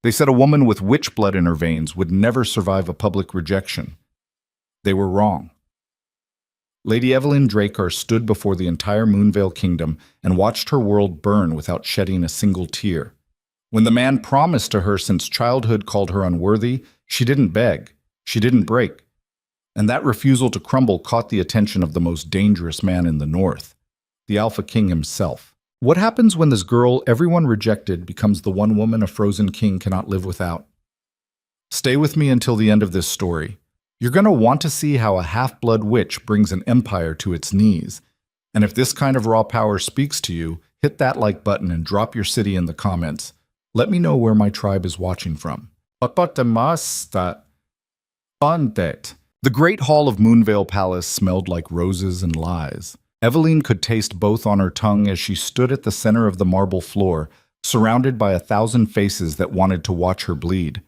They said a woman with witch blood in her veins would never survive a public rejection. They were wrong. Lady Evelyn Dracar stood before the entire Moonvale kingdom and watched her world burn without shedding a single tear. When the man promised to her since childhood called her unworthy, she didn't beg, she didn't break. And that refusal to crumble caught the attention of the most dangerous man in the North, the Alpha King himself. What happens when this girl everyone rejected becomes the one woman a frozen king cannot live without? Stay with me until the end of this story. You're going to want to see how a half-blood witch brings an empire to its knees. And if this kind of raw power speaks to you, hit that like button and drop your city in the comments. Let me know where my tribe is watching from. The great hall of Moonvale Palace smelled like roses and lies. Evelyn could taste both on her tongue as she stood at the center of the marble floor, surrounded by 1,000 faces that wanted to watch her bleed.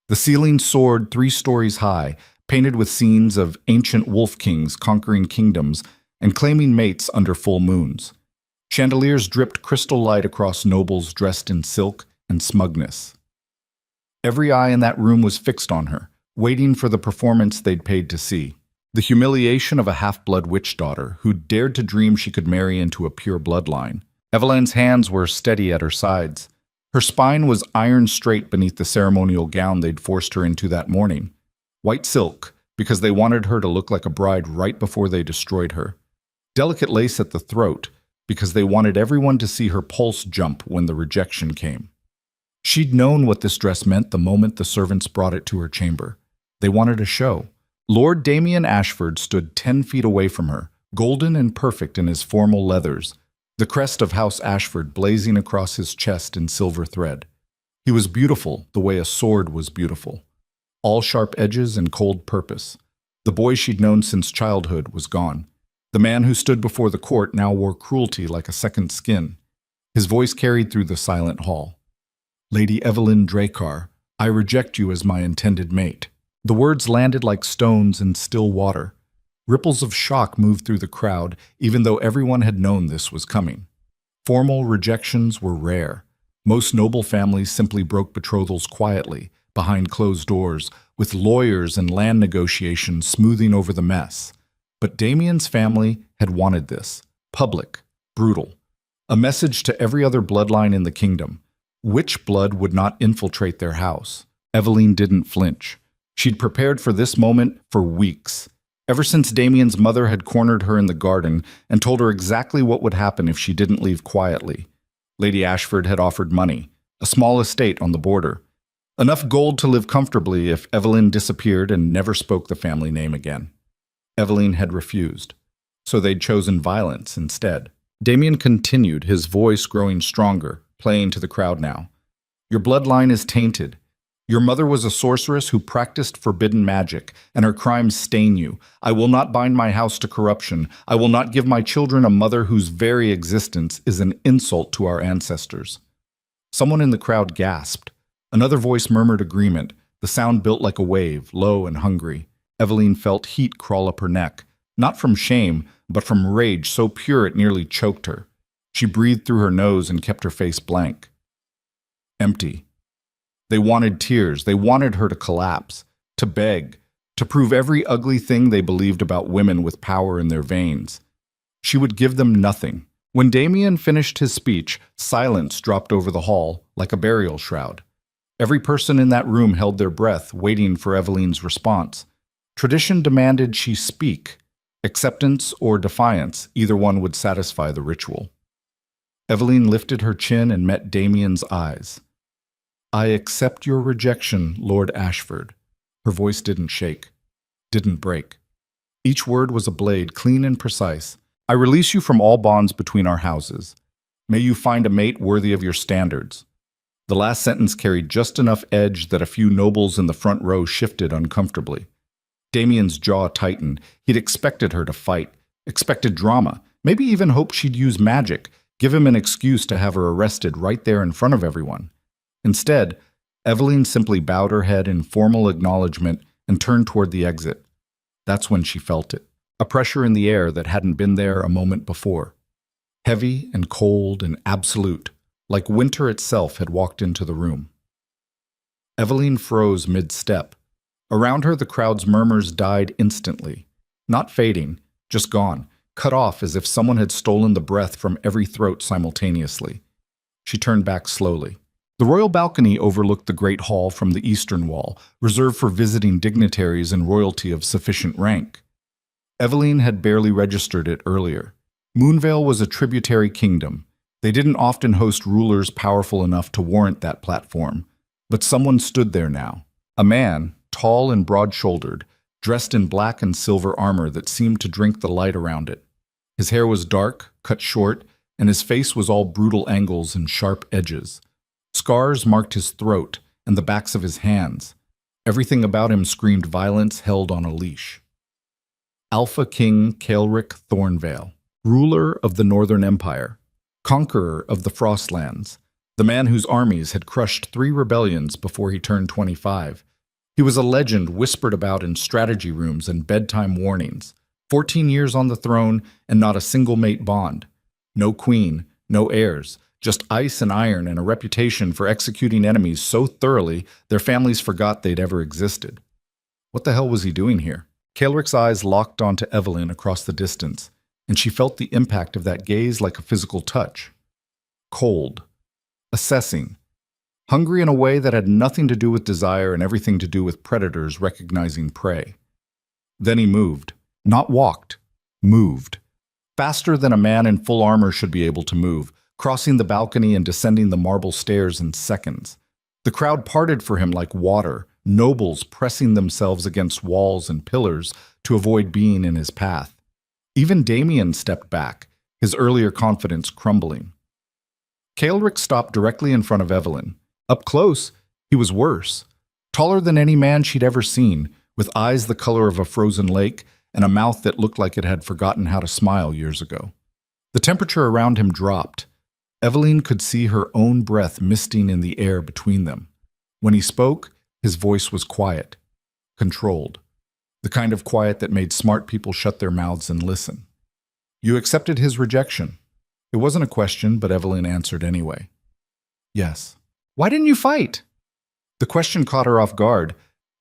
The ceiling soared 3 stories high, painted with scenes of ancient wolf kings conquering kingdoms and claiming mates under full moons. Chandeliers dripped crystal light across nobles dressed in silk and smugness. Every eye in that room was fixed on her, waiting for the performance they'd paid to see. The humiliation of a half-blood witch daughter who dared to dream she could marry into a pure bloodline. Evelyn's hands were steady at her sides. Her spine was iron straight beneath the ceremonial gown they'd forced her into that morning. White silk, because they wanted her to look like a bride right before they destroyed her. Delicate lace at the throat, because they wanted everyone to see her pulse jump when the rejection came. She'd known what this dress meant the moment the servants brought it to her chamber. They wanted a show. Lord Damien Ashford stood 10 feet away from her, golden and perfect in his formal leathers, the crest of House Ashford blazing across his chest in silver thread. He was beautiful the way a sword was beautiful. All sharp edges and cold purpose. The boy she'd known since childhood was gone. The man who stood before the court now wore cruelty like a second skin. His voice carried through the silent hall. Lady Evelyn Dracar, I reject you as my intended mate. The words landed like stones in still water. Ripples of shock moved through the crowd, even though everyone had known this was coming. Formal rejections were rare. Most noble families simply broke betrothals quietly, behind closed doors, with lawyers and land negotiations smoothing over the mess. But Damien's family had wanted this. Public, brutal. A message to every other bloodline in the kingdom. Witch blood would not infiltrate their house. Evelyn didn't flinch. She'd prepared for this moment for weeks. Ever since Damien's mother had cornered her in the garden and told her exactly what would happen if she didn't leave quietly. Lady Ashford had offered money, a small estate on the border. Enough gold to live comfortably if Evelyn disappeared and never spoke the family name again. Evelyn had refused, so they'd chosen violence instead. Damien continued, his voice growing stronger, playing to the crowd now. Your bloodline is tainted. Your mother was a sorceress who practiced forbidden magic, and her crimes stain you. I will not bind my house to corruption. I will not give my children a mother whose very existence is an insult to our ancestors. Someone in the crowd gasped. Another voice murmured agreement, the sound built like a wave, low and hungry. Evelyn felt heat crawl up her neck, not from shame, but from rage so pure it nearly choked her. She breathed through her nose and kept her face blank. Empty. They wanted tears. They wanted her to collapse, to beg, to prove every ugly thing they believed about women with power in their veins. She would give them nothing. When Damien finished his speech, silence dropped over the hall like a burial shroud. Every person in that room held their breath, waiting for Evelyn's response. Tradition demanded she speak. Acceptance or defiance, either one would satisfy the ritual. Evelyn lifted her chin and met Damien's eyes. I accept your rejection, Lord Ashford. Her voice didn't shake, didn't break. Each word was a blade, clean and precise. I release you from all bonds between our houses. May you find a mate worthy of your standards. The last sentence carried just enough edge that a few nobles in the front row shifted uncomfortably. Damien's jaw tightened. He'd expected her to fight, expected drama, maybe even hoped she'd use magic, give him an excuse to have her arrested right there in front of everyone. Instead, Evelyn simply bowed her head in formal acknowledgement and turned toward the exit. That's when she felt it, a pressure in the air that hadn't been there a moment before. Heavy and cold and absolute, like winter itself had walked into the room. Eveline froze mid-step. Around her, the crowd's murmurs died instantly. Not fading, just gone, cut off as if someone had stolen the breath from every throat simultaneously. She turned back slowly. The royal balcony overlooked the great hall from the eastern wall, reserved for visiting dignitaries and royalty of sufficient rank. Eveline had barely registered it earlier. Moonvale was a tributary kingdom. They didn't often host rulers powerful enough to warrant that platform. But someone stood there now. A man, tall and broad-shouldered, dressed in black and silver armor that seemed to drink the light around it. His hair was dark, cut short, and his face was all brutal angles and sharp edges. Scars marked his throat and the backs of his hands. Everything about him screamed violence held on a leash. Alpha King Caelric Thornvale, ruler of the Northern Empire, conqueror of the Frostlands, the man whose armies had crushed 3 rebellions before he turned 25. He was a legend whispered about in strategy rooms and bedtime warnings. 14 years on the throne and not a single mate bond. No queen, no heirs, just ice and iron and a reputation for executing enemies so thoroughly their families forgot they'd ever existed. What the hell was he doing here? Caelric's eyes locked onto Eveline across the distance, and she felt the impact of that gaze like a physical touch. Cold. Assessing. Hungry in a way that had nothing to do with desire and everything to do with predators recognizing prey. Then he moved. Not walked. Moved. Faster than a man in full armor should be able to move, crossing the balcony and descending the marble stairs in seconds. The crowd parted for him like water, nobles pressing themselves against walls and pillars to avoid being in his path. Even Damien stepped back, his earlier confidence crumbling. Caelric stopped directly in front of Eveline. Up close, he was worse. Taller than any man she'd ever seen, with eyes the color of a frozen lake and a mouth that looked like it had forgotten how to smile years ago. The temperature around him dropped. Eveline could see her own breath misting in the air between them. When he spoke, his voice was quiet, controlled. The kind of quiet that made smart people shut their mouths and listen. You accepted his rejection. It wasn't a question, but Eveline answered anyway. Yes. Why didn't you fight? The question caught her off guard.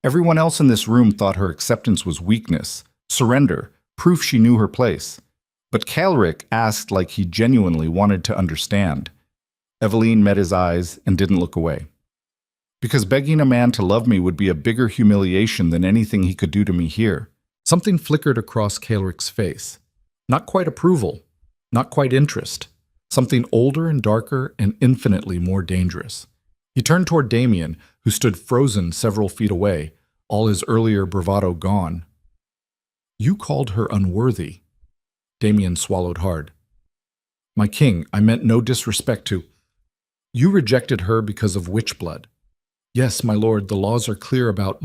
Everyone else in this room thought her acceptance was weakness, surrender, proof she knew her place. But Caelric asked like he genuinely wanted to understand. Eveline met his eyes and didn't look away. Because begging a man to love me would be a bigger humiliation than anything he could do to me here. Something flickered across Caelric's face. Not quite approval, not quite interest. Something older and darker and infinitely more dangerous. He turned toward Damien, who stood frozen several feet away, all his earlier bravado gone. You called her unworthy. Damien swallowed hard. My king, I meant no disrespect to... You rejected her because of witch blood. Yes, my lord, the laws are clear about...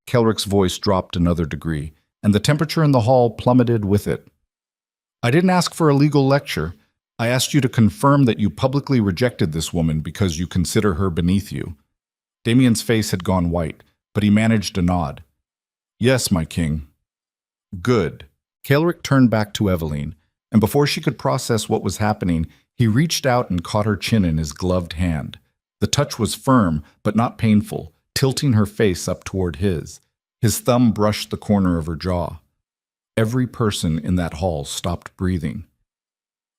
Caelric's voice dropped another degree, and the temperature in the hall plummeted with it. I didn't ask for a legal lecture. I asked you to confirm that you publicly rejected this woman because you consider her beneath you. Damien's face had gone white, but he managed a nod. Yes, my king. Good. Caelric turned back to Eveline, and before she could process what was happening, he reached out and caught her chin in his gloved hand. The touch was firm, but not painful, tilting her face up toward his. His thumb brushed the corner of her jaw. Every person in that hall stopped breathing.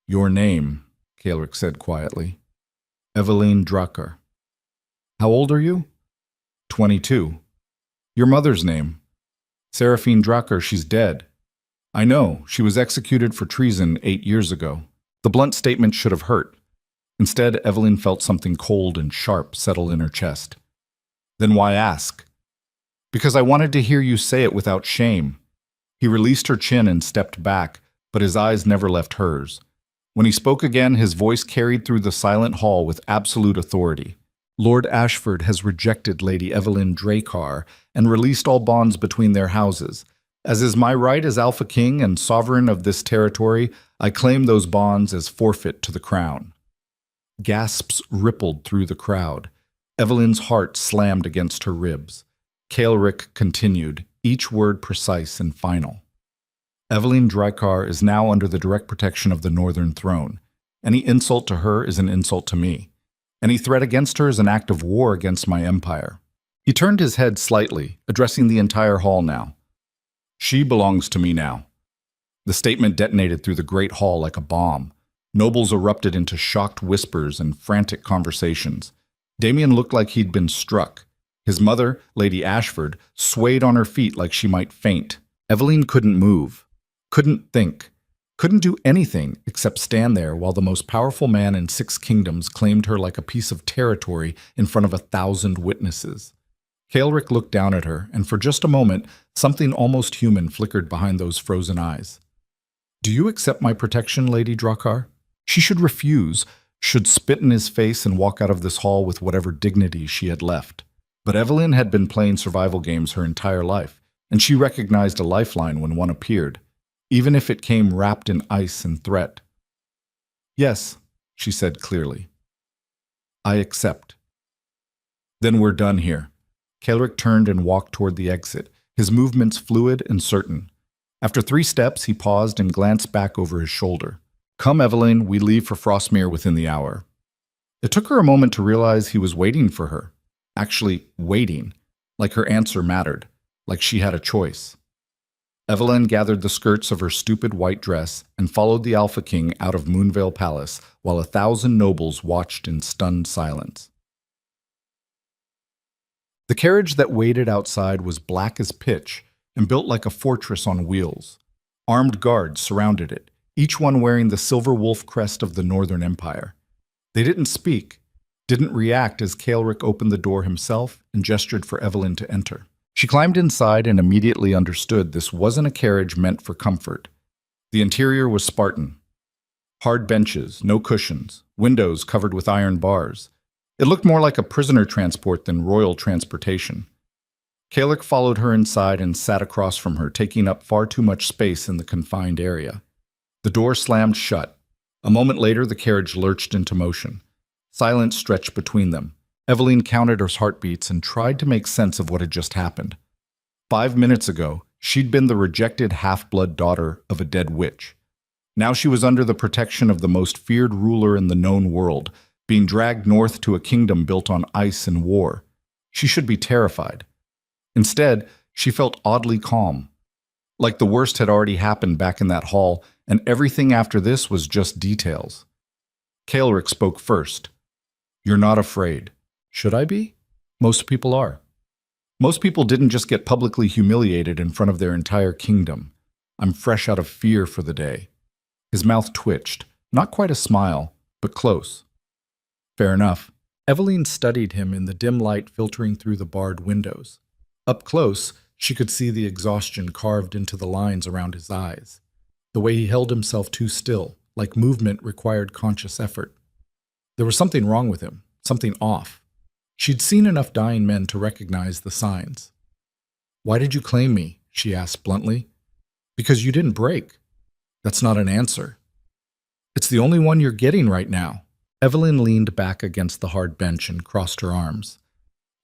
Your name, Caelric said quietly. Eveline Drakkar. How old are you? 22. Your mother's name? Seraphine Drakkar, she's dead. I know, she was executed for treason 8 years ago. The blunt statement should have hurt. Instead, Eveline felt something cold and sharp settle in her chest. Then why ask? Because I wanted to hear you say it without shame. He released her chin and stepped back, but his eyes never left hers. When he spoke again, his voice carried through the silent hall with absolute authority. Lord Ashford has rejected Lady Eveline Drakkar and released all bonds between their houses. As is my right as Alpha King and sovereign of this territory, I claim those bonds as forfeit to the crown. Gasps rippled through the crowd. Eveline's heart slammed against her ribs. Caelric continued, each word precise and final. Eveline Drakkar is now under the direct protection of the Northern Throne. Any insult to her is an insult to me. Any threat against her is an act of war against my empire. He turned his head slightly, addressing the entire hall now. She belongs to me now. The statement detonated through the great hall like a bomb. Nobles erupted into shocked whispers and frantic conversations. Damien looked like he'd been struck. His mother, Lady Ashford, swayed on her feet like she might faint. Eveline couldn't move, couldn't think, couldn't do anything except stand there while the most powerful man in 6 kingdoms claimed her like a piece of territory in front of 1,000 witnesses. Kaelric looked down at her, and for just a moment, something almost human flickered behind those frozen eyes. "Do you accept my protection, Lady Drakkar?" She should refuse, should spit in his face and walk out of this hall with whatever dignity she had left. But Eveline had been playing survival games her entire life, and she recognized a lifeline when one appeared, even if it came wrapped in ice and threat. "Yes," she said clearly. "I accept." "Then we're done here." Kaelric turned and walked toward the exit, his movements fluid and certain. After 3 steps, he paused and glanced back over his shoulder. "Come, Eveline, we leave for Frostmere within the hour." It took her a moment to realize he was waiting for her. Actually, waiting, like her answer mattered, like she had a choice. Eveline gathered the skirts of her stupid white dress and followed the Alpha King out of Moonvale Palace while 1,000 nobles watched in stunned silence. The carriage that waited outside was black as pitch and built like a fortress on wheels. Armed guards surrounded it, each one wearing the silver wolf crest of the Northern Empire. They didn't speak, didn't react as Kaelric opened the door himself and gestured for Eveline to enter. She climbed inside and immediately understood this wasn't a carriage meant for comfort. The interior was Spartan. Hard benches, no cushions, windows covered with iron bars. It looked more like a prisoner transport than royal transportation. Kaelric followed her inside and sat across from her, taking up far too much space in the confined area. The door slammed shut. A moment later, the carriage lurched into motion. Silence stretched between them. Eveline counted her heartbeats and tried to make sense of what had just happened. 5 minutes ago, she'd been the rejected half-blood daughter of a dead witch. Now she was under the protection of the most feared ruler in the known world, being dragged north to a kingdom built on ice and war. She should be terrified. Instead, she felt oddly calm, like the worst had already happened back in that hall, and everything after this was just details. Kaelric spoke first. "You're not afraid." "Should I be?" "Most people are." "Most people didn't just get publicly humiliated in front of their entire kingdom. I'm fresh out of fear for the day." His mouth twitched, not quite a smile, but close. "Fair enough." Eveline studied him in the dim light filtering through the barred windows. Up close, she could see the exhaustion carved into the lines around his eyes. The way he held himself too still, like movement required conscious effort. There was something wrong with him, something off. She'd seen enough dying men to recognize the signs. "Why did you claim me?" she asked bluntly. "Because you didn't break." "That's not an answer." "It's the only one you're getting right now." Eveline leaned back against the hard bench and crossed her arms.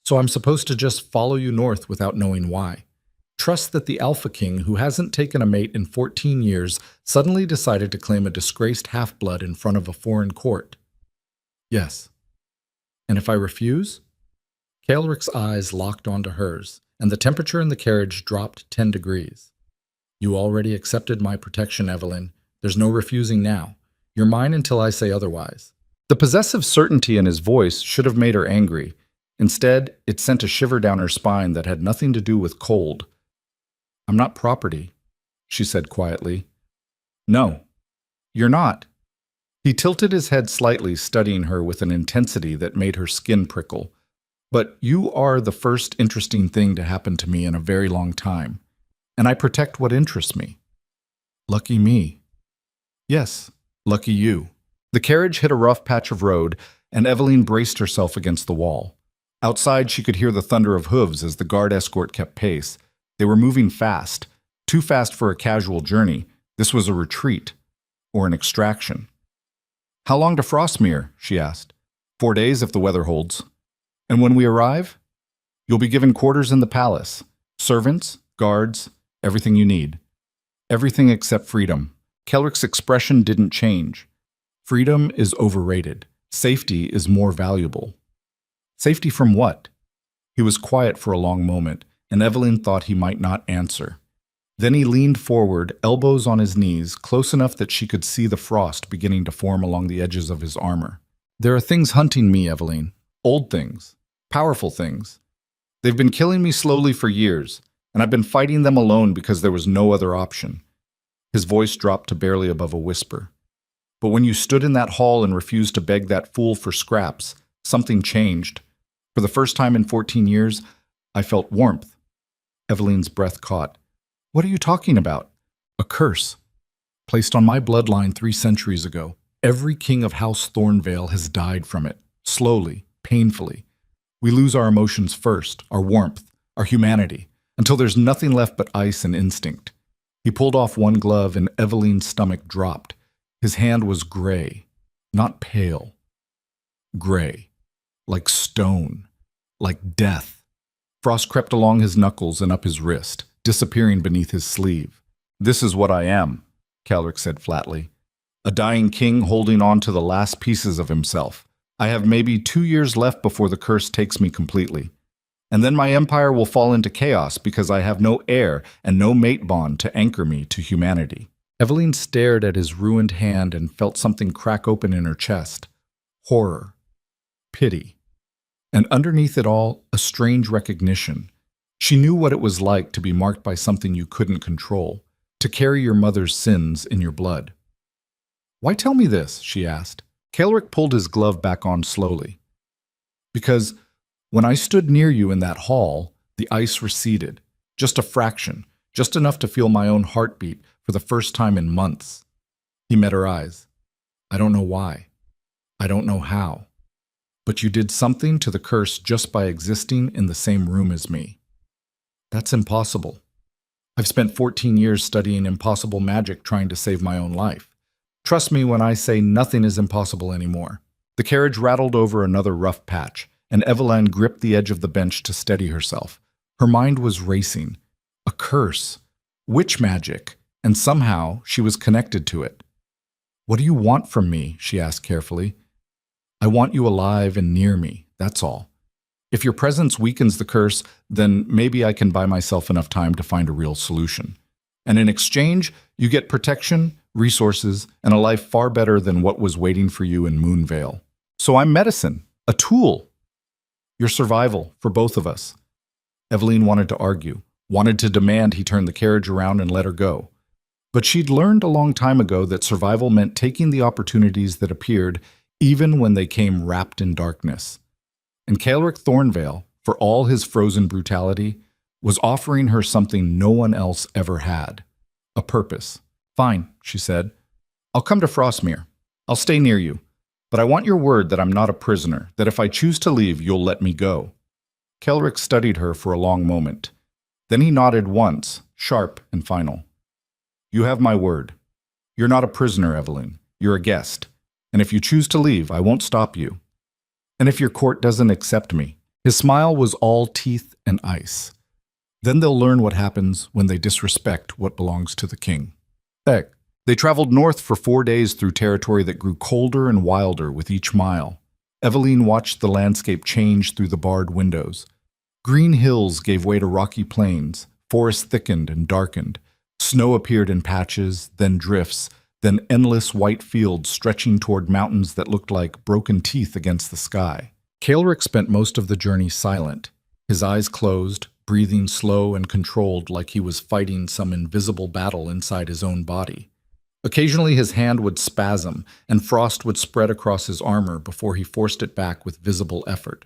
"So I'm supposed to just follow you north without knowing why? Trust that the Alpha King, who hasn't taken a mate in 14 years, suddenly decided to claim a disgraced half-blood in front of a foreign court?" "Yes." "And if I refuse?" Kaelric's eyes locked onto hers, and the temperature in the carriage dropped 10 degrees. "You already accepted my protection, Eveline. There's no refusing now. You're mine until I say otherwise." The possessive certainty in his voice should have made her angry. Instead, it sent a shiver down her spine that had nothing to do with cold. "I'm not property," she said quietly. "No, you're not." He tilted his head slightly, studying her with an intensity that made her skin prickle. "But you are the first interesting thing to happen to me in a very long time, and I protect what interests me." "Lucky me." "Yes, lucky you." The carriage hit a rough patch of road, and Eveline braced herself against the wall. Outside, she could hear the thunder of hooves as the guard escort kept pace. They were moving fast, too fast for a casual journey. This was a retreat, or an extraction. "How long to Frostmere?" she asked. 4 days if the weather holds." "And when we arrive?" "You'll be given quarters in the palace. Servants, guards, everything you need." "Everything except freedom." Kaelric's expression didn't change. "Freedom is overrated. Safety is more valuable." "Safety from what?" He was quiet for a long moment, and Evelyn thought he might not answer. Then he leaned forward, elbows on his knees, close enough that she could see the frost beginning to form along the edges of his armor. "There are things hunting me, Evelyn. Old things. Powerful things. They've been killing me slowly for years, and I've been fighting them alone because there was no other option." His voice dropped to barely above a whisper. "But when you stood in that hall and refused to beg that fool for scraps, something changed. For the first time in 14 years, I felt warmth." Evelyn's breath caught. "What are you talking about?" "A curse. Placed on my bloodline 3 centuries ago. Every king of House Thornvale has died from it. Slowly, painfully. We lose our emotions first, our warmth, our humanity, until there's nothing left but ice and instinct." He pulled off one glove and Evelyn's stomach dropped. His hand was gray, not pale. Gray. Like stone. Like death. Frost crept along his knuckles and up his wrist, disappearing beneath his sleeve. "This is what I am," Calric said flatly. "A dying king holding on to the last pieces of himself. I have maybe 2 years left before the curse takes me completely. And then my empire will fall into chaos because I have no heir and no mate bond to anchor me to humanity." Evelyn stared at his ruined hand and felt something crack open in her chest. Horror. Pity. And underneath it all, a strange recognition. She knew what it was like to be marked by something you couldn't control, to carry your mother's sins in your blood. "Why tell me this?" she asked. Calric pulled his glove back on slowly. "Because when I stood near you in that hall, the ice receded. Just a fraction, just enough to feel my own heartbeat for the first time in months." He met her eyes. "I don't know why. I don't know how. But you did something to the curse just by existing in the same room as me. That's impossible. I've spent 14 years studying impossible magic trying to save my own life. Trust me when I say nothing is impossible anymore." The carriage rattled over another rough patch, and Evelyn gripped the edge of the bench to steady herself. Her mind was racing. A curse. Witch magic. And somehow she was connected to it. "What do you want from me?" she asked carefully. "I want you alive and near me, that's all. If your presence weakens the curse, then maybe I can buy myself enough time to find a real solution. And in exchange, you get protection, resources, and a life far better than what was waiting for you in Moonvale. So I'm medicine, a tool. Your survival, for both of us." Evelyn wanted to argue, wanted to demand he turn the carriage around and let her go. But she'd learned a long time ago that survival meant taking the opportunities that appeared, even when they came wrapped in darkness. And Calric Thornvale, for all his frozen brutality, was offering her something no one else ever had. A purpose. "Fine," she said. "I'll come to Frostmere. I'll stay near you. But I want your word that I'm not a prisoner, that if I choose to leave, you'll let me go." Calric studied her for a long moment. Then he nodded once, sharp and final. "You have my word. You're not a prisoner, Evelyn. You're a guest. And if you choose to leave, I won't stop you. And if your court doesn't accept me," his smile was all teeth and ice, "then they'll learn what happens when they disrespect what belongs to the king." They traveled north for 4 days through territory that grew colder and wilder with each mile. Evelyn watched the landscape change through the barred windows. Green hills gave way to rocky plains, forests thickened and darkened. Snow appeared in patches, then drifts, then endless white fields stretching toward mountains that looked like broken teeth against the sky. Calric spent most of the journey silent, his eyes closed, breathing slow and controlled like he was fighting some invisible battle inside his own body. Occasionally his hand would spasm, and frost would spread across his armor before he forced it back with visible effort.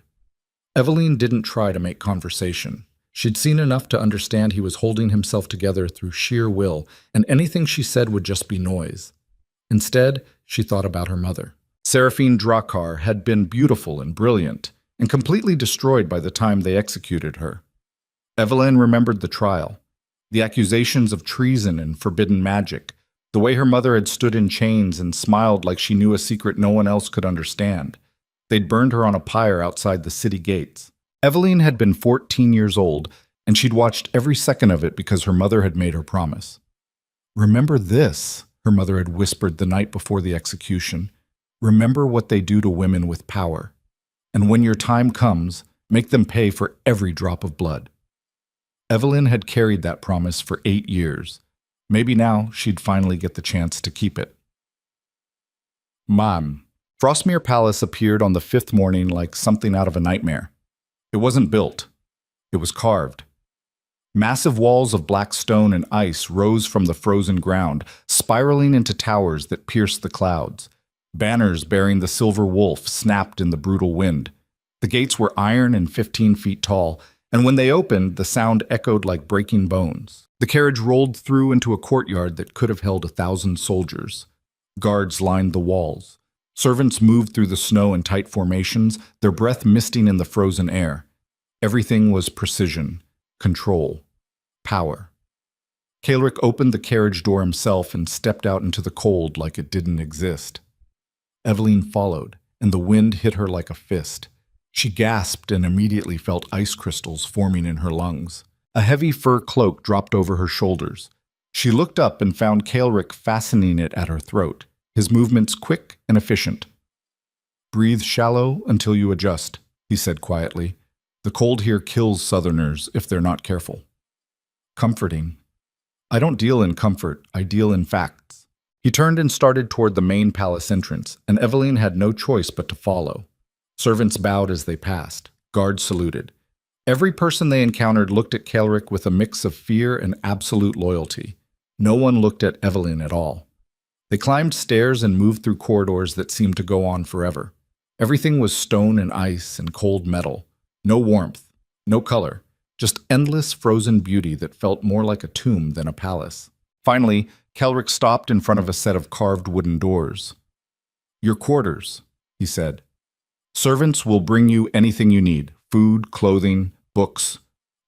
Evelyn didn't try to make conversation. She'd seen enough to understand he was holding himself together through sheer will, and anything she said would just be noise. Instead, she thought about her mother. Seraphine Drakkar had been beautiful and brilliant, and completely destroyed by the time they executed her. Evelyn remembered the trial, the accusations of treason and forbidden magic, the way her mother had stood in chains and smiled like she knew a secret no one else could understand. They'd burned her on a pyre outside the city gates. Evelyn had been 14 years old, and she'd watched every second of it because her mother had made her promise. "Remember this," her mother had whispered the night before the execution. "Remember what they do to women with power. And when your time comes, Make them pay for every drop of blood. Evelyn had carried that promise for 8 years. Maybe now she'd finally get the chance to keep it. Mom. Frostmere Palace appeared on the 5th morning like something out of a nightmare. It wasn't built. It was carved. Massive walls of black stone and ice rose from the frozen ground, spiraling into towers that pierced the clouds. Banners bearing the silver wolf snapped in the brutal wind. The gates were iron and 15 feet tall, and when they opened, the sound echoed like breaking bones. The carriage rolled through into a courtyard that could have held 1,000 soldiers. Guards lined the walls. Servants moved through the snow in tight formations, their breath misting in the frozen air. Everything was precision, control, power. Caelric opened the carriage door himself and stepped out into the cold like it didn't exist. Evelyn followed, and the wind hit her like a fist. She gasped and immediately felt ice crystals forming in her lungs. A heavy fur cloak dropped over her shoulders. She looked up and found Caelric fastening it at her throat, his movements quick and efficient. "Breathe shallow until you adjust," he said quietly. "The cold here kills Southerners if they're not careful." Comforting. "I don't deal in comfort, I deal in facts." He turned and started toward the main palace entrance, and Evelyn had no choice but to follow. Servants bowed as they passed. Guards saluted. Every person they encountered looked at Caelric with a mix of fear and absolute loyalty. No one looked at Evelyn at all. They climbed stairs and moved through corridors that seemed to go on forever. Everything was stone and ice and cold metal. No warmth, no color, just endless frozen beauty that felt more like a tomb than a palace. Finally, Caelric stopped in front of a set of carved wooden doors. "Your quarters," he said. "Servants will bring you anything you need, food, clothing, books,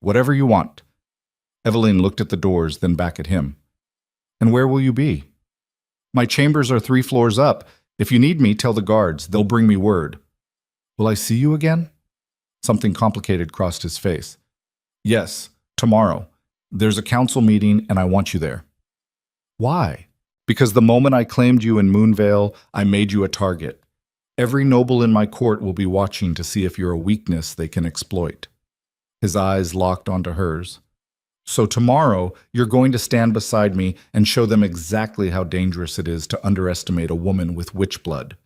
whatever you want." Evelyn looked at the doors, then back at him. "And where will you be?" "My chambers are 3 floors up. If you need me, tell the guards. They'll bring me word." "Will I see you again?" Something complicated crossed his face. "Yes, tomorrow. There's a council meeting and I want you there." "Why?" "Because the moment I claimed you in Moonvale, I made you a target. Every noble in my court will be watching to see if you're a weakness they can exploit." His eyes locked onto hers. "So tomorrow, you're going to stand beside me and show them exactly how dangerous it is to underestimate a woman with witch blood."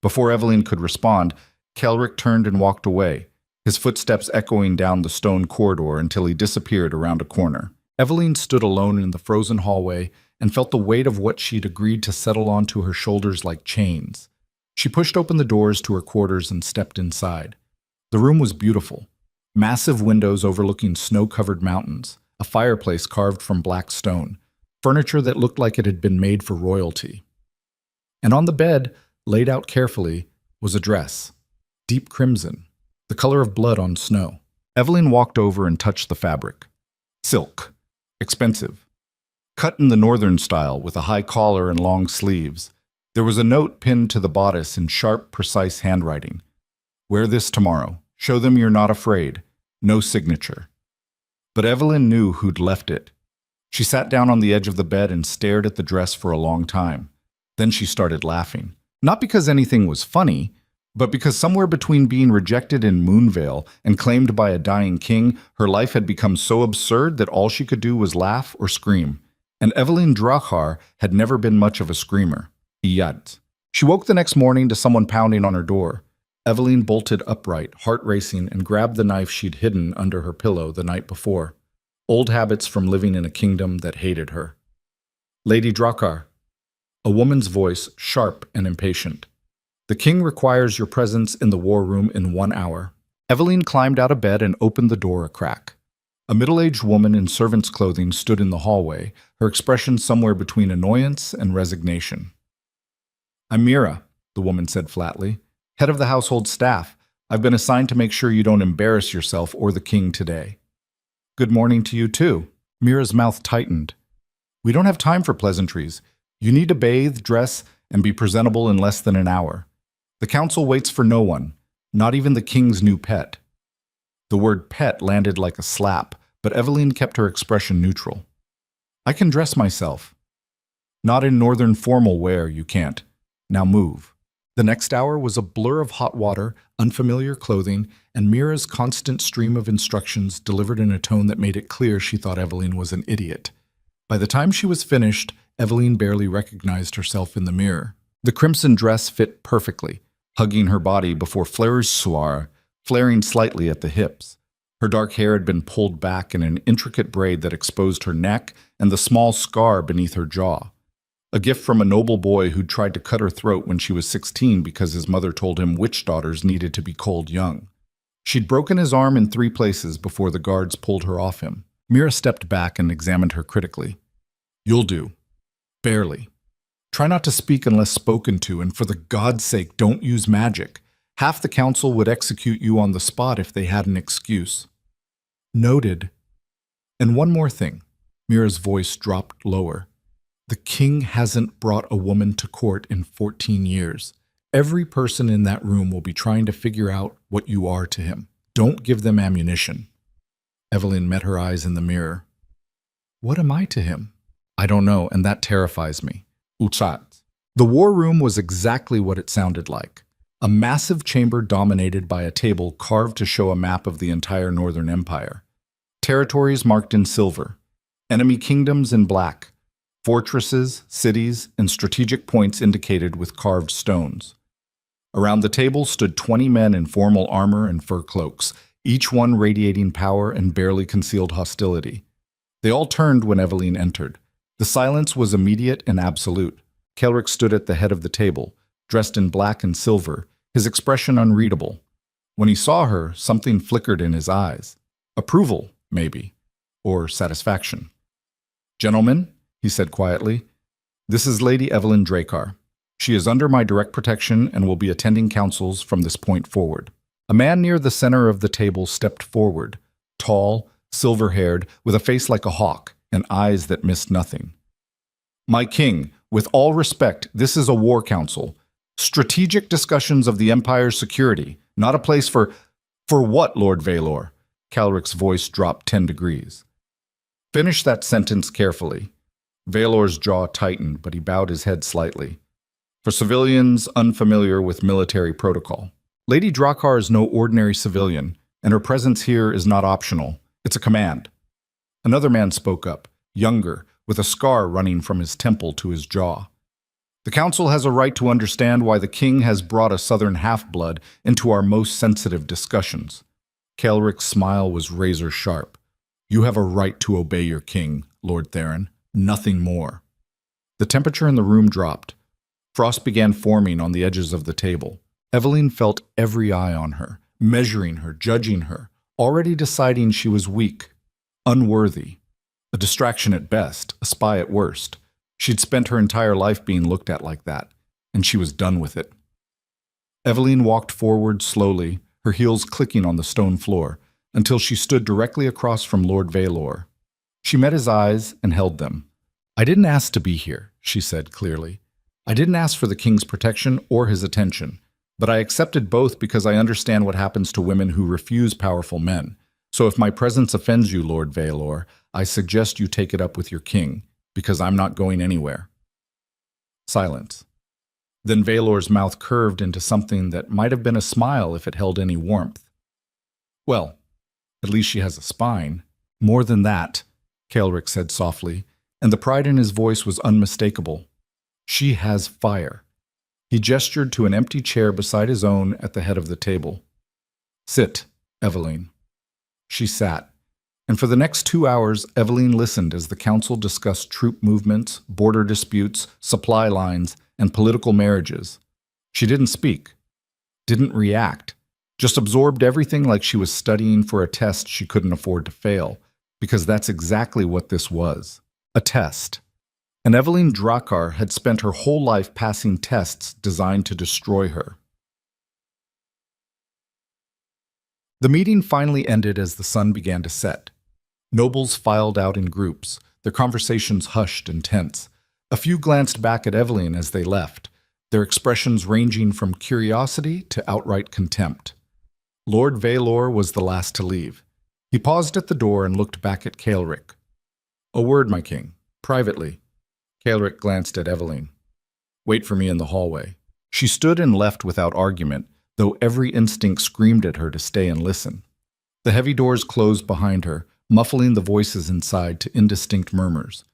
Before Evelyn could respond, Caelric turned and walked away, his footsteps echoing down the stone corridor until he disappeared around a corner. Evelyn stood alone in the frozen hallway and felt the weight of what she'd agreed to settle onto her shoulders like chains. She pushed open the doors to her quarters and stepped inside. The room was beautiful. Massive windows overlooking snow-covered mountains, a fireplace carved from black stone, furniture that looked like it had been made for royalty. And on the bed, laid out carefully, was a dress, deep crimson, the color of blood on snow. Evelyn walked over and touched the fabric. Silk, expensive. Cut in the northern style with a high collar and long sleeves. There was a note pinned to the bodice in sharp, precise handwriting. "Wear this tomorrow. Show them you're not afraid. No signature." But Evelyn knew who'd left it. She sat down on the edge of the bed and stared at the dress for a long time. Then she started laughing. Not because anything was funny, but because somewhere between being rejected in Moonvale and claimed by a dying king, her life had become so absurd that all she could do was laugh or scream. And Evelyn Drachar had never been much of a screamer. Yet. She woke the next morning to someone pounding on her door. Evelyn bolted upright, heart racing, and grabbed the knife she'd hidden under her pillow the night before. Old habits from living in a kingdom that hated her. "Lady Drachar." A woman's voice, sharp and impatient. "The king requires your presence in the war room in 1 hour." Evelyn climbed out of bed and opened the door a crack. A middle-aged woman in servant's clothing stood in the hallway, her expression somewhere between annoyance and resignation. "I'm Mira," the woman said flatly, "head of the household staff. I've been assigned to make sure you don't embarrass yourself or the king today." "Good morning to you too." Mira's mouth tightened. "We don't have time for pleasantries. You need to bathe, dress, and be presentable in less than an hour. The council waits for no one, not even the king's new pet." The word pet landed like a slap, but Evelyn kept her expression neutral. "I can dress myself." "Not in northern formal wear, you can't. Now move." The next hour was a blur of hot water, unfamiliar clothing, and Mira's constant stream of instructions delivered in a tone that made it clear she thought Eveline was an idiot. By the time she was finished, Eveline barely recognized herself in the mirror. The crimson dress fit perfectly, hugging her body before flares soir, flaring slightly at the hips. Her dark hair had been pulled back in an intricate braid that exposed her neck and the small scar beneath her jaw. A gift from a noble boy who'd tried to cut her throat when she was 16 because his mother told him witch daughters needed to be culled young. She'd broken his arm in 3 places before the guards pulled her off him. Mira stepped back and examined her critically. "You'll do. Barely. Try not to speak unless spoken to, and for the God's sake, don't use magic. Half the council would execute you on the spot if they had an excuse." "Noted. And one more thing." Mira's voice dropped lower. "The king hasn't brought a woman to court in 14 years. Every person in that room will be trying to figure out what you are to him. Don't give them ammunition." Eveline met her eyes in the mirror. "What am I to him?" "I don't know, and that terrifies me." Uchat. The war room was exactly what it sounded like. A massive chamber dominated by a table carved to show a map of the entire Northern Empire. Territories marked in silver. Enemy kingdoms in black. Fortresses, cities, and strategic points indicated with carved stones. Around the table stood 20 men in formal armor and fur cloaks, each one radiating power and barely concealed hostility. They all turned when Eveline entered. The silence was immediate and absolute. Kelric stood at the head of the table, dressed in black and silver, his expression unreadable. When he saw her, something flickered in his eyes. Approval, maybe, or satisfaction. "Gentlemen," he said quietly, "this is Lady Eveline Dracar. She is under my direct protection and will be attending councils from this point forward." A man near the center of the table stepped forward, tall, silver-haired, with a face like a hawk and eyes that missed nothing. "My king, with all respect, this is a war council. Strategic discussions of the Empire's security, not a place for— "For what, Lord Valor?" Calric's voice dropped 10 degrees. "Finish that sentence carefully." Valor's jaw tightened, but he bowed his head slightly. "For civilians unfamiliar with military protocol. Lady Dracar is no ordinary civilian, and her presence here is not optional. It's a command." Another man spoke up, younger, with a scar running from his temple to his jaw. "The council has a right to understand why the king has brought a southern half-blood into our most sensitive discussions." Kelric's smile was razor-sharp. "You have a right to obey your king, Lord Theron. Nothing more." The temperature in the room dropped. Frost began forming on the edges of the table. Eveline felt every eye on her, measuring her, judging her, already deciding she was weak, unworthy, a distraction at best, a spy at worst. She'd spent her entire life being looked at like that, and she was done with it. Eveline walked forward slowly, her heels clicking on the stone floor, until she stood directly across from Lord Valor. She met his eyes and held them. "I didn't ask to be here," she said clearly. "I didn't ask for the king's protection or his attention, but I accepted both because I understand what happens to women who refuse powerful men. So if my presence offends you, Lord Valor, I suggest you take it up with your king, because I'm not going anywhere." Silence. Then Valor's mouth curved into something that might have been a smile if it held any warmth. "Well, at least she has a spine." "More than that," Kelric said softly, and the pride in his voice was unmistakable. "She has fire." He gestured to an empty chair beside his own at the head of the table. "Sit, Eveline." She sat, and for the next 2 hours, Eveline listened as the council discussed troop movements, border disputes, supply lines, and political marriages. She didn't speak, didn't react, just absorbed everything like she was studying for a test she couldn't afford to fail, because that's exactly what this was, a test. And Eveline Dracar had spent her whole life passing tests designed to destroy her. The meeting finally ended as the sun began to set. Nobles filed out in groups, their conversations hushed and tense. A few glanced back at Eveline as they left, their expressions ranging from curiosity to outright contempt. Lord Valor was the last to leave. He paused at the door and looked back at Kelric. "A word, my king, privately." Kelric glanced at Eveline. "Wait for me in the hallway." She stood and left without argument, though every instinct screamed at her to stay and listen. The heavy doors closed behind her, muffling the voices inside to indistinct murmurs.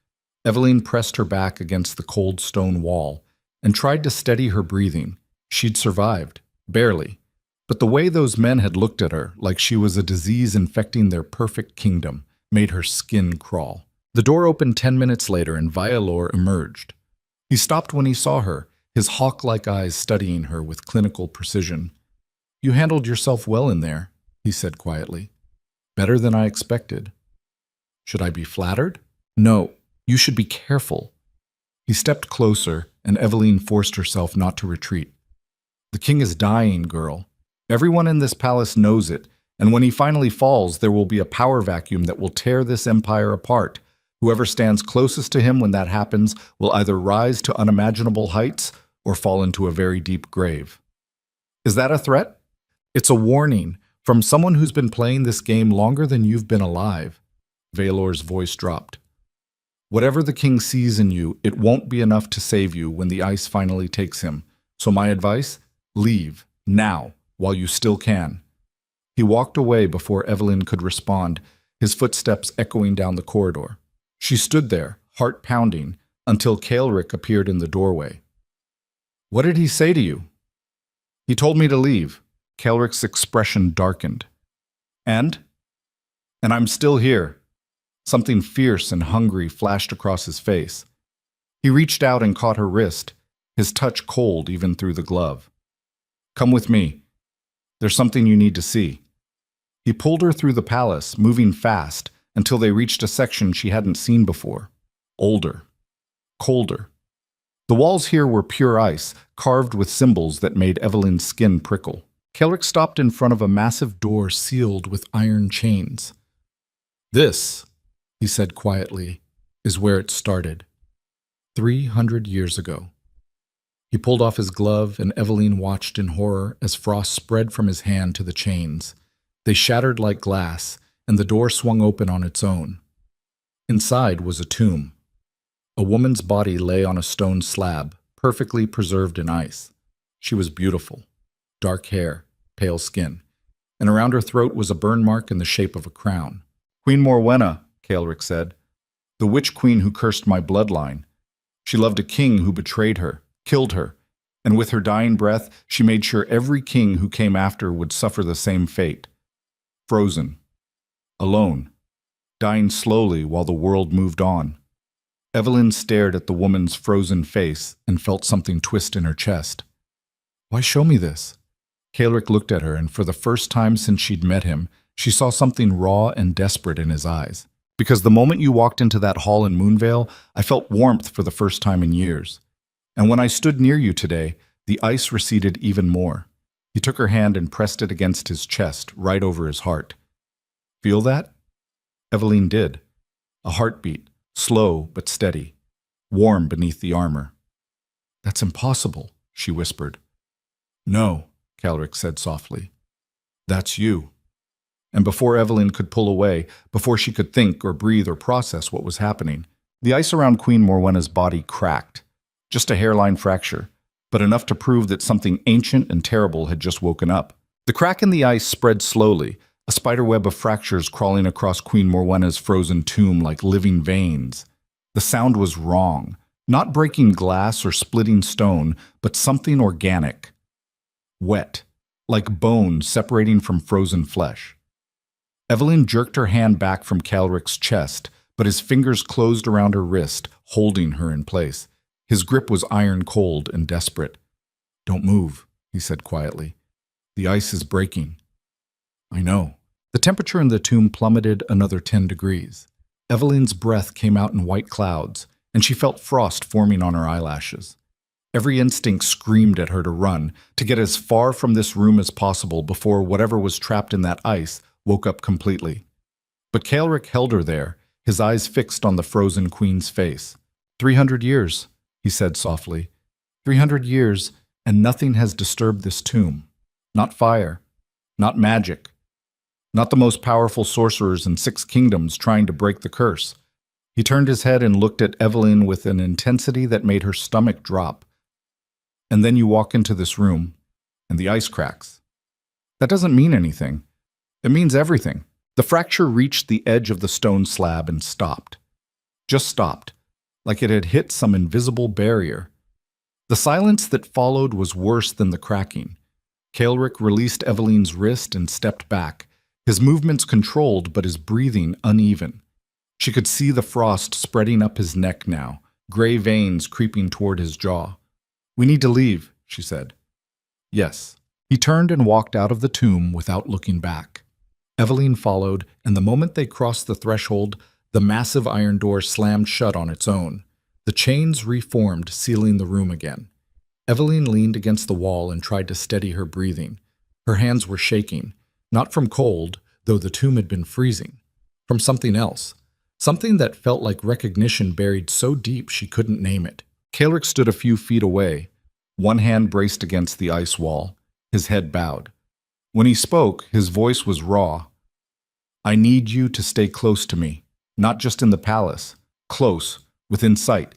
Eveline pressed her back against the cold stone wall and tried to steady her breathing. She'd survived, barely. But the way those men had looked at her, like she was a disease infecting their perfect kingdom, made her skin crawl. The door opened 10 minutes later and Vialor emerged. He stopped when he saw her, his hawk-like eyes studying her with clinical precision. "You handled yourself well in there," he said quietly. "Better than I expected." "Should I be flattered?" "No, you should be careful." He stepped closer, and Eveline forced herself not to retreat. "The king is dying, girl. Everyone in this palace knows it, and when he finally falls, there will be a power vacuum that will tear this empire apart. Whoever stands closest to him when that happens will either rise to unimaginable heights or fall into a very deep grave." "Is that a threat?" "It's a warning from someone who's been playing this game longer than you've been alive." Valor's voice dropped. "Whatever the king sees in you, it won't be enough to save you when the ice finally takes him. So my advice? Leave, now, while you still can." He walked away before Eveline could respond, his footsteps echoing down the corridor. She stood there, heart pounding, until Kaelric appeared in the doorway. "What did he say to you?" "He told me to leave." Kaelric's expression darkened. And I'm still here." Something fierce and hungry flashed across his face. He reached out and caught her wrist, his touch cold even through the glove. "Come with me. There's something you need to see." He pulled her through the palace, moving fast, until they reached a section she hadn't seen before. Older. Colder. The walls here were pure ice, carved with symbols that made Eveline's skin prickle. Kaelric stopped in front of a massive door sealed with iron chains. "This," he said quietly, "is where it started. 300 years ago." He pulled off his glove, and Eveline watched in horror as frost spread from his hand to the chains. They shattered like glass, and the door swung open on its own. Inside was a tomb. A woman's body lay on a stone slab, perfectly preserved in ice. She was beautiful. Dark hair, pale skin, and around her throat was a burn mark in the shape of a crown. "Queen Morwenna," Kaelric said, "the witch queen who cursed my bloodline. She loved a king who betrayed her, killed her, and with her dying breath, she made sure every king who came after would suffer the same fate. Frozen. Alone. Dying slowly while the world moved on." Eveline stared at the woman's frozen face and felt something twist in her chest. "Why show me this?" Kaelric looked at her, and for the first time since she'd met him, she saw something raw and desperate in his eyes. "Because the moment you walked into that hall in Moonvale, I felt warmth for the first time in years. And when I stood near you today, the ice receded even more." He took her hand and pressed it against his chest, right over his heart. "Feel that?" Eveline did. A heartbeat, slow but steady, warm beneath the armor. "That's impossible," she whispered. "No," Kaelric said softly. "That's you." And before Eveline could pull away, before she could think or breathe or process what was happening, the ice around Queen Morwenna's body cracked. Just a hairline fracture, but enough to prove that something ancient and terrible had just woken up. The crack in the ice spread slowly, a spiderweb of fractures crawling across Queen Morwenna's frozen tomb like living veins. The sound was wrong, not breaking glass or splitting stone, but something organic. Wet, like bone separating from frozen flesh. Eveline jerked her hand back from Kaelric's chest, but his fingers closed around her wrist, holding her in place. His grip was iron cold and desperate. "Don't move," he said quietly. "The ice is breaking." "I know." The temperature in the tomb plummeted another 10 degrees. Eveline's breath came out in white clouds, and she felt frost forming on her eyelashes. Every instinct screamed at her to run, to get as far from this room as possible before whatever was trapped in that ice woke up completely. But Kaelric held her there, his eyes fixed on the frozen queen's face. 300 years, he said softly. 300 years, and nothing has disturbed this tomb. Not fire, not magic, not the most powerful sorcerers in 6 kingdoms trying to break the curse. He turned his head and looked at Eveline with an intensity that made her stomach drop. And then you walk into this room, and the ice cracks. That doesn't mean anything. It means everything. The fracture reached the edge of the stone slab and stopped. Just stopped, like it had hit some invisible barrier. The silence that followed was worse than the cracking. Kaelric released Eveline's wrist and stepped back, his movements controlled but his breathing uneven. She could see the frost spreading up his neck now, gray veins creeping toward his jaw. "We need to leave," she said. "Yes." He turned and walked out of the tomb without looking back. Eveline followed, and the moment they crossed the threshold, the massive iron door slammed shut on its own. The chains reformed, sealing the room again. Eveline leaned against the wall and tried to steady her breathing. Her hands were shaking, not from cold, though the tomb had been freezing, from something else, something that felt like recognition buried so deep she couldn't name it. Kaelric stood a few feet away, one hand braced against the ice wall, his head bowed. When he spoke, his voice was raw. "I need you to stay close to me, not just in the palace, close, within sight,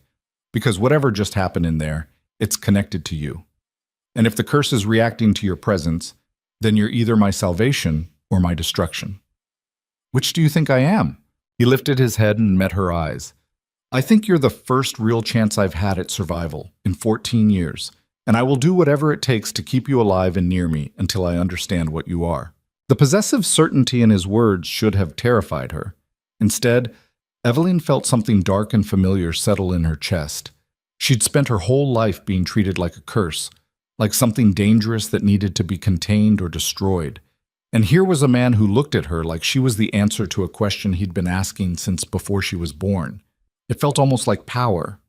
because whatever just happened in there, it's connected to you. And if the curse is reacting to your presence, then you're either my salvation or my destruction." "Which do you think I am?" He lifted his head and met her eyes. "I think you're the first real chance I've had at survival in 14 years, and I will do whatever it takes to keep you alive and near me until I understand what you are." The possessive certainty in his words should have terrified her. Instead, Eveline felt something dark and familiar settle in her chest. She'd spent her whole life being treated like a curse, like something dangerous that needed to be contained or destroyed. And here was a man who looked at her like she was the answer to a question he'd been asking since before she was born. It felt almost like power.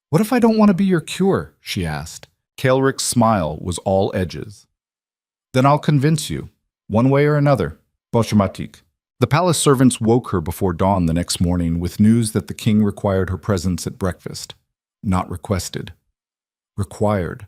"What if I don't want to be your cure?" she asked. Kaelric's smile was all edges. "Then I'll convince you, one way or another. Bolshematik." The palace servants woke her before dawn the next morning with news that the king required her presence at breakfast. Not requested. Required.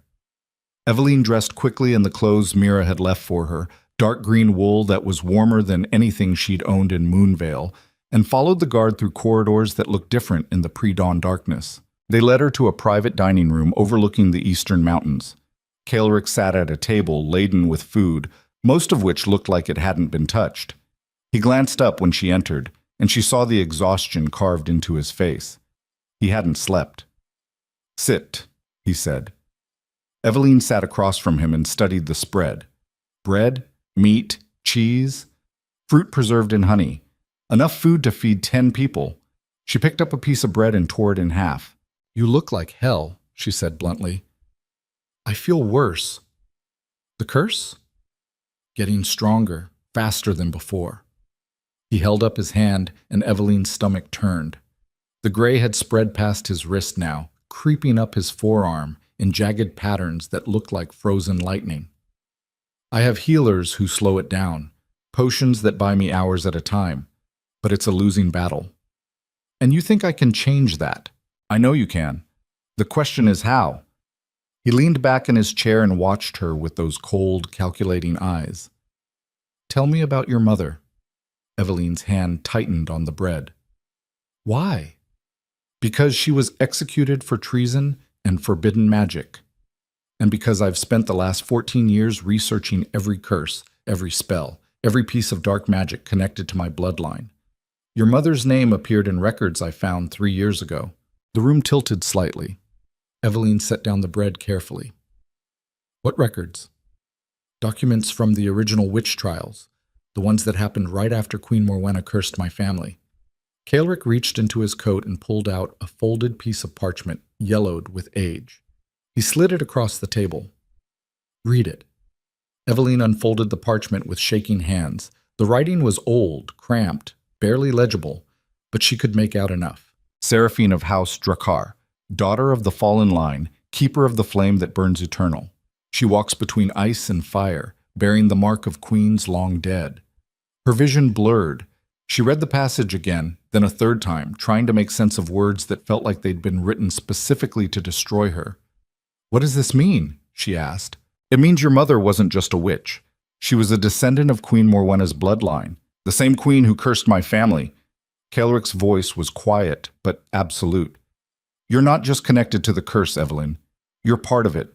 Eveline dressed quickly in the clothes Mira had left for her, dark green wool that was warmer than anything she'd owned in Moonvale, and followed the guard through corridors that looked different in the pre-dawn darkness. They led her to a private dining room overlooking the eastern mountains. Kaelric sat at a table laden with food, most of which looked like it hadn't been touched. He glanced up when she entered, and she saw the exhaustion carved into his face. He hadn't slept. "Sit," he said. Eveline sat across from him and studied the spread. Bread, meat, cheese, fruit preserved in honey. Enough food to feed 10 people. She picked up a piece of bread and tore it in half. "You look like hell," she said bluntly. "I feel worse." "The curse?" "Getting stronger, faster than before." He held up his hand, and Eveline's stomach turned. The gray had spread past his wrist now, creeping up his forearm in jagged patterns that looked like frozen lightning. "I have healers who slow it down, potions that buy me hours at a time, but it's a losing battle. And you think I can change that? I know you can. The question is how?" He leaned back in his chair and watched her with those cold, calculating eyes. "Tell me about your mother." Eveline's hand tightened on the bread. "Why?" "Because she was executed for treason and forbidden magic. And because I've spent the last 14 years researching every curse, every spell, every piece of dark magic connected to my bloodline. Your mother's name appeared in records I found 3 years ago." The room tilted slightly. Eveline set down the bread carefully. "What records?" "Documents from the original witch trials, the ones that happened right after Queen Morwenna cursed my family." Kaelric reached into his coat and pulled out a folded piece of parchment, yellowed with age. He slid it across the table. "Read it." Eveline unfolded the parchment with shaking hands. The writing was old, cramped, barely legible, but she could make out enough. "Seraphine of House Drakkar, daughter of the fallen line, keeper of the flame that burns eternal. She walks between ice and fire, bearing the mark of queens long dead." Her vision blurred. She read the passage again, then a third time, trying to make sense of words that felt like they'd been written specifically to destroy her. "What does this mean?" she asked. "It means your mother wasn't just a witch. She was a descendant of Queen Morwenna's bloodline, the same queen who cursed my family." Kaelric's voice was quiet, but absolute. "You're not just connected to the curse, Eveline. You're part of it,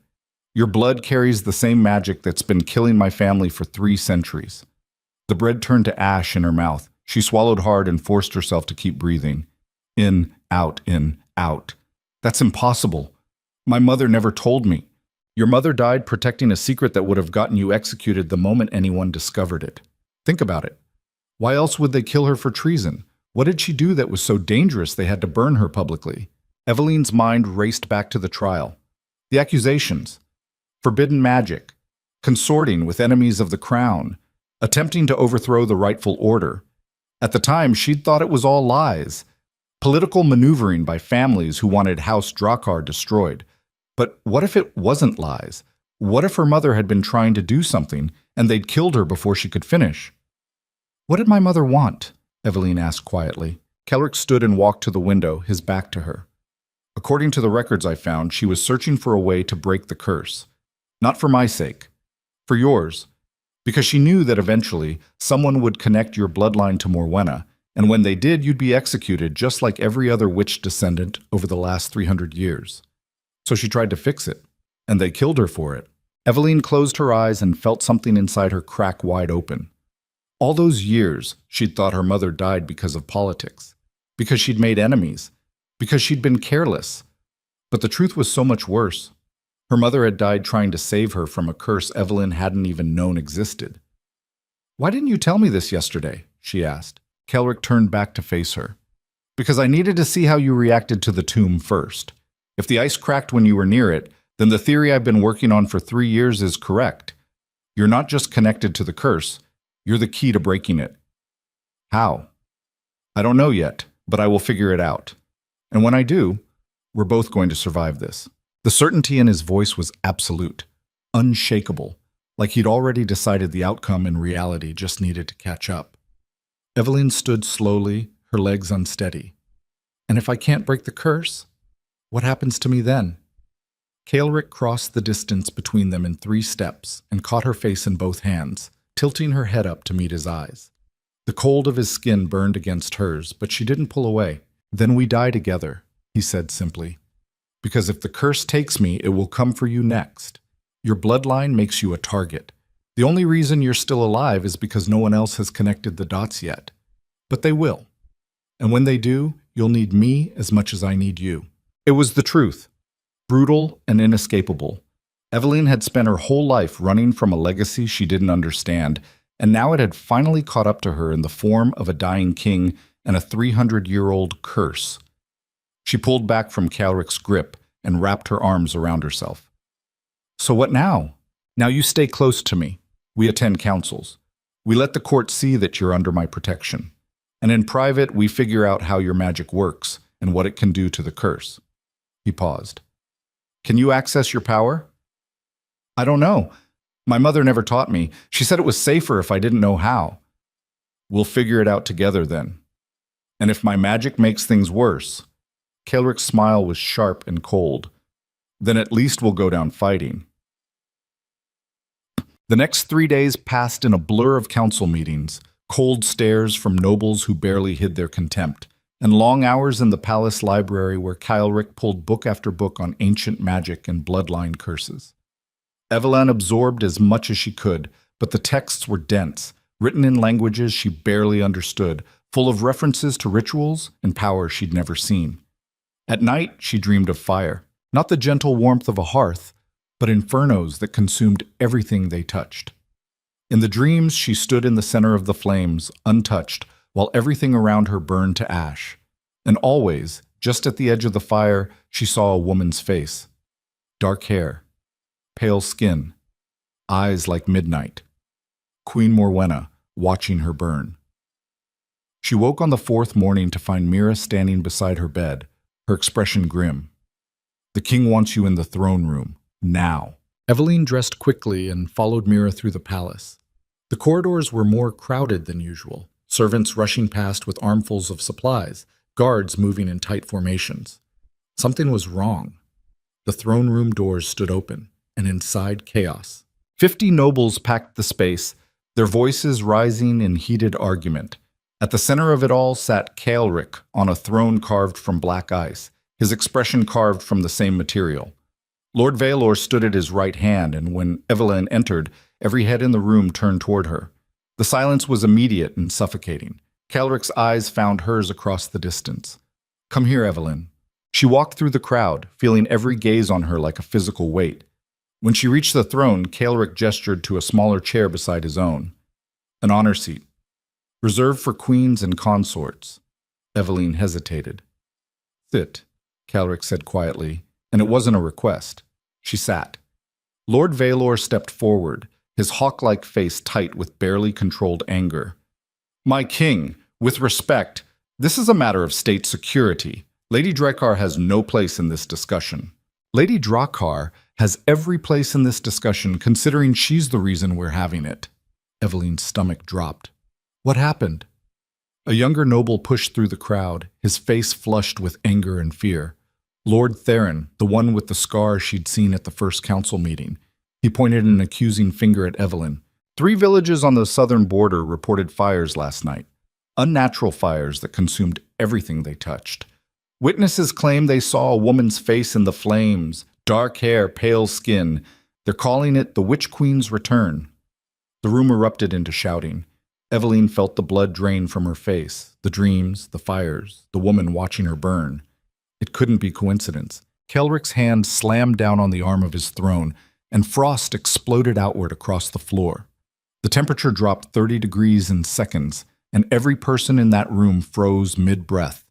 Your blood carries the same magic that's been killing my family for 3 centuries. The bread turned to ash in her mouth. She swallowed hard and forced herself to keep breathing. In, out, in, out. That's impossible. My mother never told me. Your mother died protecting a secret that would have gotten you executed the moment anyone discovered it. Think about it. Why else would they kill her for treason? What did she do that was so dangerous they had to burn her publicly? Eveline's mind raced back to the trial. The accusations. Forbidden magic. Consorting with enemies of the crown. Attempting to overthrow the rightful order. At the time, she'd thought it was all lies. Political maneuvering by families who wanted House Drakkar destroyed. But what if it wasn't lies? What if her mother had been trying to do something and they'd killed her before she could finish? What did my mother want? Eveline asked quietly. Kelric stood and walked to the window, his back to her. According to the records I found, she was searching for a way to break the curse. Not for my sake. For yours. Because she knew that eventually someone would connect your bloodline to Morwenna, and when they did, you'd be executed just like every other witch descendant over the last 300 years. So she tried to fix it, and they killed her for it. Eveline closed her eyes and felt something inside her crack wide open. All those years, she'd thought her mother died because of politics, because she'd made enemies, because she'd been careless. But the truth was so much worse. Her mother had died trying to save her from a curse Eveline hadn't even known existed. "Why didn't you tell me this yesterday?" she asked. Kelric turned back to face her. "Because I needed to see how you reacted to the tomb first. If the ice cracked when you were near it, then the theory I've been working on for 3 years is correct. You're not just connected to the curse, you're the key to breaking it." "How?" "I don't know yet, but I will figure it out. And when I do, we're both going to survive this." The certainty in his voice was absolute, unshakable, like he'd already decided the outcome and reality just needed to catch up. Eveline stood slowly, her legs unsteady. "And if I can't break the curse, what happens to me then?" Kelric crossed the distance between them in 3 steps and caught her face in both hands, tilting her head up to meet his eyes. The cold of his skin burned against hers, but she didn't pull away. "Then we die together," he said simply. "Because if the curse takes me, it will come for you next. Your bloodline makes you a target. The only reason you're still alive is because no one else has connected the dots yet. But they will. And when they do, you'll need me as much as I need you." It was the truth. Brutal and inescapable. Eveline had spent her whole life running from a legacy she didn't understand, and now it had finally caught up to her in the form of a dying king and a 300-year-old curse. She pulled back from Kelric's grip and wrapped her arms around herself. "So what now? Now you stay close to me. We attend councils. We let the court see that you're under my protection. And in private, we figure out how your magic works and what it can do to the curse." He paused. "Can you access your power?" "I don't know. My mother never taught me. She said it was safer if I didn't know how." "We'll figure it out together then. And if my magic makes things worse," Kelric's smile was sharp and cold, "then at least we'll go down fighting." The next 3 days passed in a blur of council meetings, cold stares from nobles who barely hid their contempt, and long hours in the palace library where Kelric pulled book after book on ancient magic and bloodline curses. Eveline absorbed as much as she could, but the texts were dense, written in languages she barely understood, full of references to rituals and power she'd never seen. At night, she dreamed of fire, not the gentle warmth of a hearth, but infernos that consumed everything they touched. In the dreams, she stood in the center of the flames, untouched, while everything around her burned to ash. And always, just at the edge of the fire, she saw a woman's face. Dark hair, pale skin, eyes like midnight. Queen Morwenna, watching her burn. She woke on the 4th morning to find Mira standing beside her bed, her expression grim. "The king wants you in the throne room, now." Eveline dressed quickly and followed Mira through the palace. The corridors were more crowded than usual, servants rushing past with armfuls of supplies, guards moving in tight formations. Something was wrong. The throne room doors stood open, and inside chaos. 50 nobles packed the space, their voices rising in heated argument. At the center of it all sat Kelric on a throne carved from black ice, his expression carved from the same material. Lord Valor stood at his right hand, and when Evelyn entered, every head in the room turned toward her. The silence was immediate and suffocating. Calric's eyes found hers across the distance. "Come here, Evelyn." She walked through the crowd, feeling every gaze on her like a physical weight. When she reached the throne, Calric gestured to a smaller chair beside his own. An honor seat, reserved for queens and consorts. Evelyn hesitated. "Sit," Calric said quietly, and it wasn't a request. She sat. Lord Valor stepped forward, his hawk-like face tight with barely controlled anger. "My king, with respect, this is a matter of state security. Lady Drakkar has no place in this discussion." "Lady Drakkar has every place in this discussion, considering she's the reason we're having it." Evelyn's stomach dropped. "What happened?" A younger noble pushed through the crowd, his face flushed with anger and fear. Lord Theron, the one with the scar she'd seen at the first council meeting. He pointed an accusing finger at Evelyn. 3 villages on the southern border reported fires last night. Unnatural fires that consumed everything they touched. Witnesses claim they saw a woman's face in the flames, dark hair, pale skin. They're calling it the Witch Queen's return. The room erupted into shouting. Evelyn felt the blood drain from her face, the dreams, the fires, the woman watching her burn. It couldn't be coincidence. Calric's hand slammed down on the arm of his throne, and frost exploded outward across the floor. The temperature dropped 30 degrees in seconds, and every person in that room froze mid-breath.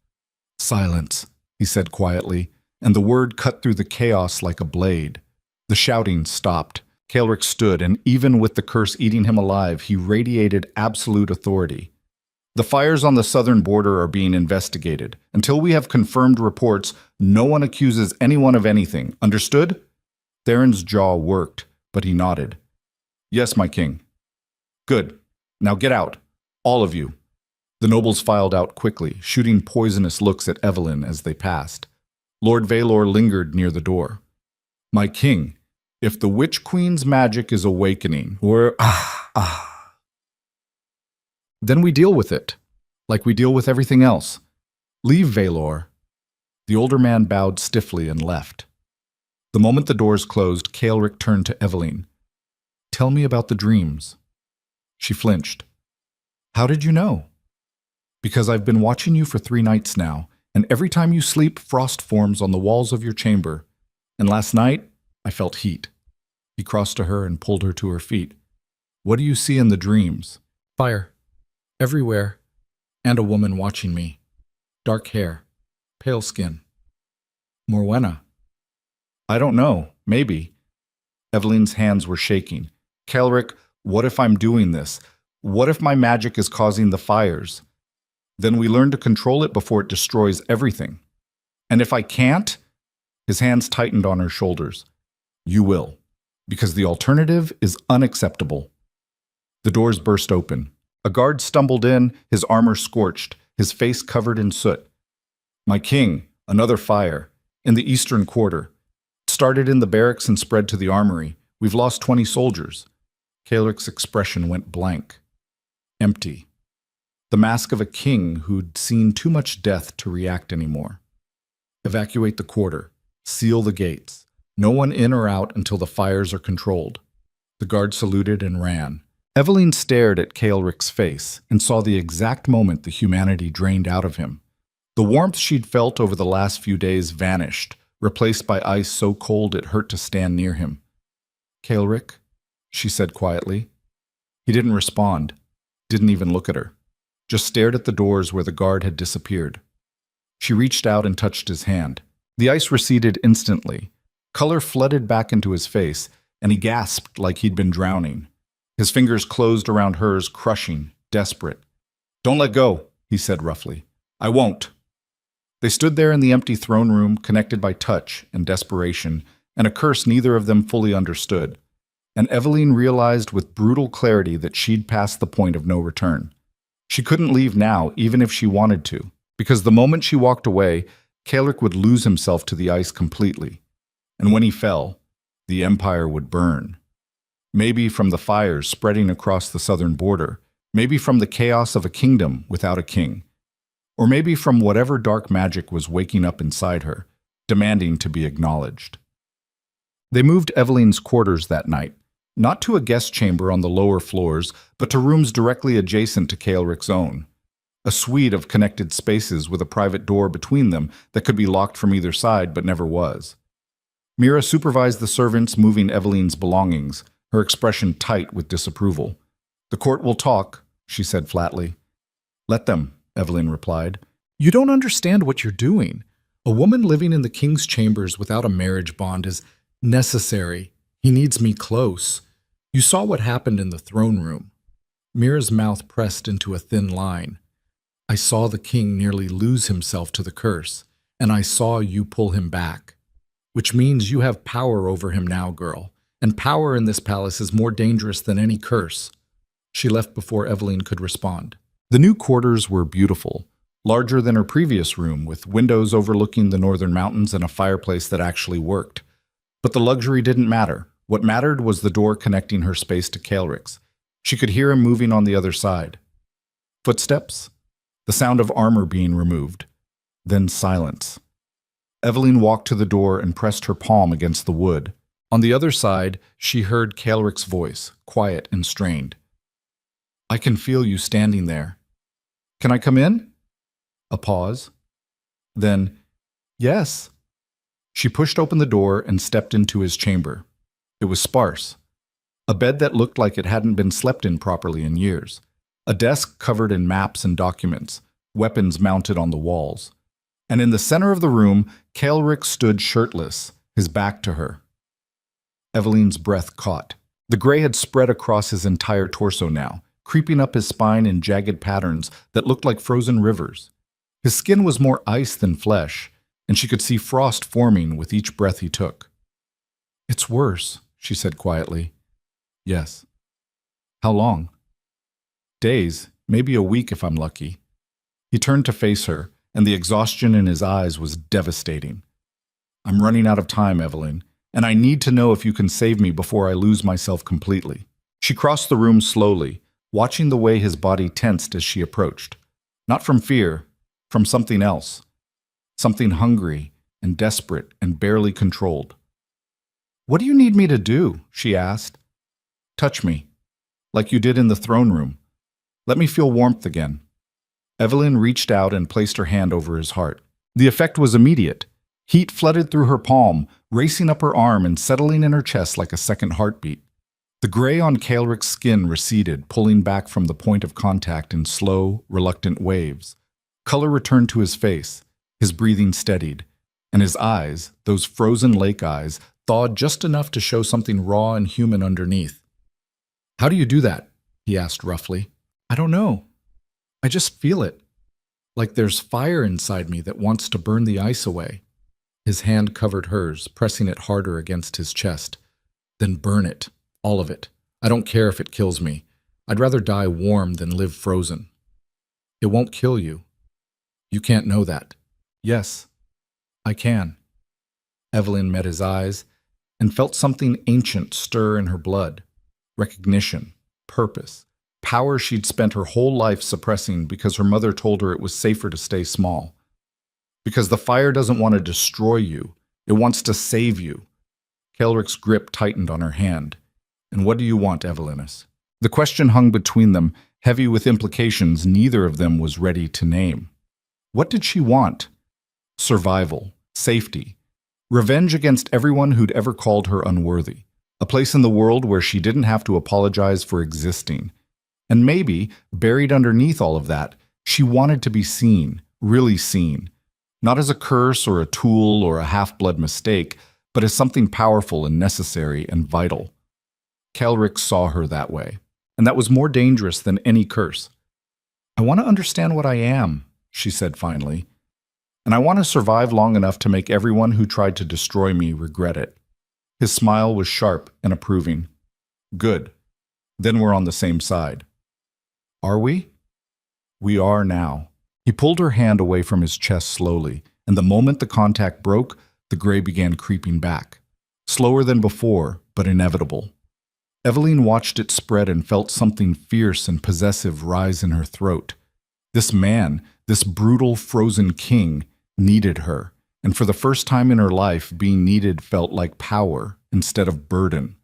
"Silence," he said quietly, and the word cut through the chaos like a blade. The shouting stopped. Calric stood, and even with the curse eating him alive, he radiated absolute authority. "The fires on the southern border are being investigated. Until we have confirmed reports, no one accuses anyone of anything. Understood?" Theron's jaw worked, but he nodded. "Yes, my king." "Good. Now get out. All of you." The nobles filed out quickly, shooting poisonous looks at Evelyn as they passed. Lord Valor lingered near the door. "My king, if the Witch Queen's magic is awakening, then we deal with it, like we deal with everything else. Leave, Valor." The older man bowed stiffly and left. The moment the doors closed, Calric turned to Evelyn. "Tell me about the dreams." She flinched. "How did you know?" "Because I've been watching you for 3 nights now, and every time you sleep, frost forms on the walls of your chamber. And last night, I felt heat." He crossed to her and pulled her to her feet. "What do you see in the dreams?" "Fire. Everywhere. And a woman watching me. Dark hair. Pale skin." "Morwenna." "I don't know. Maybe." Evelyn's hands were shaking. "Calric, what if I'm doing this? What if my magic is causing the fires? Then we learn to control it before it destroys everything. And if I can't?" His hands tightened on her shoulders. "You will. Because the alternative is unacceptable." The doors burst open. A guard stumbled in, his armor scorched, his face covered in soot. "My king, another fire. In the eastern quarter. It started in the barracks and spread to the armory. We've lost 20 soldiers." Calric's expression went blank. Empty. The mask of a king who'd seen too much death to react anymore. "Evacuate the quarter. Seal the gates. No one in or out until the fires are controlled." The guard saluted and ran. Evelyn stared at Calric's face and saw the exact moment the humanity drained out of him. The warmth she'd felt over the last few days vanished, replaced by ice so cold it hurt to stand near him. "Calric," she said quietly. He didn't respond, didn't even look at her, just stared at the doors where the guard had disappeared. She reached out and touched his hand. The ice receded instantly. Color flooded back into his face, and he gasped like he'd been drowning. His fingers closed around hers, crushing, desperate. "Don't let go," he said roughly. "I won't." They stood there in the empty throne room, connected by touch and desperation, and a curse neither of them fully understood. And Evelyn realized with brutal clarity that she'd passed the point of no return. She couldn't leave now, even if she wanted to, because the moment she walked away, Calric would lose himself to the ice completely. And when he fell, the empire would burn. Maybe from the fires spreading across the southern border, maybe from the chaos of a kingdom without a king, or maybe from whatever dark magic was waking up inside her, demanding to be acknowledged. They moved Eveline's quarters that night, not to a guest chamber on the lower floors, but to rooms directly adjacent to Kaelric's own. A suite of connected spaces with a private door between them that could be locked from either side but never was. Mira supervised the servants moving Eveline's belongings, her expression tight with disapproval. "The court will talk," she said flatly. "Let them," Eveline replied. "You don't understand what you're doing. A woman living in the king's chambers without a marriage bond is necessary. He needs me close. You saw what happened in the throne room." Mira's mouth pressed into a thin line. "I saw the king nearly lose himself to the curse, and I saw you pull him back. Which means you have power over him now, girl, and power in this palace is more dangerous than any curse." She left before Eveline could respond. The new quarters were beautiful, larger than her previous room, with windows overlooking the northern mountains and a fireplace that actually worked. But the luxury didn't matter. What mattered was the door connecting her space to Kaelric's. She could hear him moving on the other side. Footsteps, the sound of armor being removed, then silence. Eveline walked to the door and pressed her palm against the wood. On the other side, she heard Kaelric's voice, quiet and strained. "I can feel you standing there. Can I come in?" A pause. Then, "Yes." She pushed open the door and stepped into his chamber. It was sparse. A bed that looked like it hadn't been slept in properly in years. A desk covered in maps and documents, weapons mounted on the walls. And in the center of the room, Kaelric stood shirtless, his back to her. Eveline's breath caught. The gray had spread across his entire torso now, creeping up his spine in jagged patterns that looked like frozen rivers. His skin was more ice than flesh, and she could see frost forming with each breath he took. "It's worse," she said quietly. "Yes." "How long?" "Days, maybe a week if I'm lucky." He turned to face her, and the exhaustion in his eyes was devastating. "I'm running out of time, Eveline, and I need to know if you can save me before I lose myself completely." She crossed the room slowly, watching the way his body tensed as she approached. Not from fear, from something else. Something hungry and desperate and barely controlled. "What do you need me to do?" she asked. "Touch me, like you did in the throne room. Let me feel warmth again." Eveline reached out and placed her hand over his heart. The effect was immediate. Heat flooded through her palm, racing up her arm and settling in her chest like a second heartbeat. The gray on Kaelric's skin receded, pulling back from the point of contact in slow, reluctant waves. Color returned to his face, his breathing steadied, and his eyes, those frozen lake eyes, thawed just enough to show something raw and human underneath. "How do you do that?" he asked roughly. "I don't know. I just feel it. Like there's fire inside me that wants to burn the ice away." His hand covered hers, pressing it harder against his chest. "Then burn it. All of it. I don't care if it kills me. I'd rather die warm than live frozen." "It won't kill you. You can't know that." "Yes, I can." Eveline met his eyes and felt something ancient stir in her blood. Recognition, purpose, power she'd spent her whole life suppressing because her mother told her it was safer to stay small. Because the fire doesn't want to destroy you, it wants to save you. Kaelric's grip tightened on her hand. "And what do you want, Evelinus?" The question hung between them, heavy with implications neither of them was ready to name. What did she want? Survival, safety, revenge against everyone who'd ever called her unworthy, a place in the world where she didn't have to apologize for existing. And maybe, buried underneath all of that, she wanted to be seen, really seen, not as a curse or a tool or a half-blood mistake, but as something powerful and necessary and vital. Kaelric saw her that way, and that was more dangerous than any curse. "I want to understand what I am," she said finally, "and I want to survive long enough to make everyone who tried to destroy me regret it." His smile was sharp and approving. "Good. Then we're on the same side." "Are we?" "We are now." He pulled her hand away from his chest slowly, and the moment the contact broke, the gray began creeping back. Slower than before, but inevitable. Eveline watched it spread and felt something fierce and possessive rise in her throat. This man, this brutal, frozen king, needed her, and for the first time in her life, being needed felt like power, instead of burden.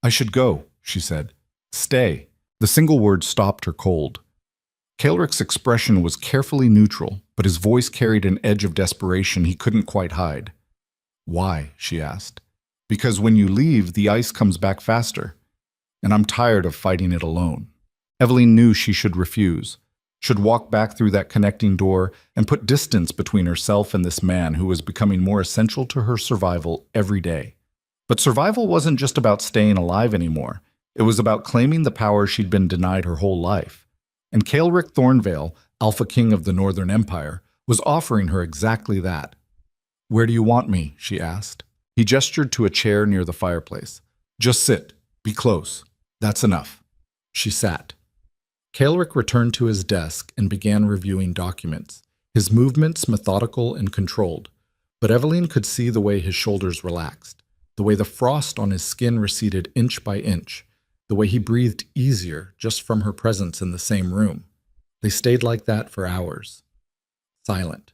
"I should go," she said. "Stay." The single word stopped her cold. Kaelric's expression was carefully neutral, but his voice carried an edge of desperation he couldn't quite hide. "Why?" she asked. "Because when you leave, the ice comes back faster, and I'm tired of fighting it alone." Eveline knew she should refuse, should walk back through that connecting door and put distance between herself and this man who was becoming more essential to her survival every day. But survival wasn't just about staying alive anymore. It was about claiming the power she'd been denied her whole life. And Kaelric Thornvale, Alpha King of the Northern Empire, was offering her exactly that. "Where do you want me?" she asked. He gestured to a chair near the fireplace. "Just sit. Be close. That's enough." She sat. Kaelric returned to his desk and began reviewing documents, his movements methodical and controlled. But Eveline could see the way his shoulders relaxed, the way the frost on his skin receded inch by inch, the way he breathed easier just from her presence in the same room. They stayed like that for hours, silent,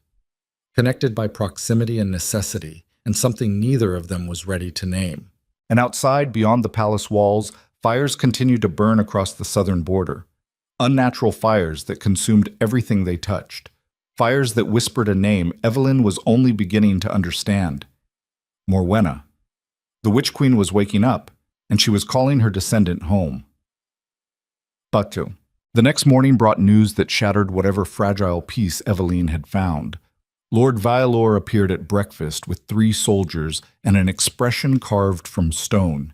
connected by proximity and necessity, and something neither of them was ready to name. And outside, beyond the palace walls, fires continued to burn across the southern border. Unnatural fires that consumed everything they touched. Fires that whispered a name Eveline was only beginning to understand. Morwenna. The Witch Queen was waking up, and she was calling her descendant home. Batu. The next morning brought news that shattered whatever fragile peace Eveline had found. Lord Vialor appeared at breakfast with 3 soldiers and an expression carved from stone.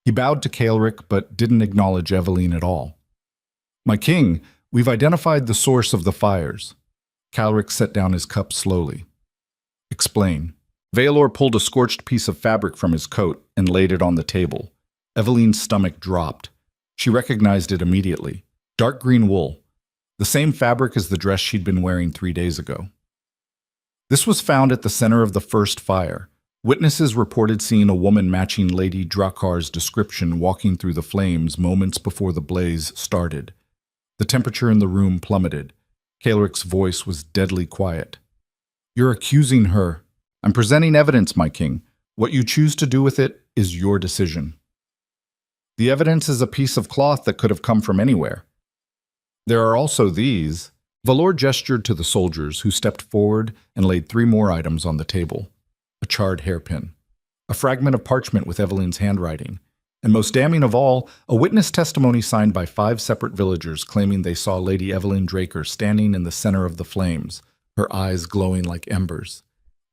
He bowed to Kaelric but didn't acknowledge Eveline at all. "My king, we've identified the source of the fires." Kaelric set down his cup slowly. "Explain." Vaelor pulled a scorched piece of fabric from his coat and laid it on the table. Eveline's stomach dropped. She recognized it immediately. Dark green wool, the same fabric as the dress she'd been wearing 3 days ago. This was found at the center of the first fire. Witnesses reported seeing a woman matching Lady Drakkar's description walking through the flames moments before the blaze started. The temperature in the room plummeted. Kaelric's voice was deadly quiet. "You're accusing her." "I'm presenting evidence, my king. What you choose to do with it is your decision." "The evidence is a piece of cloth that could have come from anywhere." "There are also these." Valor gestured to the soldiers, who stepped forward and laid 3 more items on the table. A charred hairpin, a fragment of parchment with Eveline's handwriting, and most damning of all, a witness testimony signed by 5 separate villagers claiming they saw Lady Eveline Draker standing in the center of the flames, her eyes glowing like embers.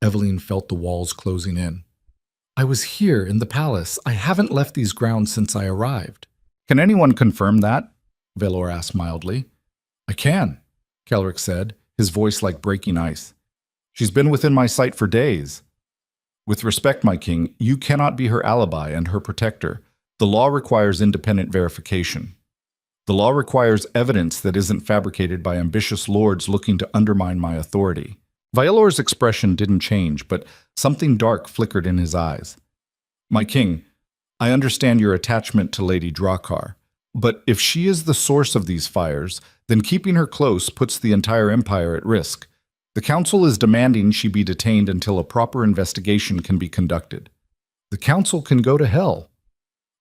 Eveline felt the walls closing in. "I was here in the palace. I haven't left these grounds since I arrived." "Can anyone confirm that?" Valor asked mildly. "I can," Kaelric said, his voice like breaking ice. "She's been within my sight for days." "With respect, my king, you cannot be her alibi and her protector. The law requires independent verification. The law requires evidence that isn't fabricated by ambitious lords looking to undermine my authority." Vialor's expression didn't change, but something dark flickered in his eyes. "My king, I understand your attachment to Lady Drakkar, but if she is the source of these fires, then keeping her close puts the entire empire at risk. The council is demanding she be detained until a proper investigation can be conducted." "The council can go to hell."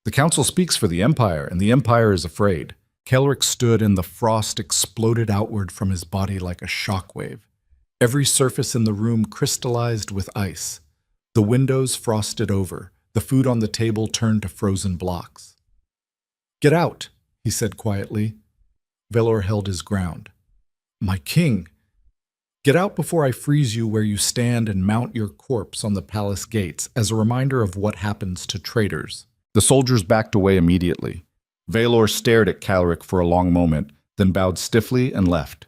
"The council speaks for the empire, and the empire is afraid." Kaelric stood and the frost exploded outward from his body like a shockwave. Every surface in the room crystallized with ice. The windows frosted over, the food on the table turned to frozen blocks. "Get out," he said quietly. Valor held his ground. "My king, get out before I freeze you where you stand and mount your corpse on the palace gates as a reminder of what happens to traitors." The soldiers backed away immediately. Valor stared at Kaelric for a long moment, then bowed stiffly and left.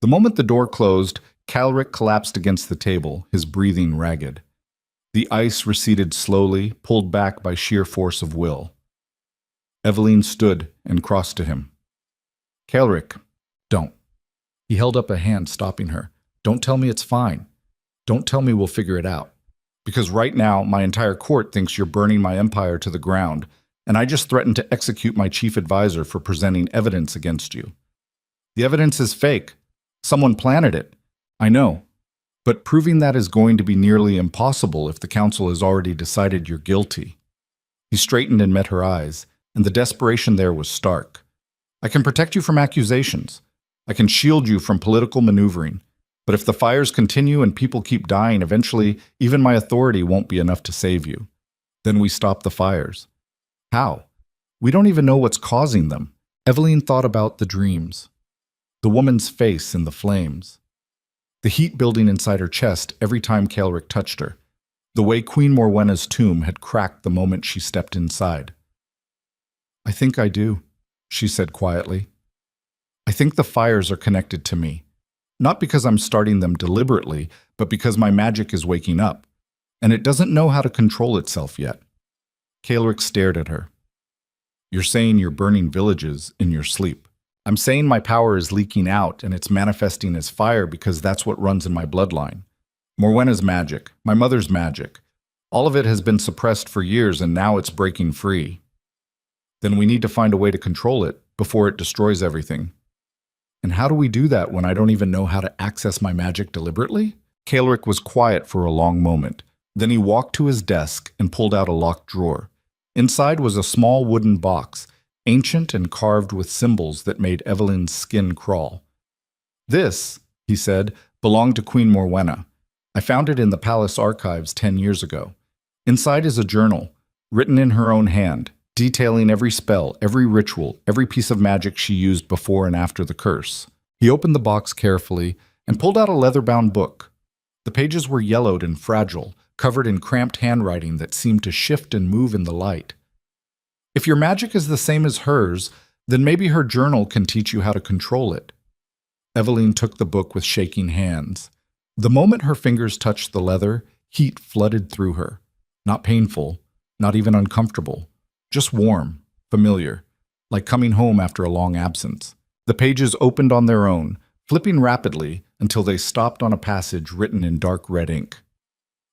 The moment the door closed, Kaelric collapsed against the table, his breathing ragged. The ice receded slowly, pulled back by sheer force of will. Eveline stood and crossed to him. "Kaelric, don't." He held up a hand, stopping her. "Don't tell me it's fine. Don't tell me we'll figure it out. Because right now, my entire court thinks you're burning my empire to the ground, and I just threatened to execute my chief advisor for presenting evidence against you. The evidence is fake. Someone planted it. I know. But proving that is going to be nearly impossible if the council has already decided you're guilty. He straightened and met her eyes, and the desperation there was stark. I can protect you from accusations. I can shield you from political maneuvering. But if the fires continue and people keep dying, eventually even my authority won't be enough to save you. Then we stop the fires. How? We don't even know what's causing them. Evelyn thought about the dreams. The woman's face in the flames. The heat building inside her chest every time Caelric touched her. The way Queen Morwenna's tomb had cracked the moment she stepped inside. I think I do, she said quietly. I think the fires are connected to me. Not because I'm starting them deliberately, but because my magic is waking up, and it doesn't know how to control itself yet. Caelric stared at her. You're saying you're burning villages in your sleep. I'm saying my power is leaking out and it's manifesting as fire because that's what runs in my bloodline. Morwenna's magic, my mother's magic. All of it has been suppressed for years and now it's breaking free. Then we need to find a way to control it before it destroys everything. And how do we do that when I don't even know how to access my magic deliberately? Caelric was quiet for a long moment. Then he walked to his desk and pulled out a locked drawer. Inside was a small wooden box, ancient and carved with symbols that made Evelyn's skin crawl. This, he said, belonged to Queen Morwenna. I found it in the palace archives 10 years ago. Inside is a journal, written in her own hand, detailing every spell, every ritual, every piece of magic she used before and after the curse. He opened the box carefully and pulled out a leather-bound book. The pages were yellowed and fragile, covered in cramped handwriting that seemed to shift and move in the light. If your magic is the same as hers, then maybe her journal can teach you how to control it. Evelyn took the book with shaking hands. The moment her fingers touched the leather, heat flooded through her. Not painful, not even uncomfortable, just warm, familiar, like coming home after a long absence. The pages opened on their own, flipping rapidly until they stopped on a passage written in dark red ink.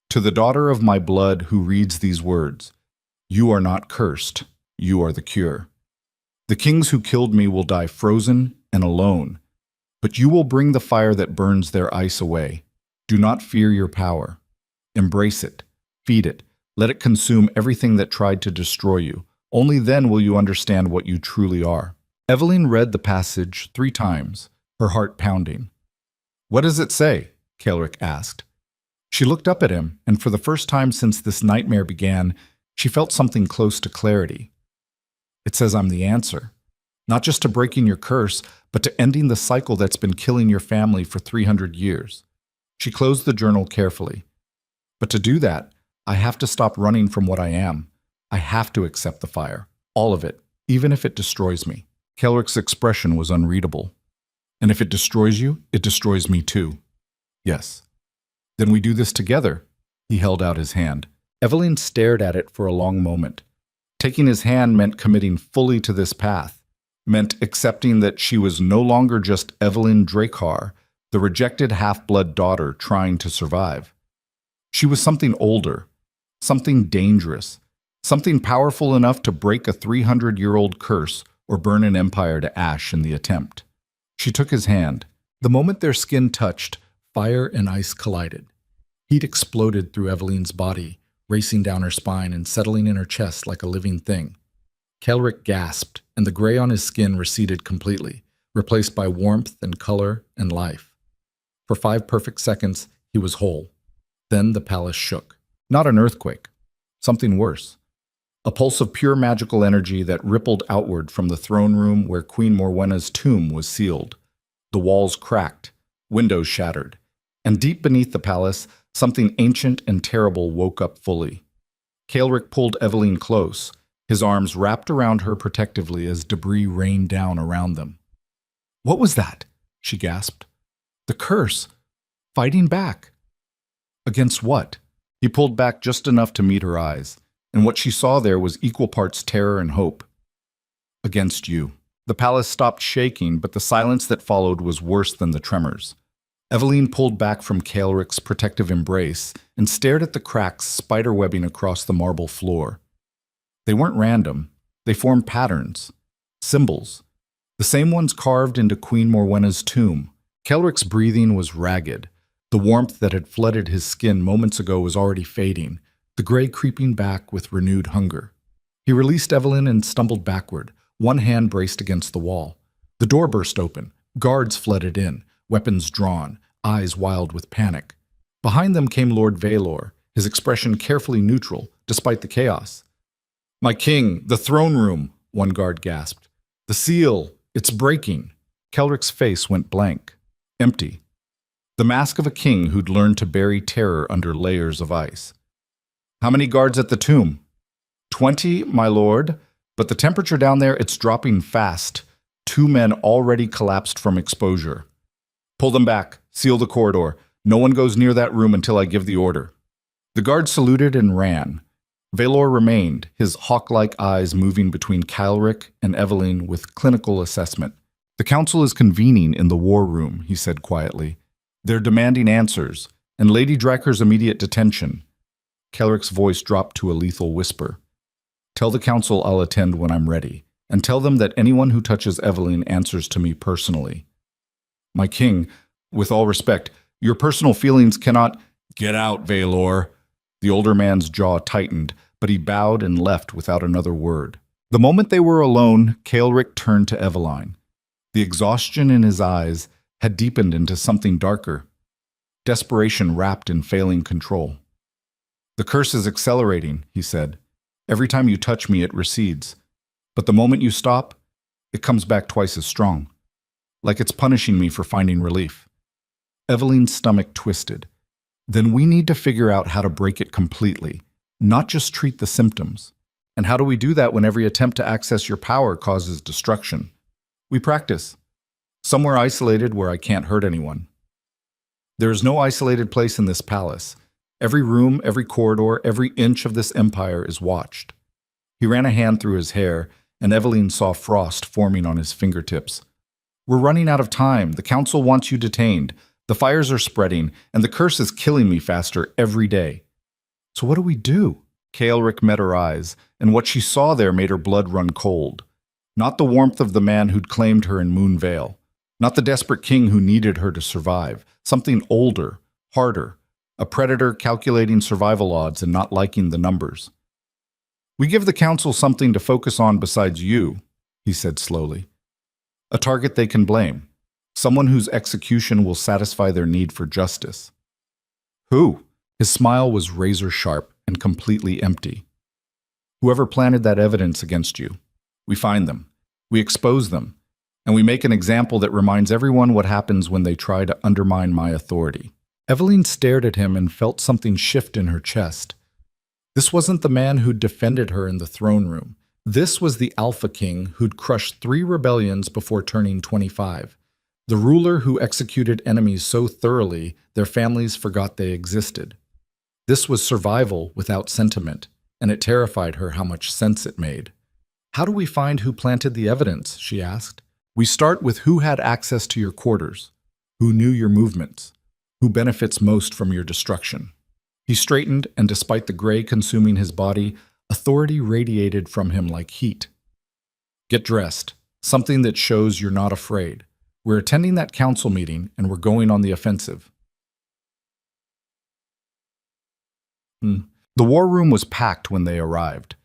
To the daughter of my blood who reads these words, you are not cursed, you are the cure. The kings who killed me will die frozen and alone, but you will bring the fire that burns their ice away. Do not fear your power. Embrace it, feed it, let it consume everything that tried to destroy you. Only then will you understand what you truly are. Evelyn read the passage 3 times, her heart pounding. What does it say? Caelric asked. She looked up at him, and for the first time since this nightmare began, she felt something close to clarity. It says I'm the answer, not just to breaking your curse, but to ending the cycle that's been killing your family for 300 years. She closed the journal carefully. But to do that, I have to stop running from what I am. I have to accept the fire, all of it, even if it destroys me. Caelric's expression was unreadable. And if it destroys you, it destroys me too. Yes. Then we do this together. He held out his hand. Evelyn stared at it for a long moment. Taking his hand meant committing fully to this path, meant accepting that she was no longer just Evelyn Dracar, the rejected half-blood daughter trying to survive. She was something older, something dangerous, something powerful enough to break a 300-year-old curse or burn an empire to ash in the attempt. She took his hand. The moment their skin touched, fire and ice collided. Heat exploded through Evelyn's body, racing down her spine and settling in her chest like a living thing. Caelric gasped, and the gray on his skin receded completely, replaced by warmth and color and life. For 5 perfect seconds, he was whole. Then the palace shook. Not an earthquake. Something worse. A pulse of pure magical energy that rippled outward from the throne room where Queen Morwenna's tomb was sealed. The walls cracked, windows shattered, and deep beneath the palace, something ancient and terrible woke up fully. Caelric pulled Evelyn close, his arms wrapped around her protectively as debris rained down around them. What was that? She gasped. The curse. Fighting back. Against what? He pulled back just enough to meet her eyes, and what she saw there was equal parts terror and hope. Against you. The palace stopped shaking, but the silence that followed was worse than the tremors. Evelyn pulled back from Caelric's protective embrace and stared at the cracks spiderwebbing across the marble floor. They weren't random. They formed patterns, symbols, the same ones carved into Queen Morwenna's tomb. Caelric's breathing was ragged, The warmth that had flooded his skin moments ago was already fading, the gray creeping back with renewed hunger. He released Evelyn and stumbled backward, one hand braced against the wall. The door burst open. Guards flooded in, weapons drawn, eyes wild with panic. Behind them came Lord Valor, his expression carefully neutral, despite the chaos. "My king, the throne room," one guard gasped. "The seal, it's breaking." Kelrick's face went blank, empty. The mask of a king who'd learned to bury terror under layers of ice. "How many guards at the tomb?" 20, my lord, but the temperature down there, it's dropping fast. 2 men already collapsed from exposure. "Pull them back, seal the corridor. No one goes near that room until I give the order." The guard saluted and ran. Valor remained, his hawk-like eyes moving between Kelrick and Evelyn with clinical assessment. "The council is convening in the war room," he said quietly. "They're demanding answers, and Lady Draker's immediate detention." Kelrick's voice dropped to a lethal whisper. "Tell the council I'll attend when I'm ready, and tell them that anyone who touches Evelyn answers to me personally." "My king, with all respect, your personal feelings cannot—" "Get out, Valor." The older man's jaw tightened, but he bowed and left without another word. The moment they were alone, Kelrick turned to Evelyn. The exhaustion in his eyes had deepened into something darker. Desperation wrapped in failing control. "The curse is accelerating," he said. "Every time you touch me, it recedes. But the moment you stop, it comes back twice as strong. Like it's punishing me for finding relief." Evelyn's stomach twisted. "Then we need to figure out how to break it completely, not just treat the symptoms. And how do we do that when every attempt to access your power causes destruction? We practice. Somewhere isolated where I can't hurt anyone." "There is no isolated place in this palace. Every room, every corridor, every inch of this empire is watched." He ran a hand through his hair, and Evelyn saw frost forming on his fingertips. "We're running out of time. The council wants you detained. The fires are spreading, and the curse is killing me faster every day." "So what do we do?" Kelrick met her eyes, and what she saw there made her blood run cold. Not the warmth of the man who'd claimed her in Moonvale. Not the desperate king who needed her to survive. Something older, harder. A predator calculating survival odds and not liking the numbers. "We give the council something to focus on besides you," he said slowly. "A target they can blame. Someone whose execution will satisfy their need for justice." "Who?" His smile was razor-sharp and completely empty. "Whoever planted that evidence against you. We find them. We expose them. And we make an example that reminds everyone what happens when they try to undermine my authority." Evelyn stared at him and felt something shift in her chest. This wasn't the man who'd defended her in the throne room. This was the Alpha King who'd crushed 3 rebellions before turning 25. The ruler who executed enemies so thoroughly their families forgot they existed. This was survival without sentiment, and it terrified her how much sense it made. "How do we find who planted the evidence?" she asked. "We start with who had access to your quarters, who knew your movements, who benefits most from your destruction." He straightened, and despite the gray consuming his body, authority radiated from him like heat. "Get dressed, something that shows you're not afraid. We're attending that council meeting, and we're going on the offensive." The war room was packed when they arrived.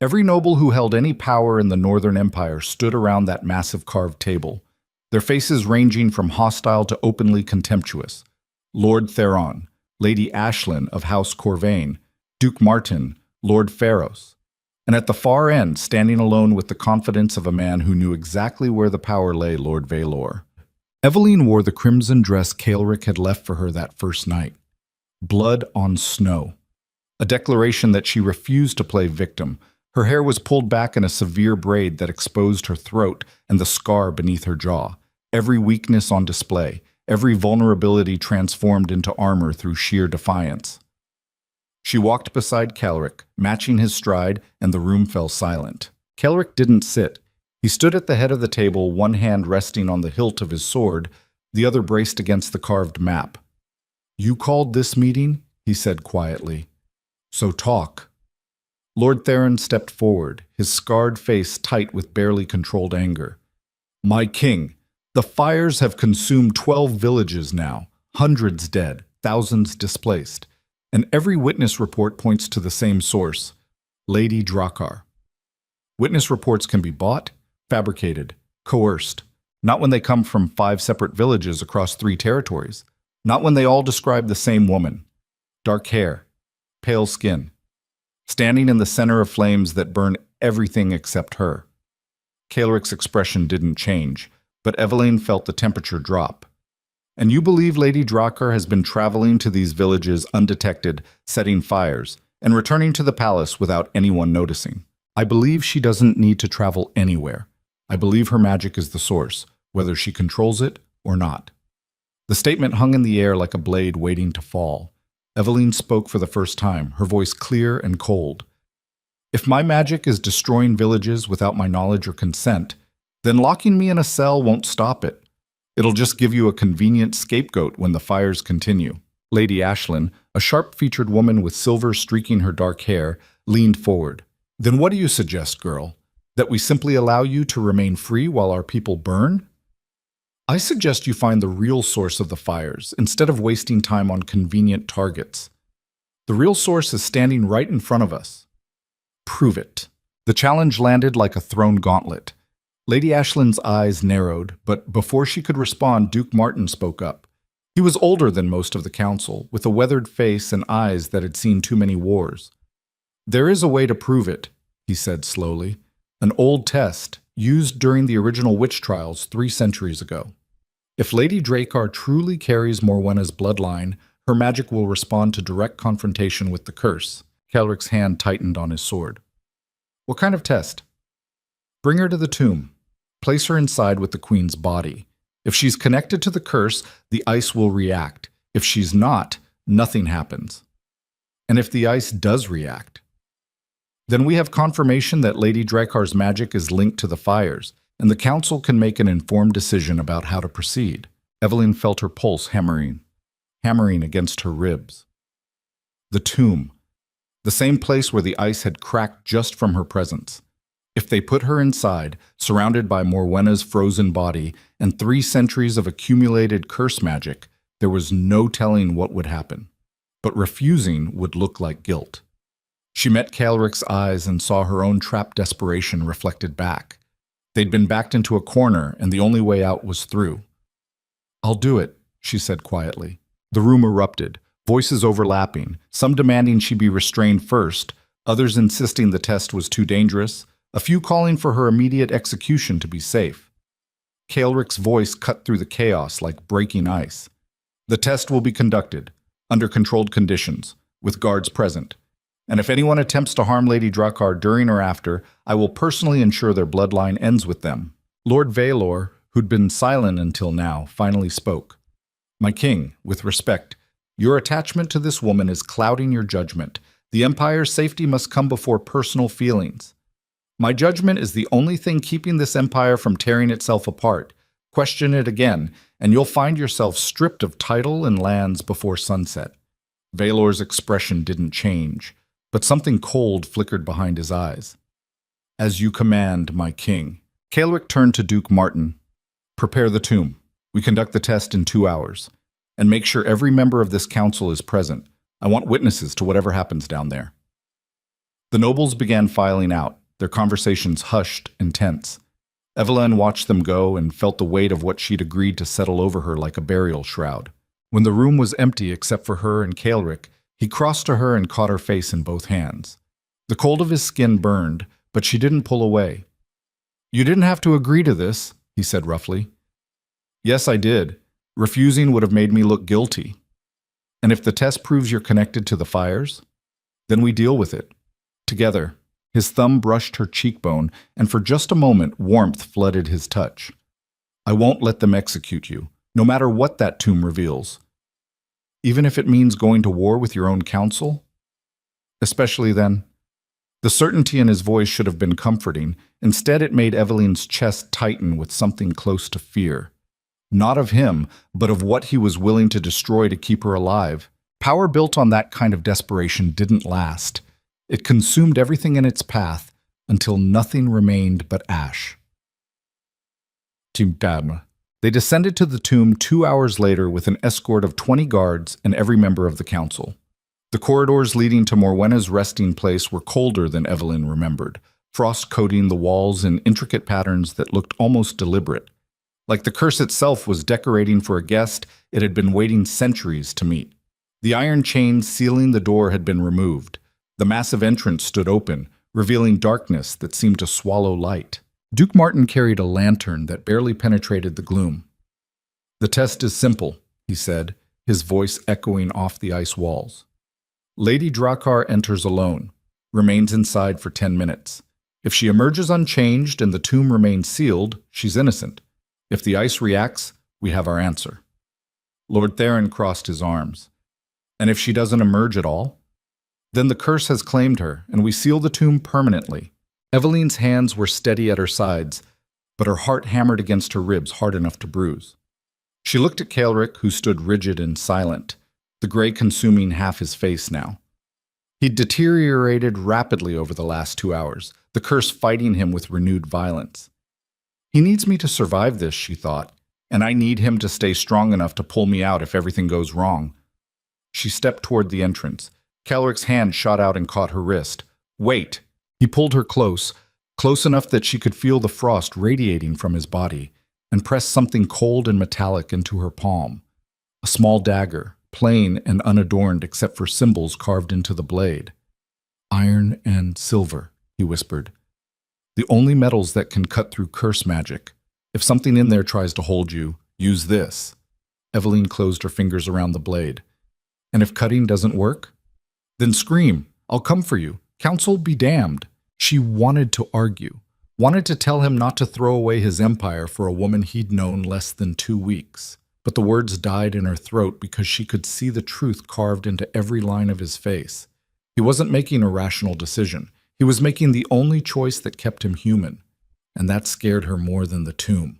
Every noble who held any power in the Northern Empire stood around that massive carved table, their faces ranging from hostile to openly contemptuous. Lord Theron, Lady Ashlyn of House Corvain, Duke Martin, Lord Pharos. And at the far end, standing alone with the confidence of a man who knew exactly where the power lay, Lord Valor. Evelyn wore the crimson dress Kelrick had left for her that first night. Blood on snow. A declaration that she refused to play victim. Her hair was pulled back in a severe braid that exposed her throat and the scar beneath her jaw. Every weakness on display, every vulnerability transformed into armor through sheer defiance. She walked beside Kelrick, matching his stride, and the room fell silent. Kelrick didn't sit. He stood at the head of the table, one hand resting on the hilt of his sword, the other braced against the carved map. "You called this meeting?" he said quietly. "So talk." Lord Theron stepped forward, his scarred face tight with barely controlled anger. "My king, the fires have consumed 12 villages now, hundreds dead, thousands displaced. And every witness report points to the same source, Lady Drakkar. Witness reports can be bought, fabricated, coerced, not when they come from 5 separate villages across 3 territories, not when they all describe the same woman, dark hair, pale skin, standing in the center of flames that burn everything except her. Kaelric's expression didn't change, but Eveline felt the temperature drop. And you believe Lady Drakkar has been traveling to these villages undetected, setting fires, and returning to the palace without anyone noticing. I believe she doesn't need to travel anywhere. I believe her magic is the source, whether she controls it or not. The statement hung in the air like a blade waiting to fall. Eveline spoke for the first time, her voice clear and cold. If my magic is destroying villages without my knowledge or consent, then locking me in a cell won't stop it. It'll just give you a convenient scapegoat when the fires continue. Lady Ashlyn, a sharp-featured woman with silver streaking her dark hair, leaned forward. Then what do you suggest, girl? That we simply allow you to remain free while our people burn? I suggest you find the real source of the fires, instead of wasting time on convenient targets. The real source is standing right in front of us. Prove it. The challenge landed like a thrown gauntlet. Lady Ashlyn's eyes narrowed, but before she could respond, Duke Martin spoke up. He was older than most of the council, with a weathered face and eyes that had seen too many wars. There is a way to prove it, he said slowly. An old test, used during the original witch trials 3 centuries ago. If Lady Drakkar truly carries Morwenna's bloodline, her magic will respond to direct confrontation with the curse. Kaelric's hand tightened on his sword. What kind of test? Bring her to the tomb. Place her inside with the queen's body. If she's connected to the curse, the ice will react. If she's not, nothing happens. And if the ice does react, then we have confirmation that Lady Drakkar's magic is linked to the fires, and the council can make an informed decision about how to proceed. Eveline felt her pulse hammering against her ribs. The tomb, the same place where the ice had cracked just from her presence. If they put her inside, surrounded by Morwenna's frozen body and 3 centuries of accumulated curse magic, there was no telling what would happen. But refusing would look like guilt. She met Kaelric's eyes and saw her own trapped desperation reflected back. They'd been backed into a corner, and the only way out was through. I'll do it, she said quietly. The room erupted, voices overlapping, some demanding she be restrained first, others insisting the test was too dangerous, a few calling for her immediate execution to be safe. Kaelric's voice cut through the chaos like breaking ice. The test will be conducted, under controlled conditions, with guards present. And if anyone attempts to harm Lady Drakkar during or after, I will personally ensure their bloodline ends with them. Lord Valor, who'd been silent until now, finally spoke. My king, with respect, your attachment to this woman is clouding your judgment. The Empire's safety must come before personal feelings. My judgment is the only thing keeping this empire from tearing itself apart. Question it again, and you'll find yourself stripped of title and lands before sunset. Valor's expression didn't change, but something cold flickered behind his eyes. As you command, my king. Kaelric turned to Duke Martin. Prepare the tomb. We conduct the test in 2 hours. And make sure every member of this council is present. I want witnesses to whatever happens down there. The nobles began filing out, their conversations hushed and tense. Eveline watched them go and felt the weight of what she'd agreed to settle over her like a burial shroud. When the room was empty except for her and Kaelric, he crossed to her and caught her face in both hands. The cold of his skin burned, but she didn't pull away. You didn't have to agree to this, he said roughly. Yes, I did. Refusing would have made me look guilty. And if the test proves you're connected to the fires, then we deal with it. Together. His thumb brushed her cheekbone, and for just a moment, warmth flooded his touch. I won't let them execute you, no matter what that tomb reveals. Even if it means going to war with your own council? Especially then. The certainty in his voice should have been comforting. Instead, it made Eveline's chest tighten with something close to fear. Not of him, but of what he was willing to destroy to keep her alive. Power built on that kind of desperation didn't last. It consumed everything in its path until nothing remained but ash. Timtam. They descended to the tomb 2 hours later with an escort of 20 guards and every member of the council. The corridors leading to Morwenna's resting place were colder than Evelyn remembered, frost coating the walls in intricate patterns that looked almost deliberate. Like the curse itself was decorating for a guest it had been waiting centuries to meet. The iron chain sealing the door had been removed. The massive entrance stood open, revealing darkness that seemed to swallow light. Duke Martin carried a lantern that barely penetrated the gloom. "The test is simple," he said, his voice echoing off the ice walls. "Lady Drakkar enters alone, remains inside for 10 minutes. If she emerges unchanged and the tomb remains sealed, she's innocent. If the ice reacts, we have our answer." Lord Theron crossed his arms. "And if she doesn't emerge at all? Then the curse has claimed her, and we seal the tomb permanently." Evelyn's hands were steady at her sides, but her heart hammered against her ribs hard enough to bruise. She looked at Caelric, who stood rigid and silent, the gray consuming half his face now. He'd deteriorated rapidly over the last 2 hours, the curse fighting him with renewed violence. "He needs me to survive this," she thought, "and I need him to stay strong enough to pull me out if everything goes wrong." She stepped toward the entrance. Caelric's hand shot out and caught her wrist. "Wait!" He pulled her close enough that she could feel the frost radiating from his body, and pressed something cold and metallic into her palm. A small dagger, plain and unadorned except for symbols carved into the blade. "Iron and silver," he whispered. "The only metals that can cut through curse magic. If something in there tries to hold you, use this." Evelyn closed her fingers around the blade. "And if cutting doesn't work? Then scream. I'll come for you. Council be damned." She wanted to argue, wanted to tell him not to throw away his empire for a woman he'd known less than 2 weeks. But the words died in her throat because she could see the truth carved into every line of his face. He wasn't making a rational decision. He was making the only choice that kept him human, and that scared her more than the tomb.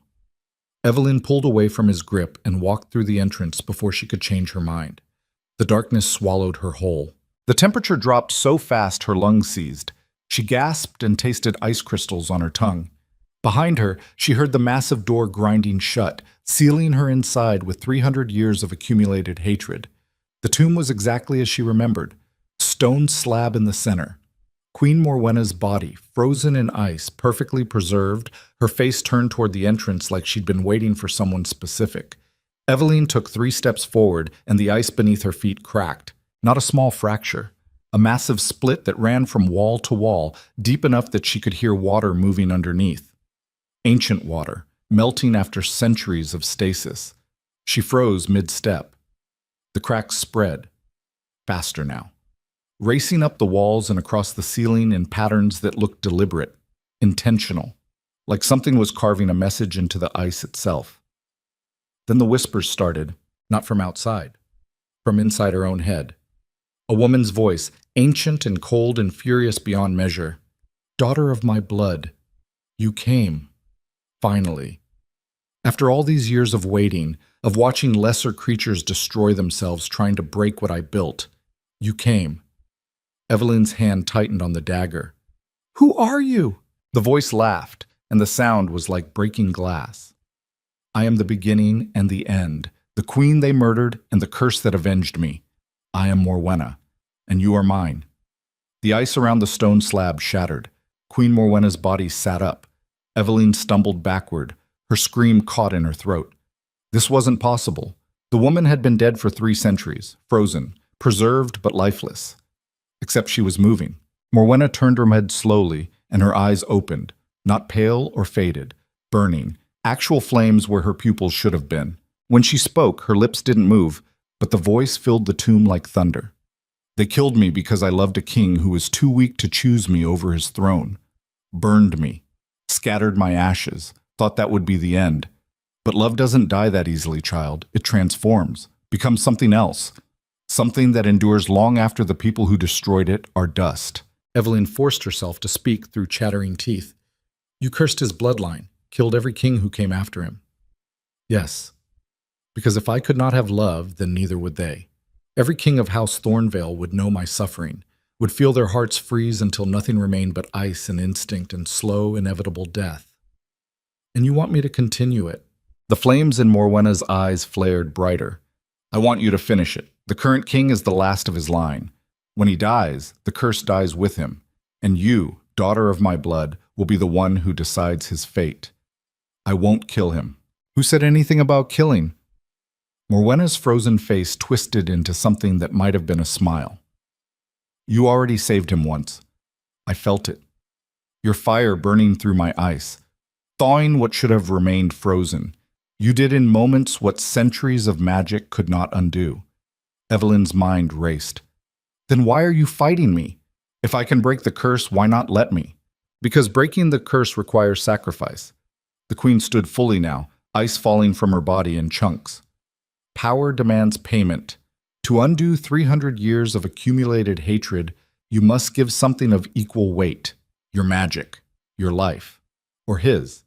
Evelyn pulled away from his grip and walked through the entrance before she could change her mind. The darkness swallowed her whole. The temperature dropped so fast her lungs seized. She gasped and tasted ice crystals on her tongue. Behind her, she heard the massive door grinding shut, sealing her inside with 300 years of accumulated hatred. The tomb was exactly as she remembered. Stone slab in the center. Queen Morwenna's body, frozen in ice, perfectly preserved, her face turned toward the entrance like she'd been waiting for someone specific. Evelyn took 3 steps forward, and the ice beneath her feet cracked. Not a small fracture. A massive split that ran from wall to wall, deep enough that she could hear water moving underneath. Ancient water, melting after centuries of stasis. She froze mid-step. The cracks spread. Faster now. Racing up the walls and across the ceiling in patterns that looked deliberate, intentional, like something was carving a message into the ice itself. Then the whispers started, not from outside, from inside her own head. A woman's voice, ancient and cold and furious beyond measure. "Daughter of my blood, you came, finally. After all these years of waiting, of watching lesser creatures destroy themselves trying to break what I built, you came." Evelyn's hand tightened on the dagger. "Who are you?" The voice laughed, and the sound was like breaking glass. "I am the beginning and the end, the queen they murdered and the curse that avenged me. I am Morwenna, and you are mine." The ice around the stone slab shattered. Queen Morwenna's body sat up. Evelyn stumbled backward, her scream caught in her throat. This wasn't possible. The woman had been dead for 3 centuries, frozen, preserved but lifeless. Except she was moving. Morwenna turned her head slowly, and her eyes opened, not pale or faded, burning, actual flames where her pupils should have been. When she spoke, her lips didn't move, but the voice filled the tomb like thunder. "They killed me because I loved a king who was too weak to choose me over his throne. Burned me, scattered my ashes, thought that would be the end. But love doesn't die that easily, child. It transforms, becomes something else. Something that endures long after the people who destroyed it are dust." Evelyn forced herself to speak through chattering teeth. "You cursed his bloodline, killed every king who came after him." "Yes, because if I could not have love, then neither would they. Every king of House Thornvale would know my suffering, would feel their hearts freeze until nothing remained but ice and instinct and slow, inevitable death. And you want me to continue it, The flames in Morwenna's eyes flared brighter. I want you to finish it. The current king is the last of his line. When he dies, the curse dies with him, and you, daughter of my blood, will be the one who decides his fate. I won't kill him. Who said anything about killing? Morwenna's frozen face twisted into something that might have been a smile. You already saved him once. I felt it. Your fire burning through my ice, thawing what should have remained frozen. You did in moments what centuries of magic could not undo. Evelyn's mind raced. Then why are you fighting me? If I can break the curse, why not let me? Because breaking the curse requires sacrifice. The queen stood fully now, ice falling from her body in chunks. Power demands payment. To undo 300 years of accumulated hatred, you must give something of equal weight. Your magic, your life, or his.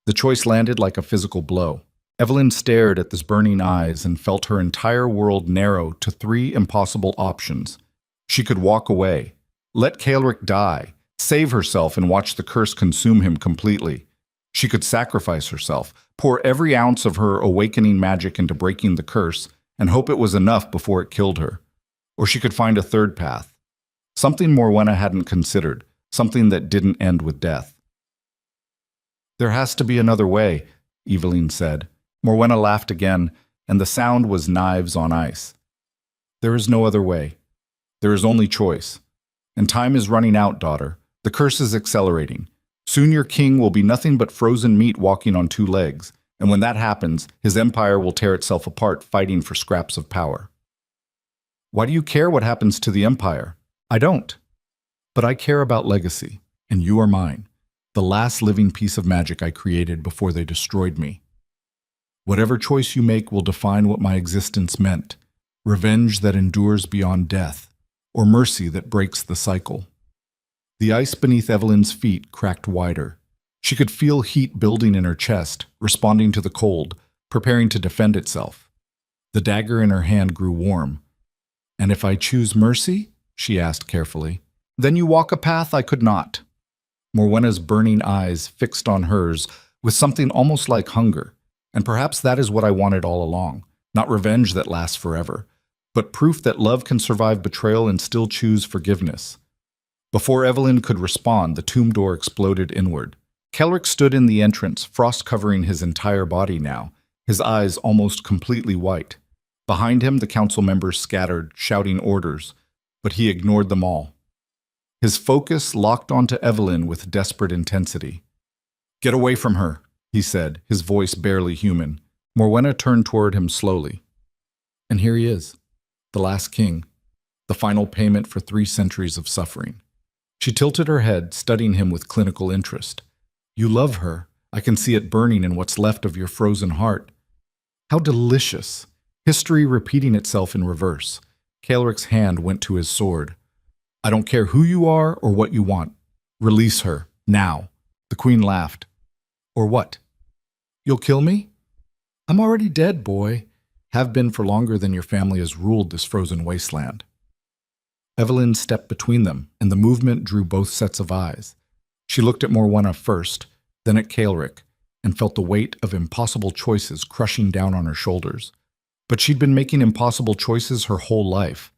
The choice landed like a physical blow. Evelyn stared at those burning eyes and felt her entire world narrow to 3 impossible options. She could walk away, let Caelric die, save herself and watch the curse consume him completely. She could sacrifice herself, pour every ounce of her awakening magic into breaking the curse, and hope it was enough before it killed her. Or she could find a third path. Something Morwenna hadn't considered, something that didn't end with death. There has to be another way, Evelyn said. Morwenna laughed again, and the sound was knives on ice. There is no other way. There is only choice. And time is running out, daughter. The curse is accelerating. Soon your king will be nothing but frozen meat walking on 2 legs, and when that happens, his empire will tear itself apart fighting for scraps of power. Why do you care what happens to the empire? I don't. But I care about legacy, and you are mine, the last living piece of magic I created before they destroyed me. Whatever choice you make will define what my existence meant, revenge that endures beyond death, or mercy that breaks the cycle. The ice beneath Evelyn's feet cracked wider. She could feel heat building in her chest, responding to the cold, preparing to defend itself. The dagger in her hand grew warm. And if I choose mercy? She asked carefully. Then you walk a path I could not. Morwenna's burning eyes fixed on hers with something almost like hunger. And perhaps that is what I wanted all along. Not revenge that lasts forever, but proof that love can survive betrayal and still choose forgiveness. Before Evelyn could respond, the tomb door exploded inward. Caelric stood in the entrance, frost covering his entire body now, his eyes almost completely white. Behind him, the council members scattered, shouting orders, but he ignored them all. His focus locked onto Evelyn with desperate intensity. Get away from her, he said, his voice barely human. Morwenna turned toward him slowly. And here he is, the last king, the final payment for 3 centuries of suffering. She tilted her head, studying him with clinical interest. You love her. I can see it burning in what's left of your frozen heart. How delicious. History repeating itself in reverse. Caelric's hand went to his sword. I don't care who you are or what you want. Release her, now. The queen laughed. Or what? You'll kill me? I'm already dead, boy. Have been for longer than your family has ruled this frozen wasteland. Evelyn stepped between them, and the movement drew both sets of eyes. She looked at Morwenna first, then at Caelric, and felt the weight of impossible choices crushing down on her shoulders. But she'd been making impossible choices her whole life.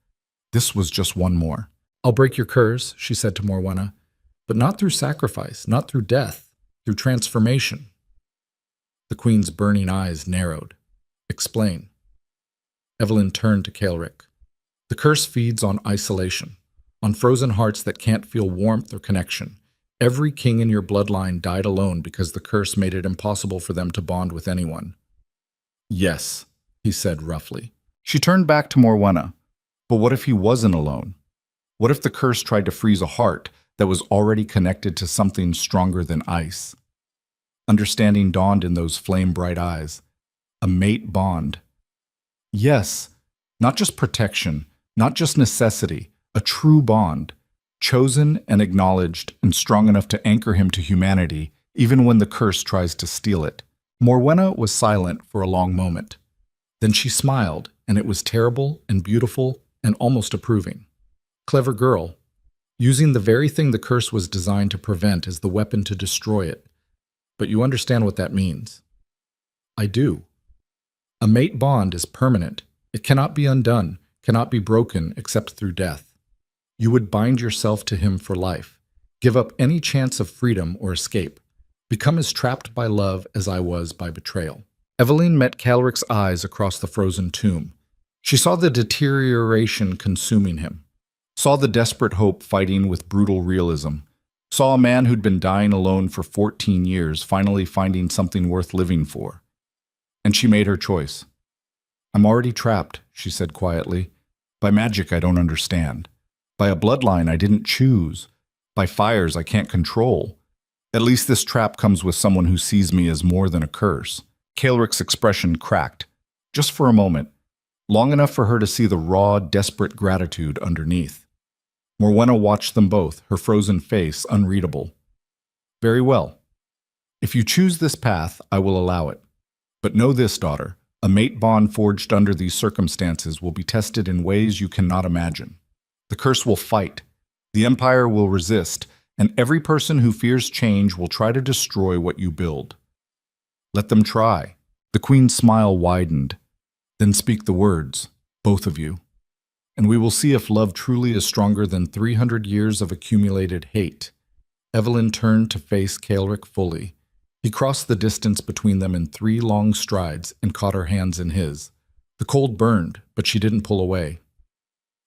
This was just one more. I'll break your curse, she said to Morwenna, but not through sacrifice, not through death, through transformation. The queen's burning eyes narrowed. Explain. Evelyn turned to Caelric. The curse feeds on isolation, on frozen hearts that can't feel warmth or connection. Every king in your bloodline died alone because the curse made it impossible for them to bond with anyone. Yes, he said roughly. She turned back to Morwenna. But what if he wasn't alone? What if the curse tried to freeze a heart that was already connected to something stronger than ice? Understanding dawned in those flame-bright eyes. A mate bond. Yes, not just protection, not just necessity, a true bond, chosen and acknowledged and strong enough to anchor him to humanity, even when the curse tries to steal it. Morwenna was silent for a long moment. Then she smiled, and it was terrible and beautiful and almost approving. Clever girl, using the very thing the curse was designed to prevent as the weapon to destroy it. But you understand what that means. I do. A mate bond is permanent. It cannot be undone, cannot be broken except through death. You would bind yourself to him for life, give up any chance of freedom or escape, become as trapped by love as I was by betrayal. Eveline met Calric's eyes across the frozen tomb. She saw the deterioration consuming him, saw the desperate hope fighting with brutal realism, saw a man who'd been dying alone for 14 years finally finding something worth living for. And she made her choice. I'm already trapped, she said quietly, by magic I don't understand, by a bloodline I didn't choose, by fires I can't control. At least this trap comes with someone who sees me as more than a curse. Calric's expression cracked, just for a moment, long enough for her to see the raw, desperate gratitude underneath. Morwenna watched them both, her frozen face unreadable. Very well. If you choose this path, I will allow it. But know this, daughter, a mate bond forged under these circumstances will be tested in ways you cannot imagine. The curse will fight, the empire will resist, and every person who fears change will try to destroy what you build. Let them try. The queen's smile widened. Then speak the words, both of you. And we will see if love truly is stronger than 300 years of accumulated hate. Eveline turned to face Calric fully. He crossed the distance between them in 3 long strides and caught her hands in his. The cold burned, but she didn't pull away.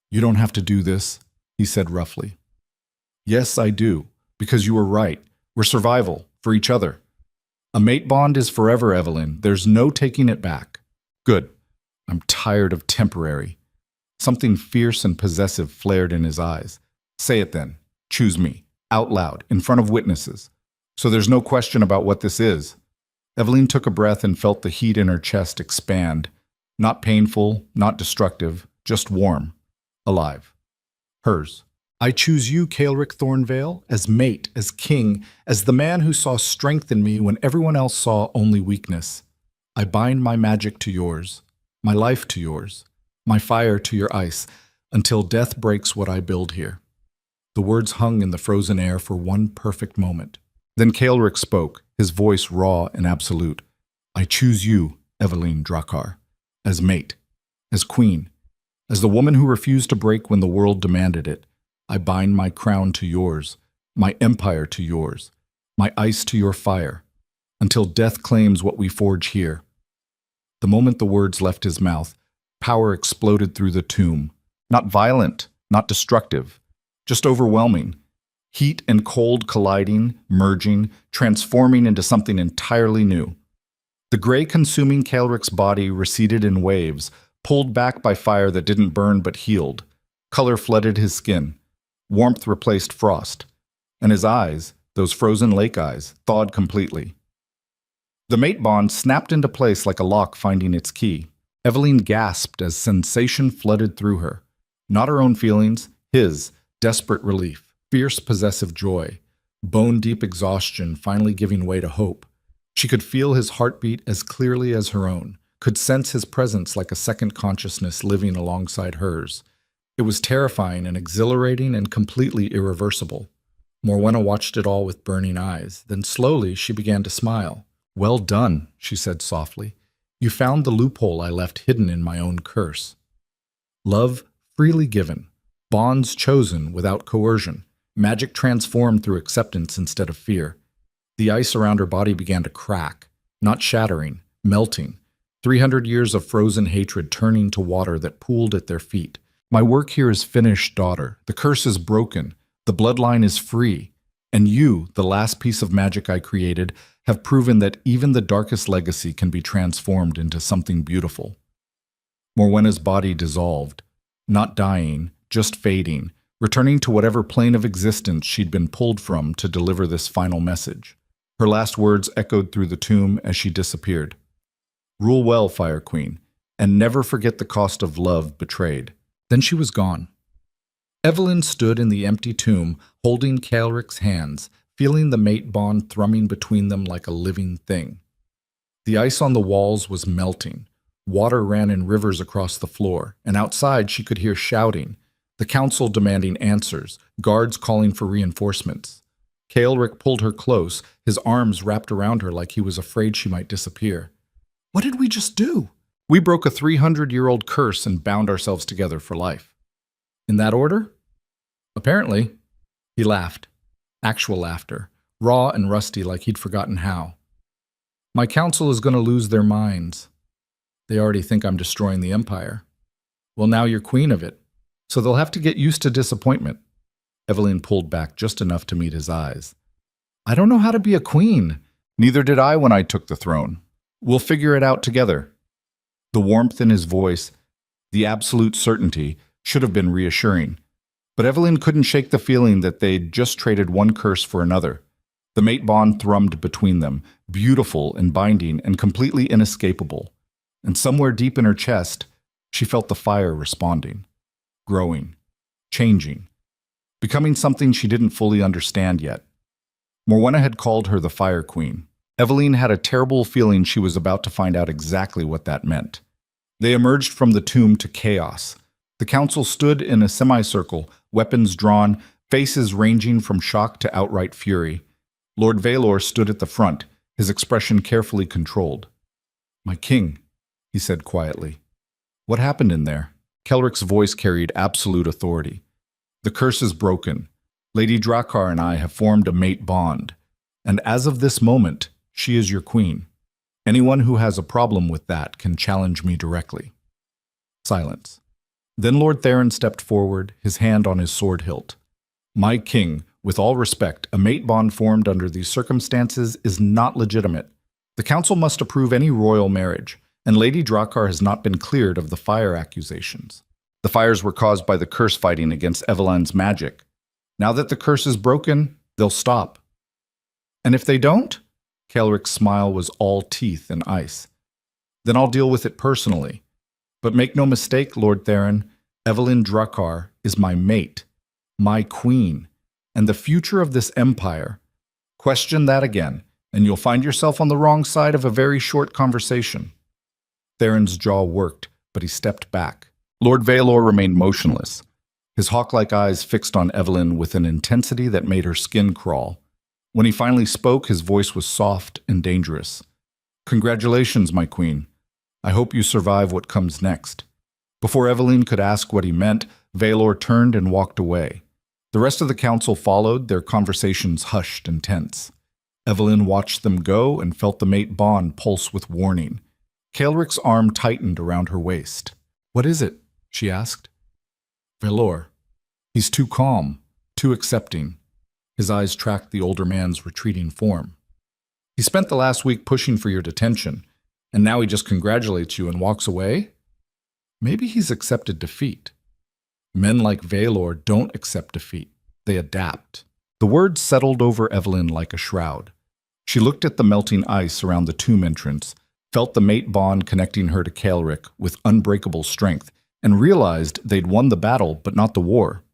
You don't have to do this, he said roughly. Yes, I do, because you were right. We're survival, for each other. A mate bond is forever, Eveline. There's no taking it back. Good. I'm tired of temporary. Something fierce and possessive flared in his eyes. Say it then. Choose me. Out loud, in front of witnesses. So there's no question about what this is. Eveline took a breath and felt the heat in her chest expand. Not painful, not destructive, just warm. Alive. Hers. I choose you, Calric Thornvale, as mate, as king, as the man who saw strength in me when everyone else saw only weakness. I bind my magic to yours, my life to yours, my fire to your ice, until death breaks what I build here. The words hung in the frozen air for one perfect moment. Then Calric spoke, his voice raw and absolute. I choose you, Eveline Drakkar, as mate, as queen, as the woman who refused to break when the world demanded it. I bind my crown to yours, my empire to yours, my ice to your fire, until death claims what we forge here. The moment the words left his mouth, power exploded through the tomb. Not violent, not destructive, just overwhelming. Heat and cold colliding, merging, transforming into something entirely new. The gray consuming Calric's body receded in waves, pulled back by fire that didn't burn but healed. Color flooded his skin. Warmth replaced frost, and his eyes, those frozen lake eyes, thawed completely. The mate bond snapped into place like a lock finding its key. Eveline gasped as sensation flooded through her. Not her own feelings, his, desperate relief, fierce possessive joy, bone-deep exhaustion finally giving way to hope. She could feel his heartbeat as clearly as her own, could sense his presence like a second consciousness living alongside hers. It was terrifying and exhilarating and completely irreversible. Morwenna watched it all with burning eyes. Then slowly she began to smile. Well done, she said softly. You found the loophole I left hidden in my own curse. Love freely given, bonds chosen without coercion, magic transformed through acceptance instead of fear. The ice around her body began to crack, not shattering, melting. 300 years of frozen hatred turning to water that pooled at their feet. My work here is finished, daughter. The curse is broken. The bloodline is free. And you, the last piece of magic I created, have proven that even the darkest legacy can be transformed into something beautiful. Morwenna's body dissolved, not dying, just fading, returning to whatever plane of existence she'd been pulled from to deliver this final message. Her last words echoed through the tomb as she disappeared. Rule well, Fire Queen, and never forget the cost of love betrayed. Then she was gone. Eveline stood in the empty tomb, holding Calric's hands, feeling the mate bond thrumming between them like a living thing. The ice on the walls was melting. Water ran in rivers across the floor, and outside she could hear shouting, the council demanding answers, guards calling for reinforcements. Calric pulled her close, his arms wrapped around her like he was afraid she might disappear. What did we just do? We broke a 300-year-old curse and bound ourselves together for life. In that order? Apparently. He laughed. Actual laughter. Raw and rusty like he'd forgotten how. My council is going to lose their minds. They already think I'm destroying the empire. Well, now you're queen of it, so they'll have to get used to disappointment. Evelyn pulled back just enough to meet his eyes. I don't know how to be a queen. Neither did I when I took the throne. We'll figure it out together. The warmth in his voice, the absolute certainty, should have been reassuring. But Evelyn couldn't shake the feeling that they'd just traded one curse for another. The mate bond thrummed between them, beautiful and binding and completely inescapable. And somewhere deep in her chest, she felt the fire responding, growing, changing, becoming something she didn't fully understand yet. Morwenna had called her the Fire Queen. Evelyn had a terrible feeling she was about to find out exactly what that meant. They emerged from the tomb to chaos. The council stood in a semicircle, weapons drawn, faces ranging from shock to outright fury. Lord Valor stood at the front, his expression carefully controlled. "My king," he said quietly. "What happened in there?" Kelrick's voice carried absolute authority. "The curse is broken. Lady Drakkar and I have formed a mate bond, and as of this moment, she is your queen. Anyone who has a problem with that can challenge me directly." Silence. Then Lord Theron stepped forward, his hand on his sword hilt. "My king, with all respect, a mate bond formed under these circumstances is not legitimate. The council must approve any royal marriage, and Lady Drakkar has not been cleared of the fire accusations. The fires were caused by the curse fighting against Evelyn's magic. Now that the curse is broken, they'll stop." "And if they don't?" Kelrick's smile was all teeth and ice. "Then I'll deal with it personally. But make no mistake, Lord Theron, Evelyn Drakkar is my mate, my queen, and the future of this empire. Question that again, and you'll find yourself on the wrong side of a very short conversation." Theron's jaw worked, but he stepped back. Lord Valor remained motionless, his hawk-like eyes fixed on Evelyn with an intensity that made her skin crawl. When he finally spoke, his voice was soft and dangerous. "Congratulations, my queen. I hope you survive what comes next." Before Evelyn could ask what he meant, Valor turned and walked away. The rest of the council followed, their conversations hushed and tense. Evelyn watched them go and felt the mate bond pulse with warning. Kelrick's arm tightened around her waist. "What is it?" she asked. "Valor. He's too calm, too accepting." His eyes tracked the older man's retreating form. "He spent the last week pushing for your detention, and now he just congratulates you and walks away? Maybe he's accepted defeat." Men like Valor don't accept defeat. They adapt. The words settled over Evelyn like a shroud. She looked at the melting ice around the tomb entrance, felt the mate bond connecting her to Kelrick with unbreakable strength, and realized they'd won the battle but not the war.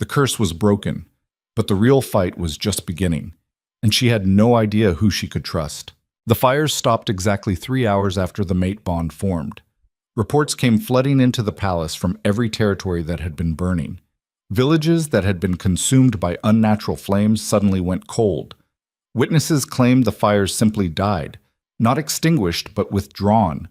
The curse was broken, but the real fight was just beginning, and she had no idea who she could trust. The fires stopped exactly 3 hours after the mate bond formed. Reports came flooding into the palace from every territory that had been burning. Villages that had been consumed by unnatural flames suddenly went cold. Witnesses claimed the fires simply died, not extinguished but withdrawn,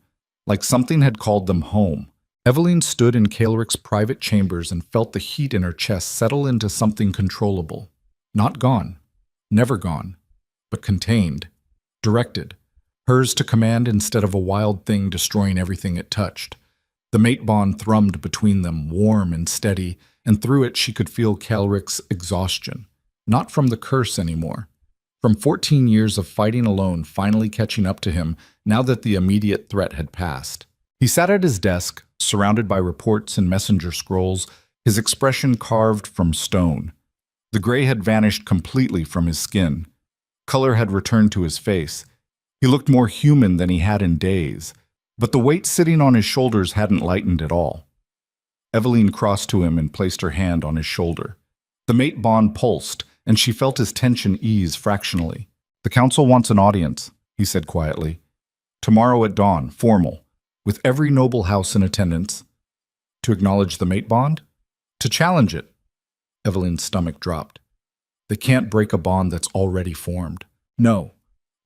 like something had called them home. Evelyn stood in Kelrick's private chambers and felt the heat in her chest settle into something controllable. Not gone, never gone, but contained, directed. Hers to command instead of a wild thing destroying everything it touched. The mate bond thrummed between them, warm and steady, and through it she could feel Kelrick's exhaustion. Not from the curse anymore. From 14 years of fighting alone finally catching up to him now that the immediate threat had passed. He sat at his desk, surrounded by reports and messenger scrolls, his expression carved from stone. The gray had vanished completely from his skin. Color had returned to his face. He looked more human than he had in days, but the weight sitting on his shoulders hadn't lightened at all. Evelyn crossed to him and placed her hand on his shoulder. The mate bond pulsed, and she felt his tension ease fractionally. "The council wants an audience," he said quietly. "Tomorrow at dawn, formal, with every noble house in attendance." To acknowledge the mate bond? To challenge it? Evelyn's stomach dropped. They can't break a bond that's already formed. No.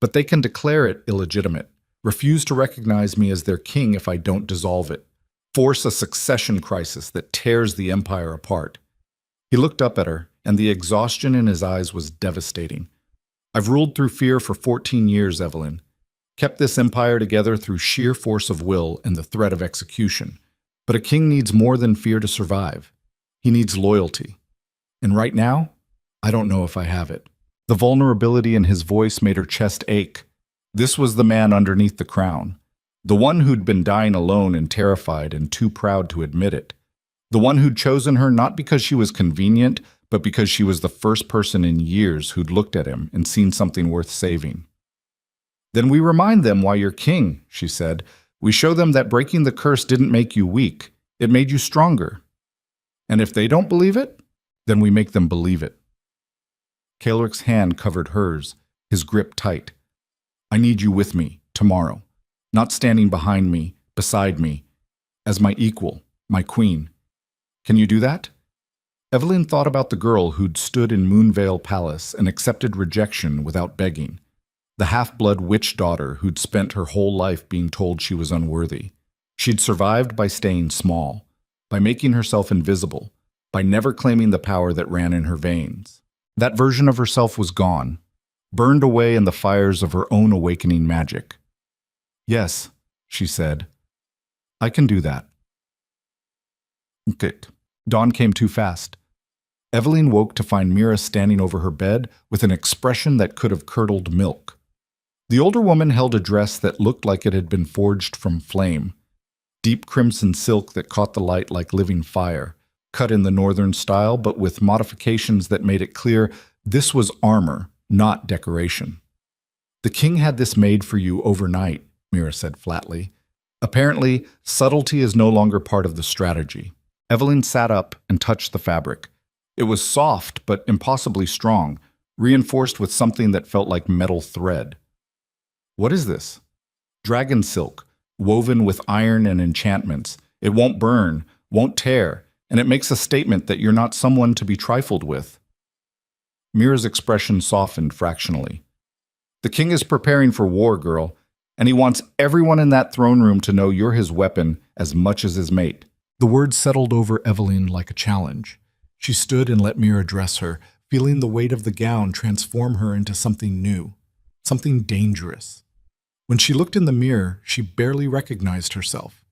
But they can declare it illegitimate, refuse to recognize me as their king if I don't dissolve it, force a succession crisis that tears the empire apart. He looked up at her, and the exhaustion in his eyes was devastating. I've ruled through fear for 14 years, Evelyn. Kept this empire together through sheer force of will and the threat of execution. But a king needs more than fear to survive. He needs loyalty. And right now, I don't know if I have it. The vulnerability in his voice made her chest ache. This was the man underneath the crown. The one who'd been dying alone and terrified and too proud to admit it. The one who'd chosen her not because she was convenient, but because she was the first person in years who'd looked at him and seen something worth saving. Then we remind them why you're king, she said. We show them that breaking the curse didn't make you weak. It made you stronger. And if they don't believe it, then we make them believe it. Kaelric's hand covered hers, his grip tight. I need you with me, tomorrow. Not standing behind me, beside me, as my equal, my queen. Can you do that? Evelyn thought about the girl who'd stood in Moonvale Palace and accepted rejection without begging. The half-blood witch daughter who'd spent her whole life being told she was unworthy. She'd survived by staying small, by making herself invisible, by never claiming the power that ran in her veins. That version of herself was gone, burned away in the fires of her own awakening magic. Yes, she said. I can do that. Good. Dawn came too fast. Evelyn woke to find Mira standing over her bed with an expression that could have curdled milk. The older woman held a dress that looked like it had been forged from flame. Deep crimson silk that caught the light like living fire, cut in the northern style but with modifications that made it clear this was armor, not decoration. The king had this made for you overnight, Mira said flatly. Apparently, subtlety is no longer part of the strategy. Evelyn sat up and touched the fabric. It was soft but impossibly strong, reinforced with something that felt like metal thread. What is this? Dragon silk, woven with iron and enchantments. It won't burn, won't tear, and it makes a statement that you're not someone to be trifled with. Mira's expression softened fractionally. The king is preparing for war, girl, and he wants everyone in that throne room to know you're his weapon as much as his mate. The words settled over Evelyn like a challenge. She stood and let Mira dress her, feeling the weight of the gown transform her into something new, something dangerous. When she looked in the mirror, she barely recognized herself.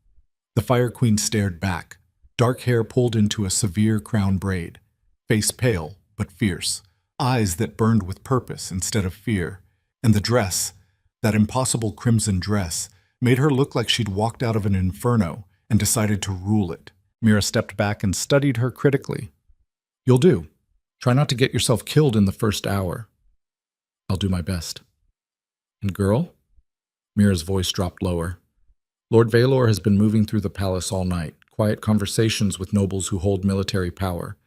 The Fire Queen stared back, dark hair pulled into a severe crown braid, face pale but fierce, eyes that burned with purpose instead of fear, and the dress, that impossible crimson dress, made her look like she'd walked out of an inferno and decided to rule it. Mira stepped back and studied her critically. You'll do. Try not to get yourself killed in the first hour. I'll do my best. And girl? Mira's voice dropped lower. Lord Valor has been moving through the palace all night, quiet conversations with nobles who hold military power.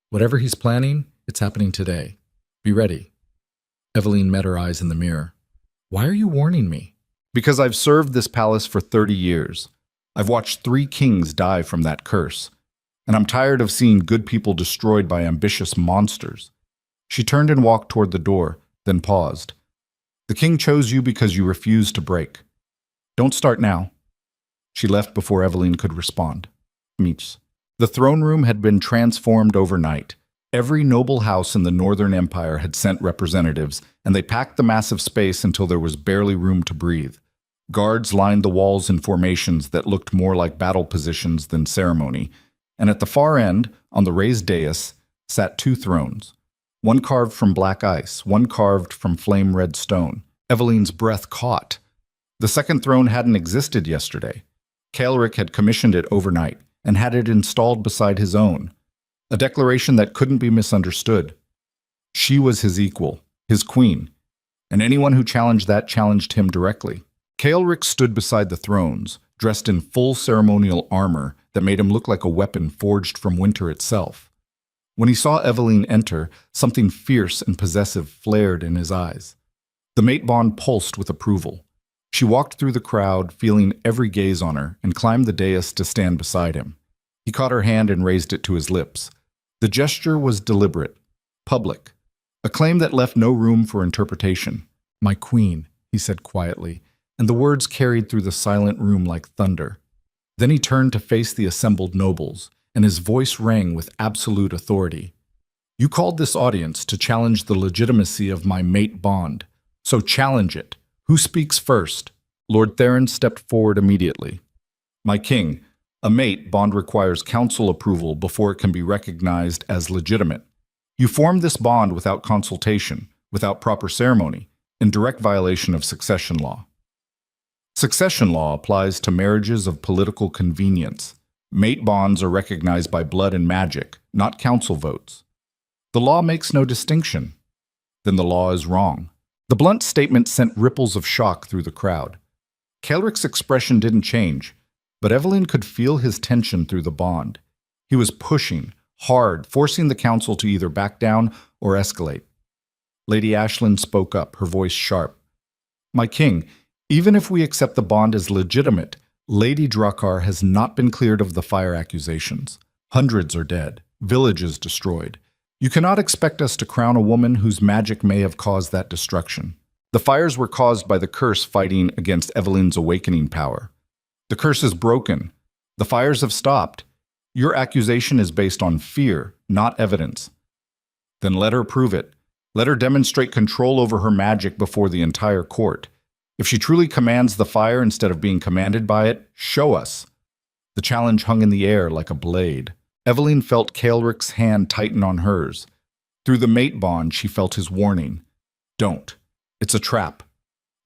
Whatever he's planning, it's happening today. Be ready. Evelyn met her eyes in the mirror. Why are you warning me? Because I've served this palace for 30 years. I've watched 3 kings die from that curse. And I'm tired of seeing good people destroyed by ambitious monsters. She turned and walked toward the door, then paused. The king chose you because you refused to break. Don't start now. She left before Evelyn could respond. Meets. The throne room had been transformed overnight. Every noble house in the Northern Empire had sent representatives, and they packed the massive space until there was barely room to breathe. Guards lined the walls in formations that looked more like battle positions than ceremony, and at the far end, on the raised dais, sat 2 thrones. One carved from black ice, one carved from flame-red stone. Evelyn's breath caught. The second throne hadn't existed yesterday. Kaelric had commissioned it overnight and had it installed beside his own. A declaration that couldn't be misunderstood. She was his equal, his queen, and anyone who challenged that challenged him directly. Kaelric stood beside the thrones, dressed in full ceremonial armor that made him look like a weapon forged from winter itself. When he saw Evelyn enter, something fierce and possessive flared in his eyes. The mate bond pulsed with approval. She walked through the crowd, feeling every gaze on her, and climbed the dais to stand beside him. He caught her hand and raised it to his lips. The gesture was deliberate, public, a claim that left no room for interpretation. My queen, he said quietly, and the words carried through the silent room like thunder. Then he turned to face the assembled nobles, and his voice rang with absolute authority. You called this audience to challenge the legitimacy of my mate bond, so challenge it. Who speaks first? Lord Theron stepped forward immediately. My king, a mate bond requires council approval before it can be recognized as legitimate. You formed this bond without consultation, without proper ceremony, in direct violation of succession law. Succession law applies to marriages of political convenience. Mate bonds are recognized by blood and magic, not council votes. The law makes no distinction. Then the law is wrong. The blunt statement sent ripples of shock through the crowd. Kaelric's expression didn't change, but Evelyn could feel his tension through the bond. He was pushing, hard, forcing the council to either back down or escalate. Lady Ashlyn spoke up, her voice sharp. My king, even if we accept the bond as legitimate, Lady Drakkar has not been cleared of the fire accusations. Hundreds are dead, villages destroyed. You cannot expect us to crown a woman whose magic may have caused that destruction. The fires were caused by the curse fighting against Evelyn's awakening power. The curse is broken. The fires have stopped. Your accusation is based on fear, not evidence. Then let her prove it. Let her demonstrate control over her magic before the entire court. If she truly commands the fire instead of being commanded by it, show us. The challenge hung in the air like a blade. Evelyn felt Kaelric's hand tighten on hers. Through the mate bond, she felt his warning. Don't. It's a trap.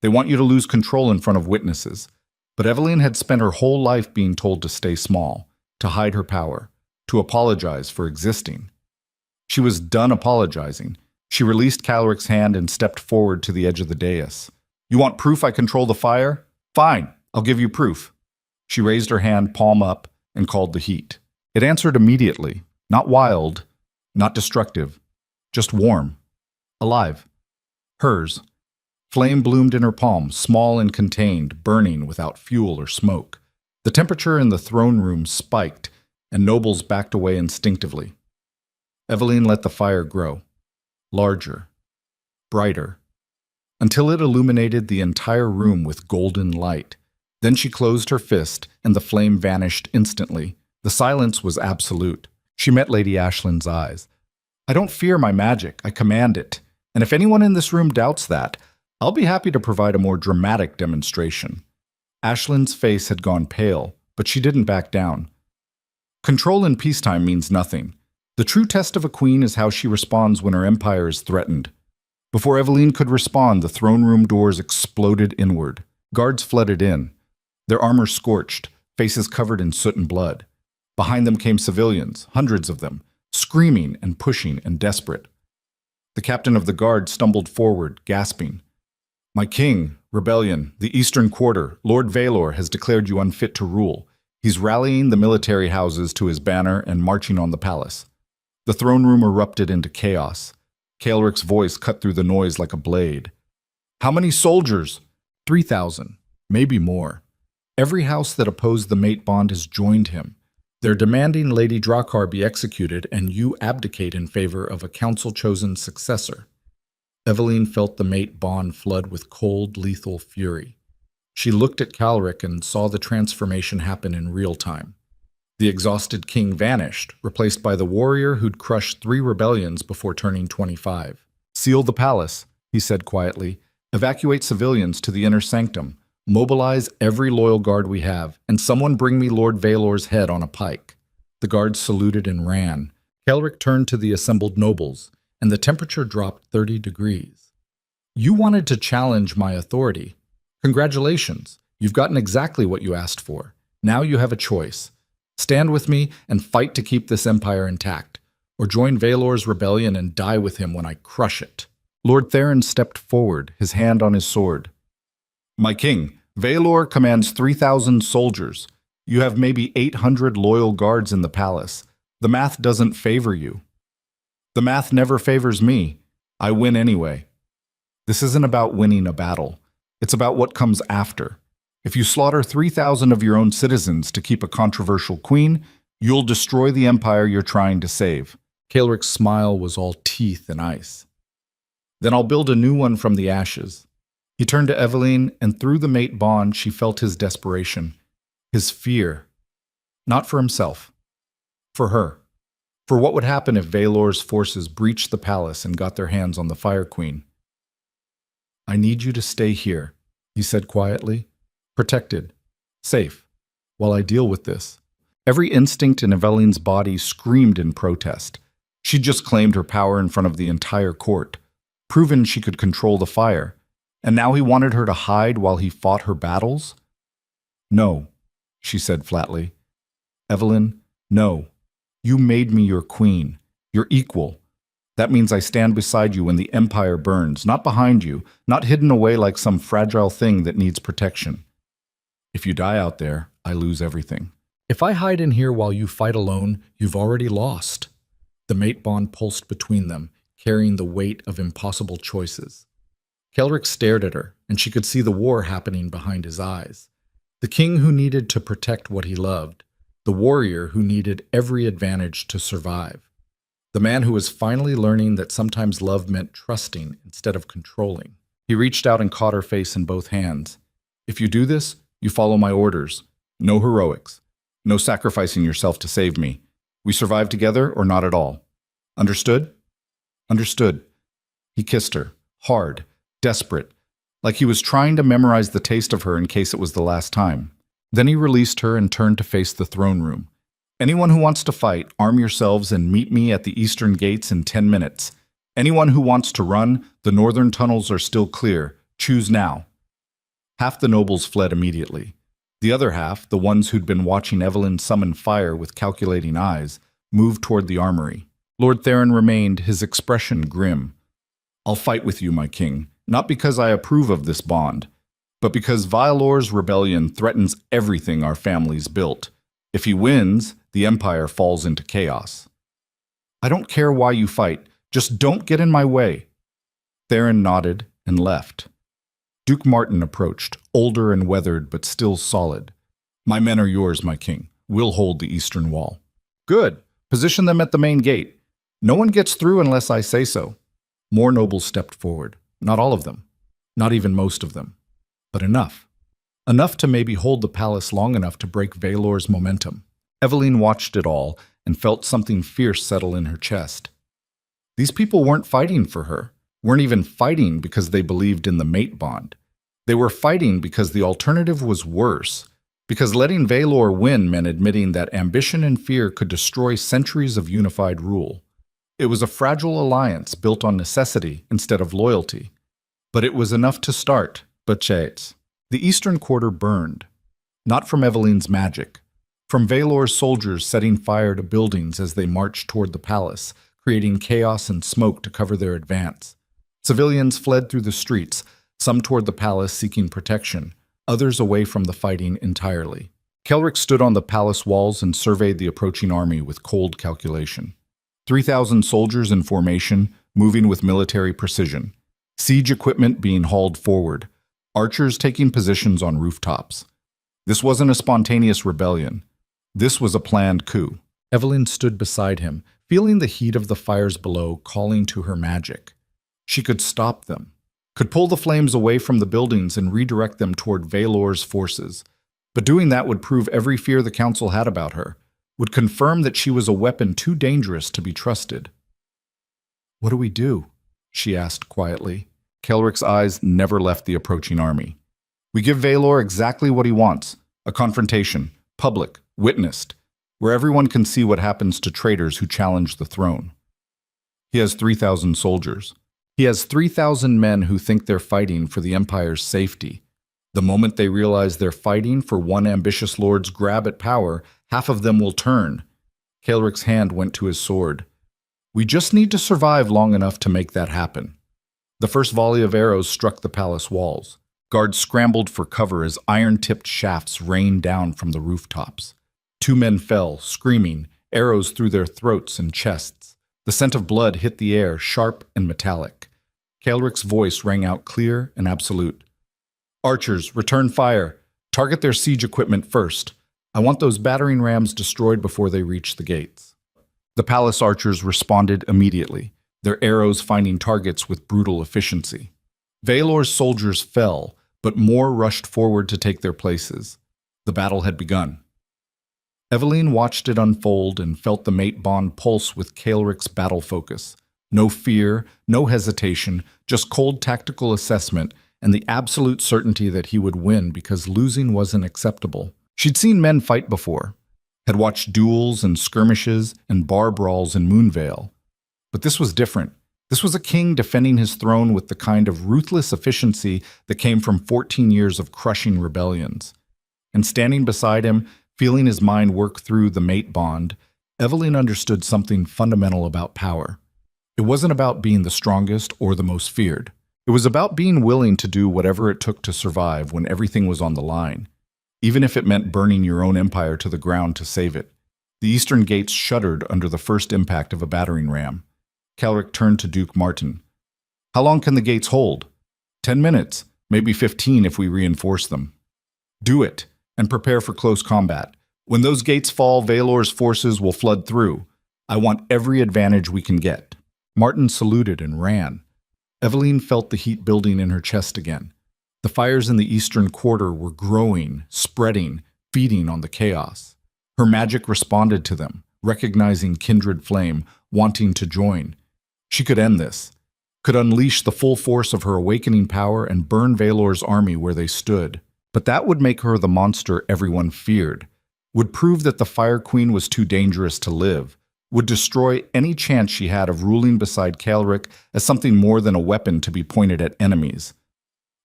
They want you to lose control in front of witnesses. But Evelyn had spent her whole life being told to stay small, to hide her power, to apologize for existing. She was done apologizing. She released Kaelric's hand and stepped forward to the edge of the dais. You want proof I control the fire? Fine, I'll give you proof. She raised her hand, palm up, and called the heat. It answered immediately, not wild, not destructive, just warm, alive. Hers. Flame bloomed in her palm, small and contained, burning without fuel or smoke. The temperature in the throne room spiked, and nobles backed away instinctively. Evelyn let the fire grow, larger, brighter, until it illuminated the entire room with golden light. Then she closed her fist, and the flame vanished instantly. The silence was absolute. She met Lady Ashlyn's eyes. I don't fear my magic, I command it. And if anyone in this room doubts that, I'll be happy to provide a more dramatic demonstration. Ashlyn's face had gone pale, but she didn't back down. Control in peacetime means nothing. The true test of a queen is how she responds when her empire is threatened. Before Evelyn could respond, the throne room doors exploded inward. Guards flooded in, their armor scorched, faces covered in soot and blood. Behind them came civilians, hundreds of them, screaming and pushing and desperate. The captain of the guard stumbled forward, gasping. My king, rebellion, the Eastern Quarter, Lord Vaelor has declared you unfit to rule. He's rallying the military houses to his banner and marching on the palace. The throne room erupted into chaos. Kaelric's voice cut through the noise like a blade. How many soldiers? 3,000, maybe more. Every house that opposed the mate bond has joined him. They're demanding Lady Drakkar be executed and you abdicate in favor of a council-chosen successor. Evelyn felt the mate bond flood with cold, lethal fury. She looked at Kaelric and saw the transformation happen in real time. The exhausted king vanished, replaced by the warrior who'd crushed 3 rebellions before turning 25. Seal the palace, he said quietly. Evacuate civilians to the inner sanctum. Mobilize every loyal guard we have, and someone bring me Lord Vaelor's head on a pike. The guards saluted and ran. Kaelric turned to the assembled nobles, and the temperature dropped 30 degrees. You wanted to challenge my authority. Congratulations, you've gotten exactly what you asked for. Now you have a choice. Stand with me and fight to keep this empire intact, or join Vaelor's rebellion and die with him when I crush it. Lord Theron stepped forward, his hand on his sword. My king, Vaelor commands 3,000 soldiers. You have maybe 800 loyal guards in the palace. The math doesn't favor you. The math never favors me. I win anyway. This isn't about winning a battle. It's about what comes after. If you slaughter 3,000 of your own citizens to keep a controversial queen, you'll destroy the empire you're trying to save. Kaelric's smile was all teeth and ice. Then I'll build a new one from the ashes. He turned to Eveline, and through the mate bond she felt his desperation, his fear. Not for himself. For her. For what would happen if Valor's forces breached the palace and got their hands on the Fire Queen. "I need you to stay here," he said quietly. "Protected. Safe. While I deal with this." Every instinct in Eveline's body screamed in protest. She'd just claimed her power in front of the entire court, proven she could control the fire, and now he wanted her to hide while he fought her battles? "No," she said flatly. "Eveline, no. You made me your queen, your equal. That means I stand beside you when the empire burns, not behind you, not hidden away like some fragile thing that needs protection. If you die out there, I lose everything. If I hide in here while you fight alone, you've already lost." The mate bond pulsed between them, carrying the weight of impossible choices. Kelric stared at her, and she could see the war happening behind his eyes. The king who needed to protect what he loved, the warrior who needed every advantage to survive, the man who was finally learning that sometimes love meant trusting instead of controlling. He reached out and caught her face in both hands. "If you do this, you follow my orders. No heroics. No sacrificing yourself to save me. We survive together or not at all. Understood?" "Understood." He kissed her, hard, desperate, like he was trying to memorize the taste of her in case it was the last time. Then he released her and turned to face the throne room. "Anyone who wants to fight, arm yourselves and meet me at the eastern gates in 10 minutes. Anyone who wants to run, the northern tunnels are still clear. Choose now." Half the nobles fled immediately. The other half, the ones who'd been watching Eveline summon fire with calculating eyes, moved toward the armory. Lord Theron remained, his expression grim. "I'll fight with you, my king, not because I approve of this bond, but because Valor's rebellion threatens everything our family's built. If he wins, the empire falls into chaos. I don't care why you fight, just don't get in my way." Theron nodded and left. Duke Martin approached, older and weathered but still solid. "My men are yours, my king. We'll hold the eastern wall." "Good. Position them at the main gate. No one gets through unless I say so." More nobles stepped forward. Not all of them. Not even most of them. But enough. Enough to maybe hold the palace long enough to break Valor's momentum. Eveline watched it all and felt something fierce settle in her chest. These people weren't fighting for her, weren't even fighting because they believed in the mate bond. They were fighting because the alternative was worse, because letting Valor win meant admitting that ambition and fear could destroy centuries of unified rule. It was a fragile alliance built on necessity instead of loyalty. But it was enough to start. But Chates. The eastern quarter burned. Not from Eveline's magic. From Valor's soldiers setting fire to buildings as they marched toward the palace, creating chaos and smoke to cover their advance. Civilians fled through the streets, some toward the palace seeking protection, others away from the fighting entirely. Kelric stood on the palace walls and surveyed the approaching army with cold calculation. 3,000 soldiers in formation, moving with military precision. Siege equipment being hauled forward. Archers taking positions on rooftops. This wasn't a spontaneous rebellion. This was a planned coup. Eveline stood beside him, feeling the heat of the fires below calling to her magic. She could stop them, could pull the flames away from the buildings and redirect them toward Valor's forces. But doing that would prove every fear the council had about her, would confirm that she was a weapon too dangerous to be trusted. "What do we do?" she asked quietly. Kelric's eyes never left the approaching army. "We give Valor exactly what he wants, a confrontation, public, witnessed, where everyone can see what happens to traitors who challenge the throne. He has 3,000 soldiers. He has 3,000 men who think they're fighting for the Empire's safety. The moment they realize they're fighting for one ambitious lord's grab at power, half of them will turn." Kelric's hand went to his sword. "We just need to survive long enough to make that happen." The first volley of arrows struck the palace walls. Guards scrambled for cover as iron-tipped shafts rained down from the rooftops. 2 men fell, screaming, arrows through their throats and chests. The scent of blood hit the air, sharp and metallic. Kelric's voice rang out clear and absolute. "Archers, return fire. Target their siege equipment first. I want those battering rams destroyed before they reach the gates." The palace archers responded immediately, their arrows finding targets with brutal efficiency. Valor's soldiers fell, but more rushed forward to take their places. The battle had begun. Eveline watched it unfold and felt the mate bond pulse with Caelric's battle focus. No fear, no hesitation, just cold tactical assessment and the absolute certainty that he would win because losing wasn't acceptable. She'd seen men fight before, had watched duels and skirmishes and bar brawls in Moonvale. But this was different. This was a king defending his throne with the kind of ruthless efficiency that came from 14 years of crushing rebellions. And standing beside him, feeling his mind work through the mate bond, Eveline understood something fundamental about power. It wasn't about being the strongest or the most feared. It was about being willing to do whatever it took to survive when everything was on the line, even if it meant burning your own empire to the ground to save it. The eastern gates shuddered under the first impact of a battering ram. Caelric turned to Duke Martin. "How long can the gates hold?" 10 minutes, maybe 15 if we reinforce them." "Do it, and prepare for close combat. When those gates fall, Valor's forces will flood through. I want every advantage we can get." Martin saluted and ran. Eveline felt the heat building in her chest again. The fires in the eastern quarter were growing, spreading, feeding on the chaos. Her magic responded to them, recognizing kindred flame, wanting to join. She could end this, could unleash the full force of her awakening power and burn Valor's army where they stood. But that would make her the monster everyone feared, would prove that the Fire Queen was too dangerous to live, would destroy any chance she had of ruling beside Caelric as something more than a weapon to be pointed at enemies.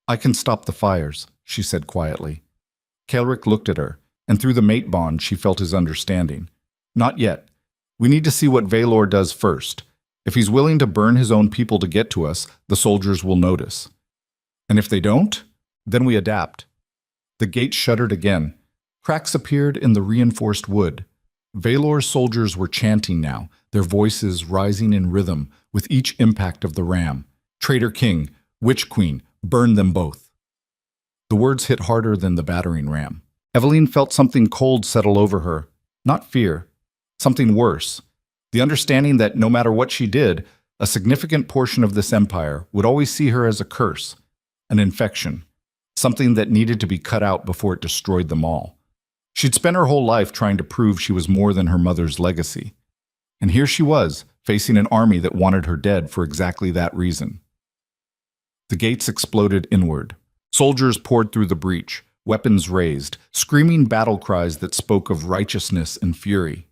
"I can stop the fires," she said quietly. Caelric looked at her, and through the mate bond she felt his understanding. "Not yet. We need to see what Valor does first. If he's willing to burn his own people to get to us, the soldiers will notice. And if they don't, then we adapt." The gate shuddered again. Cracks appeared in the reinforced wood. Valor's soldiers were chanting now, their voices rising in rhythm with each impact of the ram. "Traitor King, Witch Queen, burn them both." The words hit harder than the battering ram. Eveline felt something cold settle over her. Not fear, something worse. The understanding that no matter what she did, a significant portion of this empire would always see her as a curse, an infection, something that needed to be cut out before it destroyed them all. She'd spent her whole life trying to prove she was more than her mother's legacy. And here she was, facing an army that wanted her dead for exactly that reason. The gates exploded inward. Soldiers poured through the breach, weapons raised, screaming battle cries that spoke of righteousness and fury.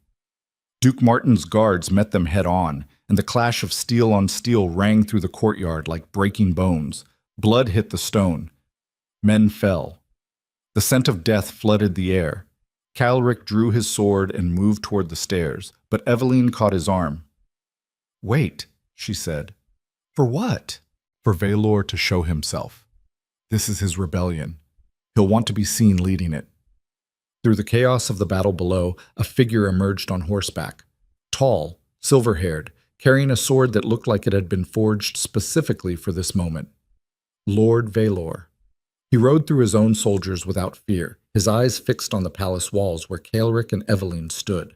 Duke Martin's guards met them head-on, and the clash of steel on steel rang through the courtyard like breaking bones. Blood hit the stone. Men fell. The scent of death flooded the air. Caelric drew his sword and moved toward the stairs, but Eveline caught his arm. "Wait," she said. "For what?" "For Valor to show himself. This is his rebellion. He'll want to be seen leading it." Through the chaos of the battle below, a figure emerged on horseback. Tall, silver-haired, carrying a sword that looked like it had been forged specifically for this moment. Lord Valor. He rode through his own soldiers without fear, his eyes fixed on the palace walls where Caelric and Eveline stood.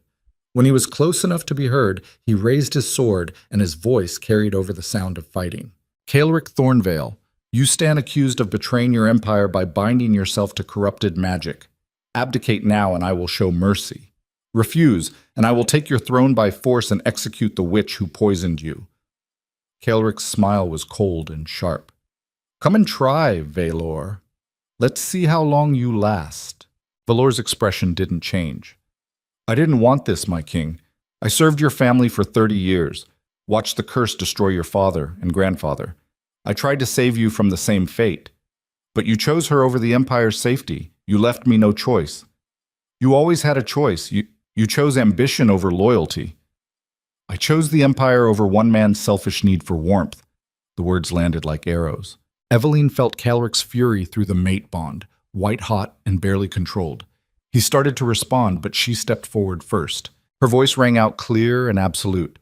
When he was close enough to be heard, he raised his sword and his voice carried over the sound of fighting. "Caelric Thornvale, you stand accused of betraying your empire by binding yourself to corrupted magic. Abdicate now and I will show mercy. Refuse, and I will take your throne by force and execute the witch who poisoned you." Caelric's smile was cold and sharp. "Come and try, Valor. Let's see how long you last." Valor's expression didn't change. "I didn't want this, my king. I served your family for 30 years, watched the curse destroy your father and grandfather. I tried to save you from the same fate. But you chose her over the Empire's safety. You left me no choice. You always had a choice. You chose ambition over loyalty. I chose the Empire over one man's selfish need for warmth." The words landed like arrows. Eveline felt Caelric's fury through the mate bond, white-hot and barely controlled. He started to respond, but she stepped forward first. Her voice rang out clear and absolute.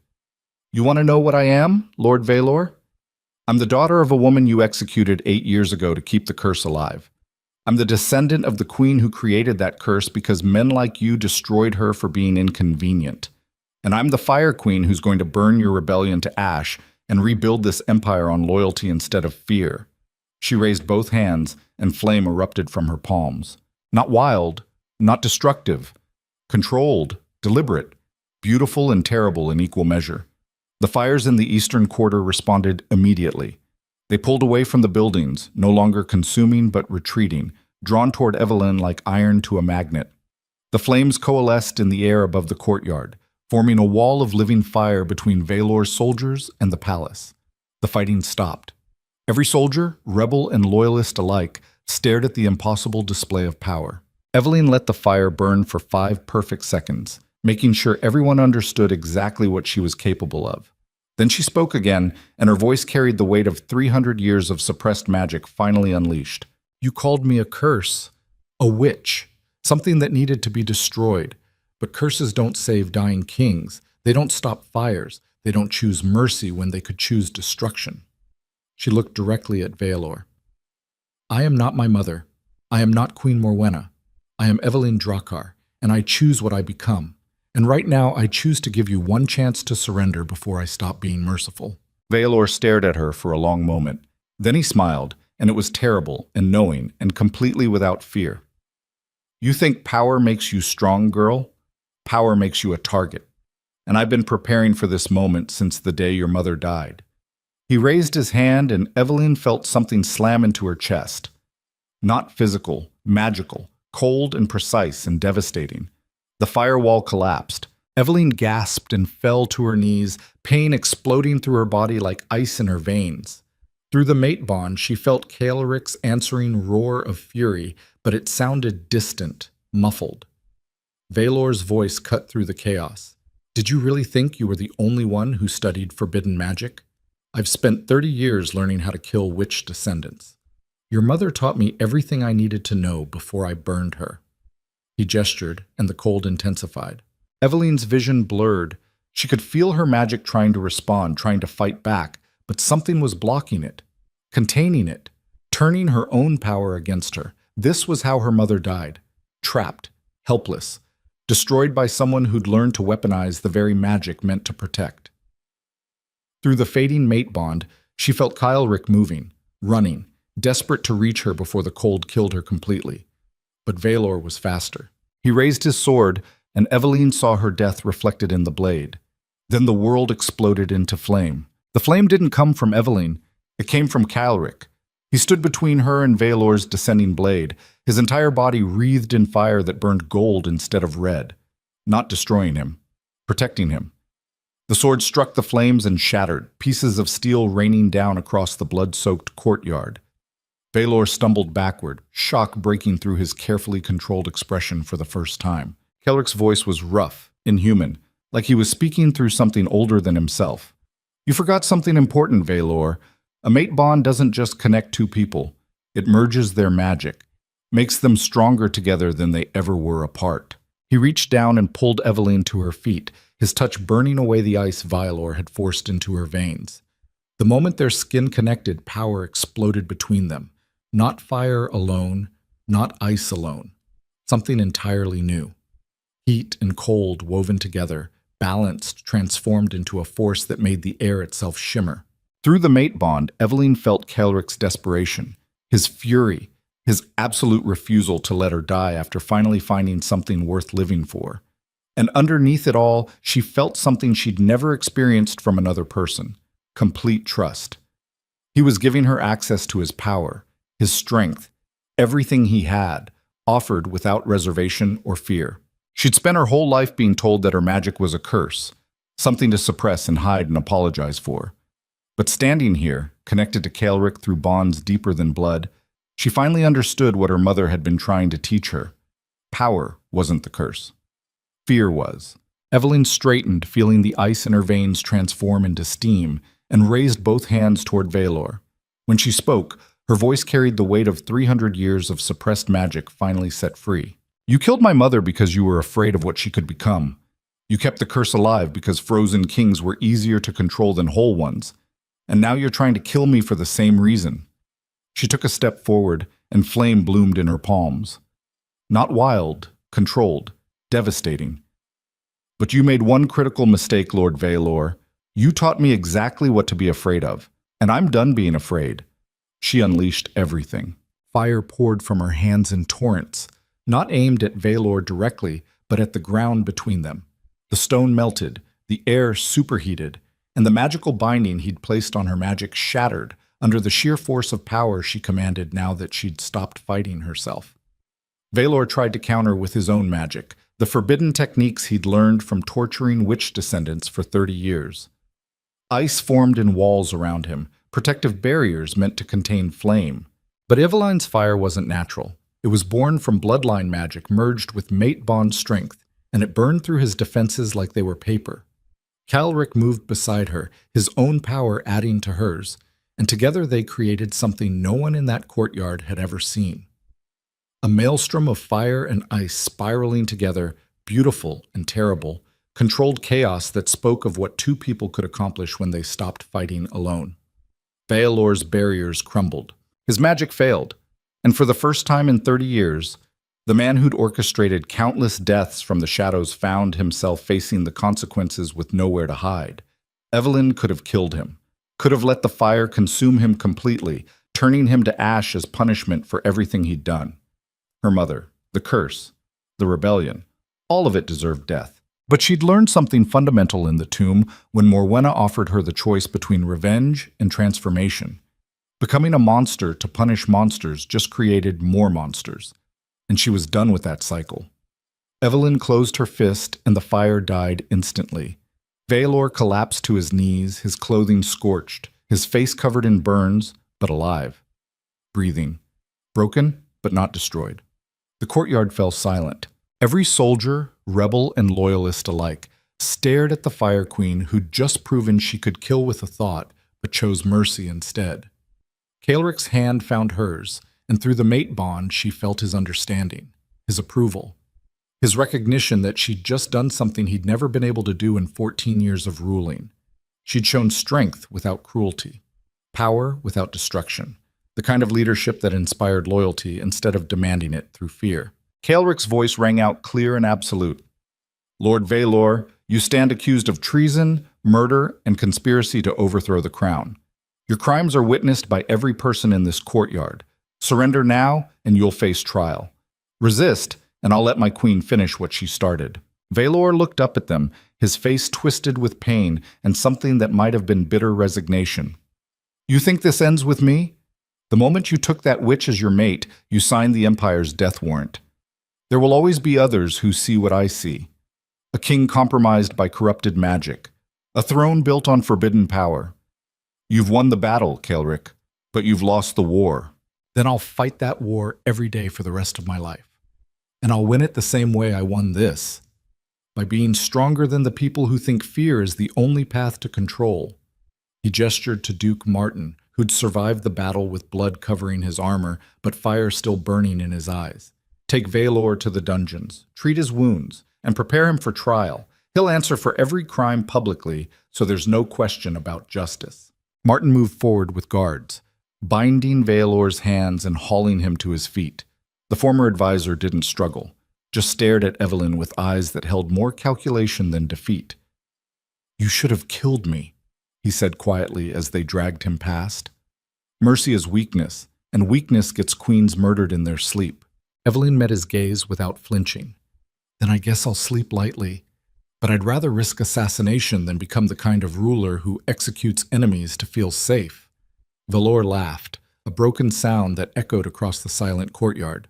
"You want to know what I am, Lord Valor? I'm the daughter of a woman you executed 8 years ago to keep the curse alive. I'm the descendant of the queen who created that curse because men like you destroyed her for being inconvenient. And I'm the Fire Queen who's going to burn your rebellion to ash and rebuild this empire on loyalty instead of fear. She raised both hands, and flame erupted from her palms. Not wild, not destructive, controlled, deliberate, beautiful and terrible in equal measure. The fires in the eastern quarter responded immediately. They pulled away from the buildings, no longer consuming but retreating, drawn toward Evelyn like iron to a magnet. The flames coalesced in the air above the courtyard, forming a wall of living fire between Valor's soldiers and the palace. The fighting stopped. Every soldier, rebel and loyalist alike, stared at the impossible display of power. Evelyn let the fire burn for 5 perfect seconds, making sure everyone understood exactly what she was capable of. Then she spoke again, and her voice carried the weight of 300 years of suppressed magic finally unleashed. "You called me a curse, a witch, something that needed to be destroyed. But curses don't save dying kings. They don't stop fires. They don't choose mercy when they could choose destruction." She looked directly at Valor. "I am not my mother. I am not Queen Morwenna. I am Evelyn Drakkar, and I choose what I become. And right now, I choose to give you one chance to surrender before I stop being merciful." Valor stared at her for a long moment. Then he smiled, and it was terrible and knowing and completely without fear. "You think power makes you strong, girl? Power makes you a target. And I've been preparing for this moment since the day your mother died." He raised his hand, and Evelyn felt something slam into her chest. Not physical, magical, cold and precise and devastating. The firewall collapsed. Evelyn gasped and fell to her knees, pain exploding through her body like ice in her veins. Through the mate bond, she felt Caelric's answering roar of fury, but it sounded distant, muffled. Valor's voice cut through the chaos. "Did you really think you were the only one who studied forbidden magic? I've spent 30 years learning how to kill witch descendants. Your mother taught me everything I needed to know before I burned her." He gestured, and the cold intensified. Evelyn's vision blurred. She could feel her magic trying to respond, trying to fight back, but something was blocking it, containing it, turning her own power against her. This was how her mother died. Trapped, helpless, destroyed by someone who'd learned to weaponize the very magic meant to protect. Through the fading mate bond, she felt Caelric moving, running, desperate to reach her before the cold killed her completely. But Valor was faster. He raised his sword, and Evelyn saw her death reflected in the blade. Then the world exploded into flame. The flame didn't come from Evelyn. It came from Caelric. He stood between her and Valor's descending blade, his entire body wreathed in fire that burned gold instead of red, not destroying him, protecting him. The sword struck the flames and shattered, pieces of steel raining down across the blood-soaked courtyard. Valor stumbled backward, shock breaking through his carefully controlled expression for the first time. Caelric's voice was rough, inhuman, like he was speaking through something older than himself. "You forgot something important, Valor. A mate bond doesn't just connect two people. It merges their magic, makes them stronger together than they ever were apart." He reached down and pulled Evelyn to her feet, his touch burning away the ice Valor had forced into her veins. The moment their skin connected, power exploded between them. Not fire alone, not ice alone. Something entirely new. Heat and cold woven together, balanced, transformed into a force that made the air itself shimmer. Through the mate bond, Evelyn felt Caelric's desperation, his fury, his absolute refusal to let her die after finally finding something worth living for. And underneath it all, she felt something she'd never experienced from another person: complete trust. He was giving her access to his power, his strength, everything he had, offered without reservation or fear. She'd spent her whole life being told that her magic was a curse, something to suppress and hide and apologize for. But standing here, connected to Caelric through bonds deeper than blood, she finally understood what her mother had been trying to teach her. Power wasn't the curse. Fear was. Evelyn straightened, feeling the ice in her veins transform into steam, and raised both hands toward Valor. When she spoke, her voice carried the weight of 300 years of suppressed magic finally set free. "You killed my mother because you were afraid of what she could become. You kept the curse alive because frozen kings were easier to control than whole ones. And now you're trying to kill me for the same reason." She took a step forward, and flame bloomed in her palms. Not wild, controlled, devastating. "But you made one critical mistake, Lord Valor. You taught me exactly what to be afraid of, and I'm done being afraid." She unleashed everything. Fire poured from her hands in torrents, not aimed at Valor directly, but at the ground between them. The stone melted, the air superheated, and the magical binding he'd placed on her magic shattered under the sheer force of power she commanded now that she'd stopped fighting herself. Valor tried to counter with his own magic, the forbidden techniques he'd learned from torturing witch descendants for 30 years. Ice formed in walls around him, protective barriers meant to contain flame. But Eveline's fire wasn't natural. It was born from bloodline magic merged with mate bond strength, and it burned through his defenses like they were paper. Calric moved beside her, his own power adding to hers, and together they created something no one in that courtyard had ever seen. A maelstrom of fire and ice spiraling together, beautiful and terrible, controlled chaos that spoke of what two people could accomplish when they stopped fighting alone. Valor's barriers crumbled. His magic failed, and for the first time in 30 years, the man who'd orchestrated countless deaths from the shadows found himself facing the consequences with nowhere to hide. Evelyn could have killed him, could have let the fire consume him completely, turning him to ash as punishment for everything he'd done. Her mother, the curse, the rebellion, all of it deserved death. But she'd learned something fundamental in the tomb when Morwenna offered her the choice between revenge and transformation. Becoming a monster to punish monsters just created more monsters, and she was done with that cycle. Evelyn closed her fist, and the fire died instantly. Valor collapsed to his knees, his clothing scorched, his face covered in burns, but alive. Breathing. Broken, but not destroyed. The courtyard fell silent. Every soldier, rebel and loyalist alike, stared at the Fire Queen who'd just proven she could kill with a thought, but chose mercy instead. Calric's hand found hers, and through the mate bond she felt his understanding, his approval, his recognition that she'd just done something he'd never been able to do in 14 years of ruling. She'd shown strength without cruelty, power without destruction, the kind of leadership that inspired loyalty instead of demanding it through fear. Calric's voice rang out clear and absolute. Lord Valor, you stand accused of treason, murder, and conspiracy to overthrow the crown. Your crimes are witnessed by every person in this courtyard. Surrender now, and you'll face trial. Resist, and I'll let my queen finish what she started. Valor looked up at them, his face twisted with pain and something that might have been bitter resignation. You think this ends with me? The moment you took that witch as your mate, you signed the Empire's death warrant. There will always be others who see what I see. A king compromised by corrupted magic. A throne built on forbidden power. You've won the battle, Calric, but you've lost the war. Then I'll fight that war every day for the rest of my life. And I'll win it the same way I won this. By being stronger than the people who think fear is the only path to control. He gestured to Duke Martin, who'd survived the battle with blood covering his armor, but fire still burning in his eyes. Take Valor to the dungeons, treat his wounds, and prepare him for trial. He'll answer for every crime publicly, so there's no question about justice. Martin moved forward with guards, binding Valor's hands and hauling him to his feet. The former advisor didn't struggle, just stared at Evelyn with eyes that held more calculation than defeat. You should have killed me, he said quietly as they dragged him past. Mercy is weakness, and weakness gets queens murdered in their sleep. Evelyn met his gaze without flinching. Then I guess I'll sleep lightly, but I'd rather risk assassination than become the kind of ruler who executes enemies to feel safe. Valor laughed, a broken sound that echoed across the silent courtyard.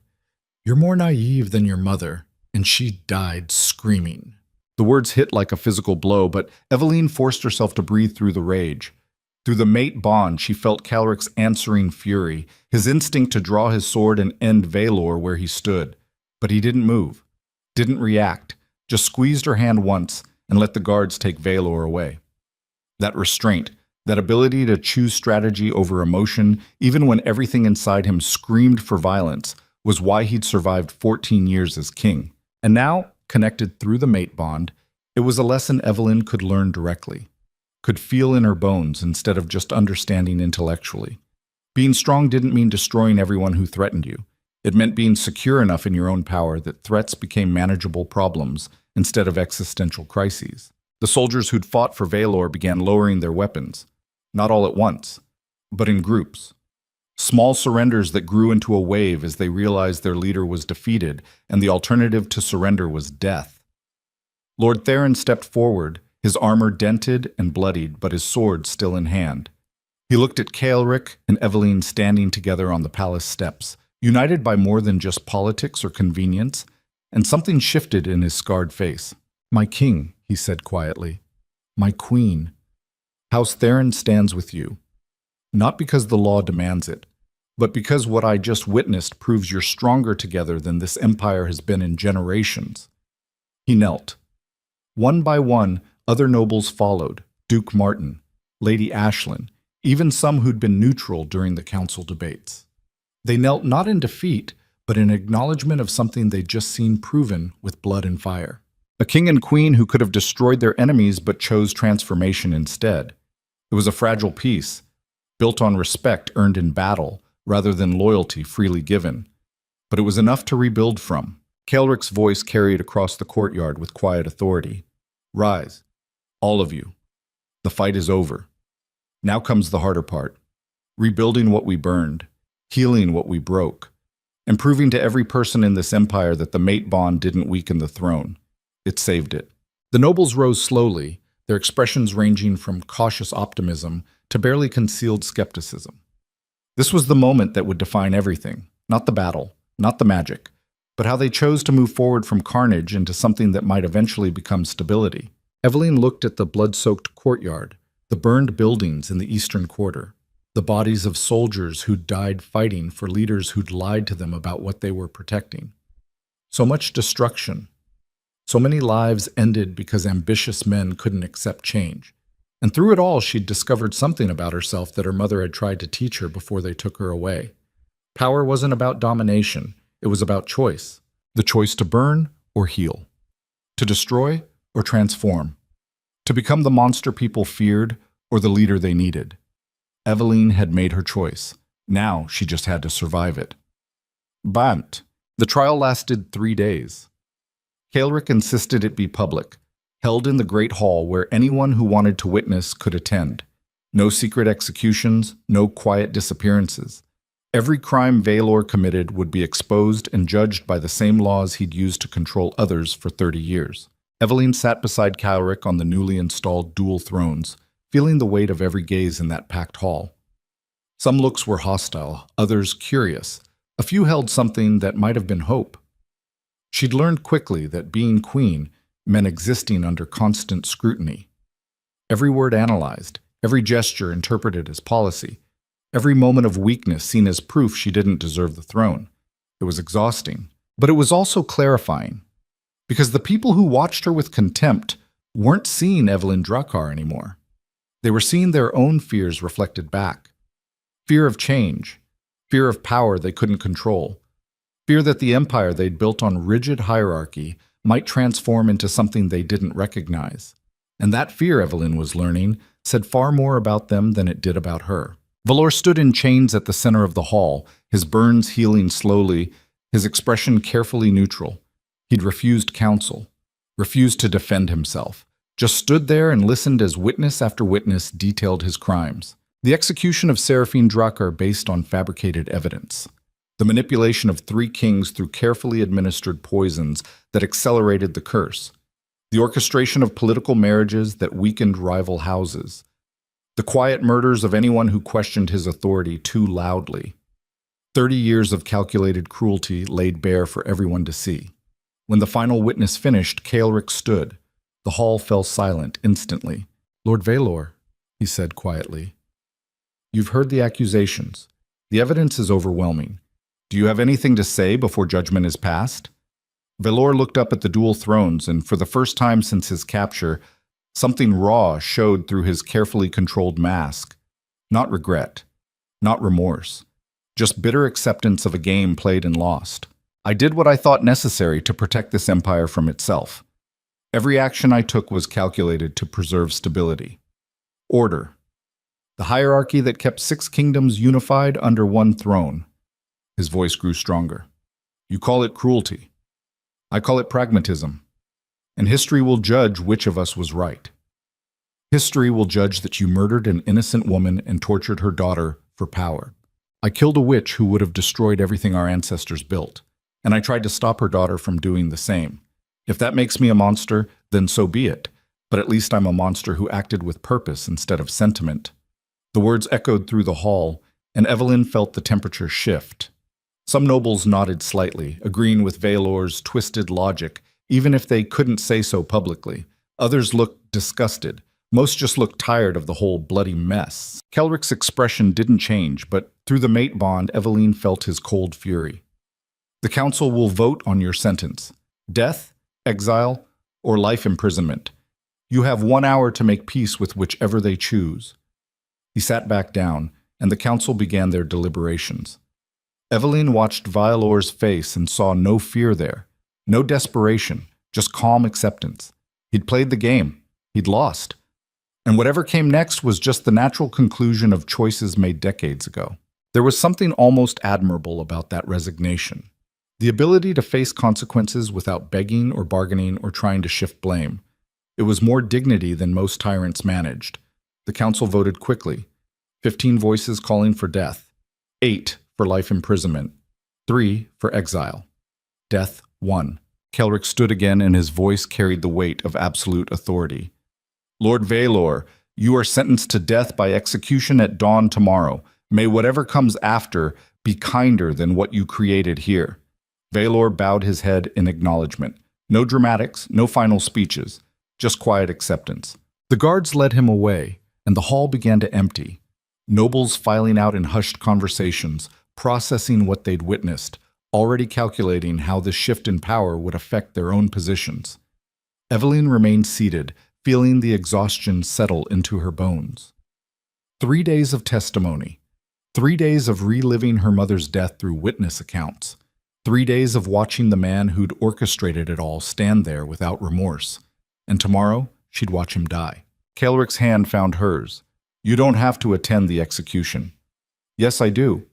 You're more naive than your mother, and she died screaming. The words hit like a physical blow, but Evelyn forced herself to breathe through the rage. Through the mate bond, she felt Calric's answering fury, his instinct to draw his sword and end Valor where he stood. But he didn't move, didn't react, just squeezed her hand once and let the guards take Valor away. That restraint, that ability to choose strategy over emotion, even when everything inside him screamed for violence, was why he'd survived 14 years as king. And now, connected through the mate bond, it was a lesson Evelyn could learn directly, could feel in her bones instead of just understanding intellectually. Being strong didn't mean destroying everyone who threatened you. It meant being secure enough in your own power that threats became manageable problems instead of existential crises. The soldiers who'd fought for Valor began lowering their weapons, not all at once, but in groups. Small surrenders that grew into a wave as they realized their leader was defeated and the alternative to surrender was death. Lord Theron stepped forward, his armor dented and bloodied, but his sword still in hand. He looked at Ceolric and Eveline standing together on the palace steps, united by more than just politics or convenience, and something shifted in his scarred face. "My king," he said quietly. "My queen. House Theron stands with you. Not because the law demands it, but because what I just witnessed proves you're stronger together than this empire has been in generations." He knelt. One by one, other nobles followed, Duke Martin, Lady Ashlyn, even some who'd been neutral during the council debates. They knelt not in defeat, but in acknowledgement of something they'd just seen proven with blood and fire. A king and queen who could have destroyed their enemies but chose transformation instead. It was a fragile peace, built on respect earned in battle rather than loyalty freely given. But it was enough to rebuild from. Ceolric's voice carried across the courtyard with quiet authority. "Rise, all of you. The fight is over. Now comes the harder part. Rebuilding what we burned, healing what we broke, and proving to every person in this empire that the mate bond didn't weaken the throne. It saved it." The nobles rose slowly, their expressions ranging from cautious optimism to barely concealed skepticism. This was the moment that would define everything, not the battle, not the magic, but how they chose to move forward from carnage into something that might eventually become stability. Eveline looked at the blood-soaked courtyard, the burned buildings in the eastern quarter, the bodies of soldiers who'd died fighting for leaders who'd lied to them about what they were protecting. So much destruction. So many lives ended because ambitious men couldn't accept change. And through it all, she'd discovered something about herself that her mother had tried to teach her before they took her away. Power wasn't about domination. It was about choice. The choice to burn or heal. To destroy or transform. To become the monster people feared or the leader they needed. Eveline had made her choice. Now she just had to survive it. Bant. The trial lasted 3 days. Ceolric insisted it be public, held in the Great Hall where anyone who wanted to witness could attend. No secret executions, no quiet disappearances. Every crime Vaelor committed would be exposed and judged by the same laws he'd used to control others for 30 years. Eveline sat beside Ceolric on the newly installed dual thrones, feeling the weight of every gaze in that packed hall. Some looks were hostile, others curious. A few held something that might have been hope. She'd learned quickly that being queen meant existing under constant scrutiny. Every word analyzed, every gesture interpreted as policy, every moment of weakness seen as proof she didn't deserve the throne. It was exhausting, but it was also clarifying, because the people who watched her with contempt weren't seeing Evelyn Drakkar anymore. They were seeing their own fears reflected back. Fear of change, fear of power they couldn't control, fear that the empire they'd built on rigid hierarchy might transform into something they didn't recognize. And that fear, Eveline was learning, said far more about them than it did about her. Vaelor stood in chains at the center of the hall, his burns healing slowly, his expression carefully neutral. He'd refused counsel, refused to defend himself, just stood there and listened as witness after witness detailed his crimes. The execution of Seraphine Drakkar based on fabricated evidence. The manipulation of 3 kings through carefully administered poisons that accelerated the curse. The orchestration of political marriages that weakened rival houses. The quiet murders of anyone who questioned his authority too loudly. 30 years of calculated cruelty laid bare for everyone to see. When the final witness finished, Ceolric stood. The hall fell silent instantly. "Lord Vaelor," he said quietly, "you've heard the accusations. The evidence is overwhelming. Do you have anything to say before judgment is passed?" Vaelor looked up at the dual thrones, and for the first time since his capture, something raw showed through his carefully controlled mask. Not regret, not remorse, just bitter acceptance of a game played and lost. "I did what I thought necessary to protect this empire from itself. Every action I took was calculated to preserve stability. Order. The hierarchy that kept 6 kingdoms unified under one throne." His voice grew stronger. "You call it cruelty. I call it pragmatism. And history will judge which of us was right. History will judge that you murdered an innocent woman and tortured her daughter for power. I killed a witch who would have destroyed everything our ancestors built, and I tried to stop her daughter from doing the same. If that makes me a monster, then so be it, but at least I'm a monster who acted with purpose instead of sentiment." The words echoed through the hall, and Evelyn felt the temperature shift. Some nobles nodded slightly, agreeing with Valor's twisted logic, even if they couldn't say so publicly. Others looked disgusted. Most just looked tired of the whole bloody mess. Kelrick's expression didn't change, but through the mate bond, Evelyn felt his cold fury. "The council will vote on your sentence. Death, exile, or life imprisonment. You have 1 hour to make peace with whichever they choose." He sat back down, and the council began their deliberations. Evelyn watched Violor's face and saw no fear there, no desperation, just calm acceptance. He'd played the game. He'd lost. And whatever came next was just the natural conclusion of choices made decades ago. There was something almost admirable about that resignation. The ability to face consequences without begging or bargaining or trying to shift blame. It was more dignity than most tyrants managed. The council voted quickly. 15 voices calling for death. 8 for life imprisonment. 3 for exile. Death won. Kelrick stood again, and his voice carried the weight of absolute authority. "Lord Valor, you are sentenced to death by execution at dawn tomorrow. May whatever comes after be kinder than what you created here." Valor bowed his head in acknowledgement. No dramatics, no final speeches, just quiet acceptance. The guards led him away, and the hall began to empty. Nobles filing out in hushed conversations, processing what they'd witnessed, already calculating how this shift in power would affect their own positions. Evelyn remained seated, feeling the exhaustion settle into her bones. 3 days of testimony. 3 days of reliving her mother's death through witness accounts. 3 days of watching the man who'd orchestrated it all stand there without remorse. And tomorrow, she'd watch him die. Kelrick's hand found hers. "You don't have to attend the execution." "Yes, I do."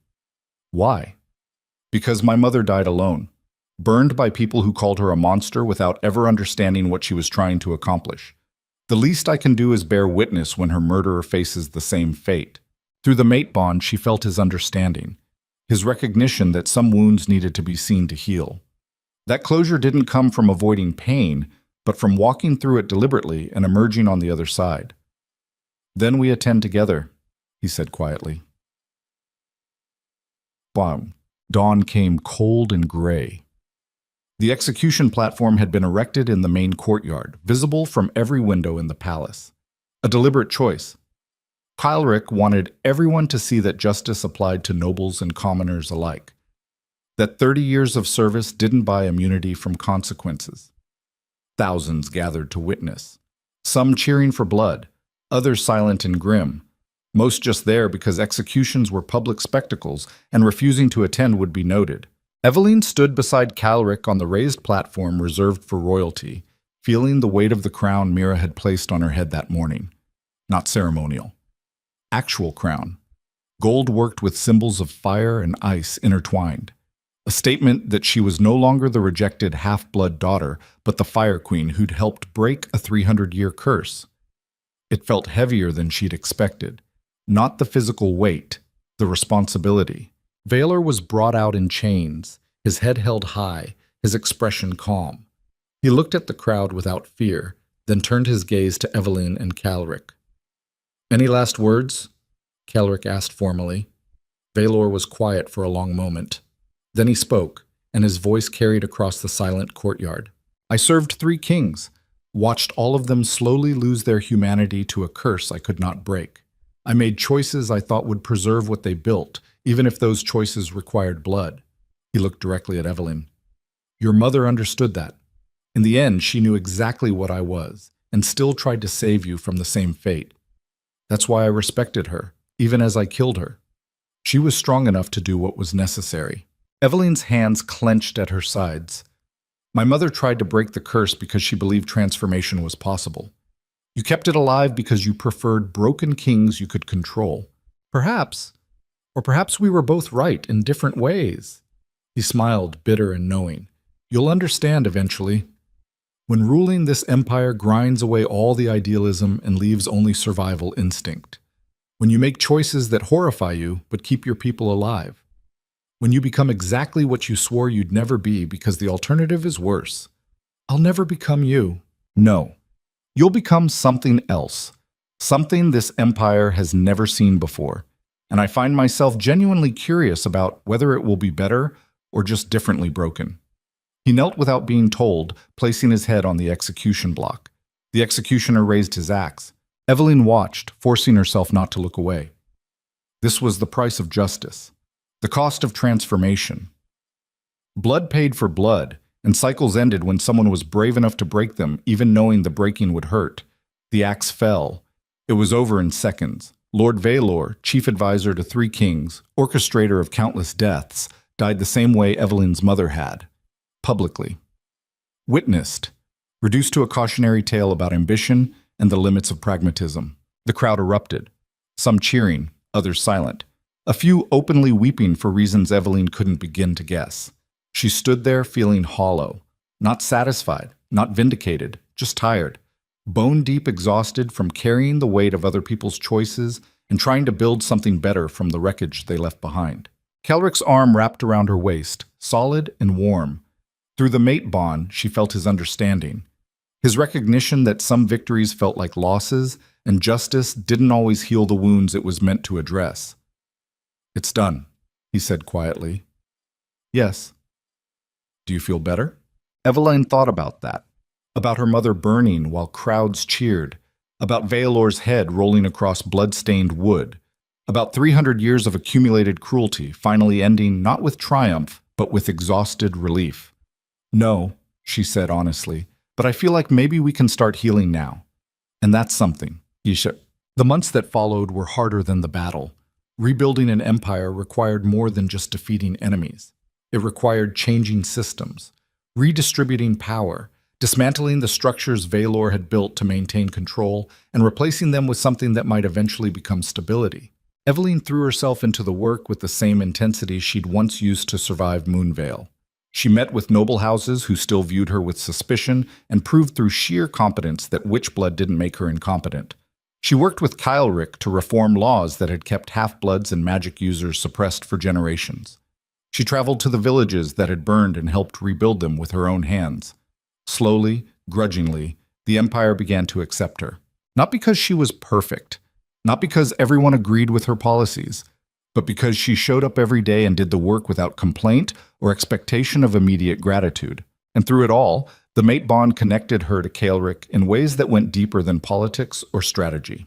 "Why?" "Because my mother died alone, burned by people who called her a monster without ever understanding what she was trying to accomplish. The least I can do is bear witness when her murderer faces the same fate." Through the mate bond, she felt his understanding, his recognition that some wounds needed to be seen to heal. That closure didn't come from avoiding pain, but from walking through it deliberately and emerging on the other side. "Then we attend together," he said quietly. Bang. Dawn came cold and gray. The execution platform had been erected in the main courtyard, visible from every window in the palace. A deliberate choice. Kelrick wanted everyone to see that justice applied to nobles and commoners alike. That 30 years of service didn't buy immunity from consequences. Thousands gathered to witness. Some cheering for blood, others silent and grim. Most just there because executions were public spectacles, and refusing to attend would be noted. Evelyn stood beside Kelrick on the raised platform reserved for royalty, feeling the weight of the crown Mira had placed on her head that morning. Not ceremonial. Actual crown. Gold worked with symbols of fire and ice intertwined. A statement that she was no longer the rejected half-blood daughter, but the Fire Queen who'd helped break a 300-year curse. It felt heavier than she'd expected. Not the physical weight, the responsibility. Valor was brought out in chains, his head held high, his expression calm. He looked at the crowd without fear, then turned his gaze to Evelyn and Kelrick. "Any last words?" Kelrick asked formally. Valor was quiet for a long moment. Then he spoke, and his voice carried across the silent courtyard. "I served 3 kings, watched all of them slowly lose their humanity to a curse I could not break. I made choices I thought would preserve what they built, even if those choices required blood." He looked directly at Evelyn. "Your mother understood that. In the end, she knew exactly what I was, and still tried to save you from the same fate. That's why I respected her, even as I killed her. She was strong enough to do what was necessary." Evelyn's hands clenched at her sides. "My mother tried to break the curse because she believed transformation was possible. You kept it alive because you preferred broken kings you could control. Perhaps, or perhaps we were both right in different ways." He smiled, bitter and knowing. "You'll understand eventually. When ruling, this empire grinds away all the idealism and leaves only survival instinct. When you make choices that horrify you but keep your people alive. When you become exactly what you swore you'd never be because the alternative is worse. I'll never become you. No. You'll become something else. Something this empire has never seen before. And I find myself genuinely curious about whether it will be better or just differently broken. He knelt without being told, placing his head on the execution block. The executioner raised his axe. Evelyn watched, forcing herself not to look away. This was the price of justice. The cost of transformation. Blood paid for blood, and cycles ended when someone was brave enough to break them, even knowing the breaking would hurt. The axe fell. It was over in seconds. Lord Valor, chief advisor to 3 kings, orchestrator of countless deaths, died the same way Evelyn's mother had. Publicly. Witnessed. Reduced to a cautionary tale about ambition and the limits of pragmatism. The crowd erupted. Some cheering, others silent. A few openly weeping for reasons Evelyn couldn't begin to guess. She stood there feeling hollow. Not satisfied, not vindicated, just tired. Bone-deep exhausted from carrying the weight of other people's choices and trying to build something better from the wreckage they left behind. Kelrick's arm wrapped around her waist, solid and warm. Through the mate bond, she felt his understanding. His recognition that some victories felt like losses, and justice didn't always heal the wounds it was meant to address. "It's done," he said quietly. "Yes." "Do you feel better?" Evelyn thought about that. About her mother burning while crowds cheered. About Valor's head rolling across blood-stained wood. About 300 years of accumulated cruelty finally ending not with triumph, but with exhausted relief. "No," she said honestly, "but I feel like maybe we can start healing now. And that's something." The months that followed were harder than the battle. Rebuilding an empire required more than just defeating enemies. It required changing systems, redistributing power, dismantling the structures Valor had built to maintain control, and replacing them with something that might eventually become stability. Evelyn threw herself into the work with the same intensity she'd once used to survive Moonvale. She met with noble houses who still viewed her with suspicion and proved through sheer competence that witchblood didn't make her incompetent. She worked with Kylric to reform laws that had kept half-bloods and magic users suppressed for generations. She traveled to the villages that had burned and helped rebuild them with her own hands. Slowly, grudgingly, the Empire began to accept her. Not because she was perfect, not because everyone agreed with her policies, but because she showed up every day and did the work without complaint or expectation of immediate gratitude. And through it all, the mate bond connected her to Kylric in ways that went deeper than politics or strategy.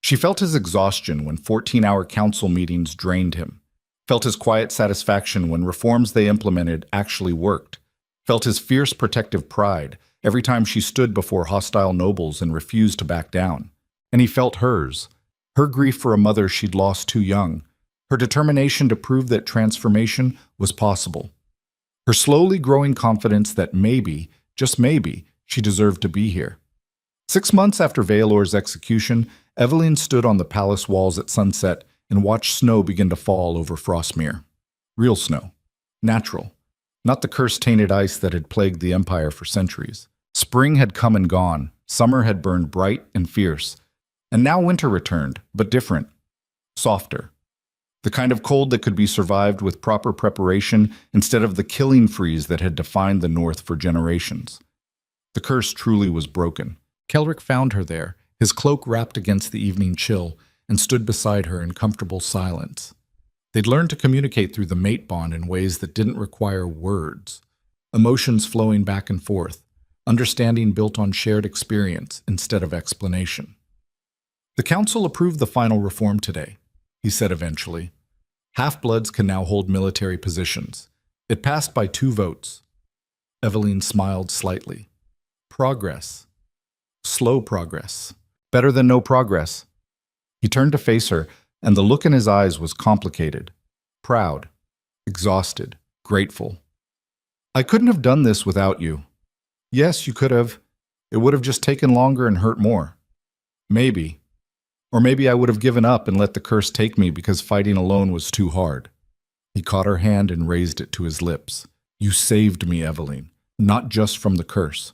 She felt his exhaustion when 14-hour council meetings drained him, felt his quiet satisfaction when reforms they implemented actually worked, felt his fierce protective pride every time she stood before hostile nobles and refused to back down. And he felt hers, her grief for a mother she'd lost too young, her determination to prove that transformation was possible, her slowly growing confidence that maybe, just maybe, she deserved to be here. 6 months after Valor's execution, Evelyn stood on the palace walls at sunset and watched snow begin to fall over Frostmere. Real snow. Natural. Not the curse-tainted ice that had plagued the Empire for centuries. Spring had come and gone. Summer had burned bright and fierce. And now winter returned, but different. Softer. The kind of cold that could be survived with proper preparation instead of the killing freeze that had defined the North for generations. The curse truly was broken. Kylric found her there, his cloak wrapped against the evening chill, and stood beside her in comfortable silence. They'd learned to communicate through the mate bond in ways that didn't require words. Emotions flowing back and forth, understanding built on shared experience instead of explanation. "The council approved the final reform today," he said eventually. "Half-bloods can now hold military positions. It passed by 2 votes. Evelyn smiled slightly. Progress. Slow progress. Better than no progress. He turned to face her, and the look in his eyes was complicated. Proud. Exhausted. Grateful. "I couldn't have done this without you." "Yes, you could have. It would have just taken longer and hurt more. Maybe. Or maybe I would have given up and let the curse take me because fighting alone was too hard." He caught her hand and raised it to his lips. "You saved me, Evelyn. Not just from the curse.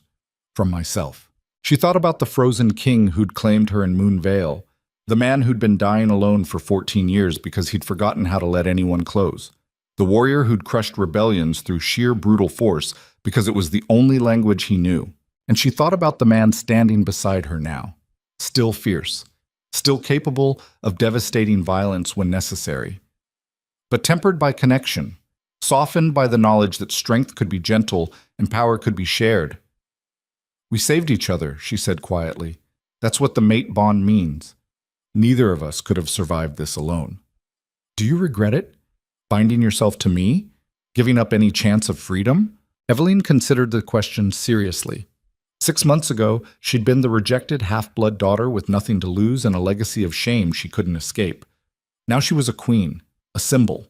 From myself." She thought about the frozen king who'd claimed her in Moonvale, The man who'd been dying alone for 14 years because he'd forgotten how to let anyone close. The warrior who'd crushed rebellions through sheer brutal force because it was the only language he knew. And she thought about the man standing beside her now, still fierce, still capable of devastating violence when necessary, but tempered by connection, softened by the knowledge that strength could be gentle and power could be shared. "We saved each other," she said quietly. "That's what the mate bond means. Neither of us could have survived this alone." "Do you regret it? Binding yourself to me? Giving up any chance of freedom?" Evelyn considered the question seriously. 6 months ago, she'd been the rejected half-blood daughter with nothing to lose and a legacy of shame she couldn't escape. Now she was a queen, a symbol,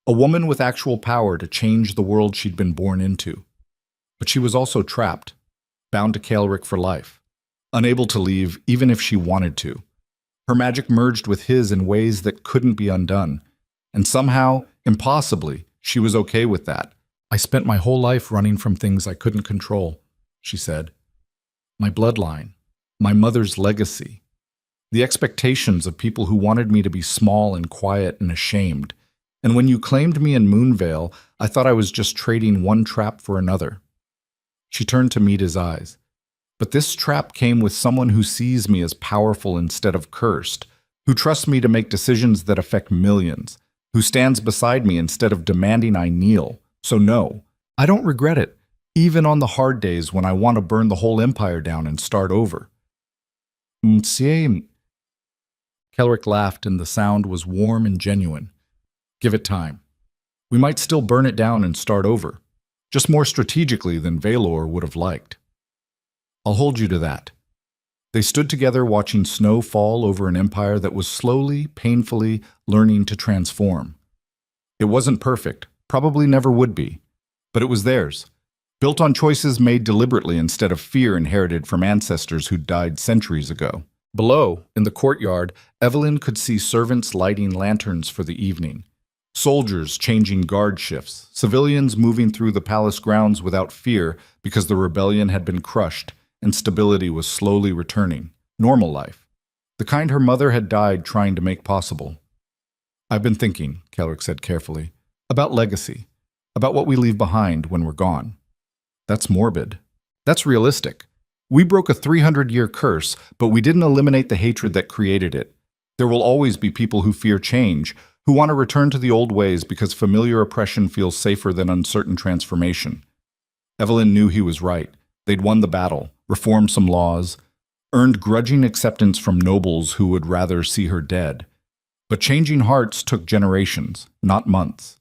a woman with actual power to change the world she'd been born into. But she was also trapped, bound to Kaelric for life, unable to leave even if she wanted to. Her magic merged with his in ways that couldn't be undone. And somehow, impossibly, she was okay with that. "I spent my whole life running from things I couldn't control," she said. "My bloodline, my mother's legacy, the expectations of people who wanted me to be small and quiet and ashamed. And when you claimed me in Moonvale, I thought I was just trading one trap for another." She turned to meet his eyes. "But this trap came with someone who sees me as powerful instead of cursed, who trusts me to make decisions that affect millions, who stands beside me instead of demanding I kneel. So no, I don't regret it, even on the hard days when I want to burn the whole empire down and start over." "Monsieur..." Kelric laughed, and the sound was warm and genuine. "Give it time. We might still burn it down and start over, just more strategically than Valor would have liked. I'll hold you to that." They stood together watching snow fall over an empire that was slowly, painfully learning to transform. It wasn't perfect, probably never would be, but it was theirs, built on choices made deliberately instead of fear inherited from ancestors who died centuries ago. Below, in the courtyard, Evelyn could see servants lighting lanterns for the evening, soldiers changing guard shifts, civilians moving through the palace grounds without fear because the rebellion had been crushed and stability was slowly returning. Normal life. The kind her mother had died trying to make possible. "I've been thinking," Kelric said carefully, "about legacy, about what we leave behind when we're gone." "That's morbid. That's realistic. We broke a 300-year curse, but we didn't eliminate the hatred that created it. There will always be people who fear change, who want to return to the old ways because familiar oppression feels safer than uncertain transformation." Evelyn knew he was right. They'd won the battle, reformed some laws, earned grudging acceptance from nobles who would rather see her dead. But changing hearts took generations, not months.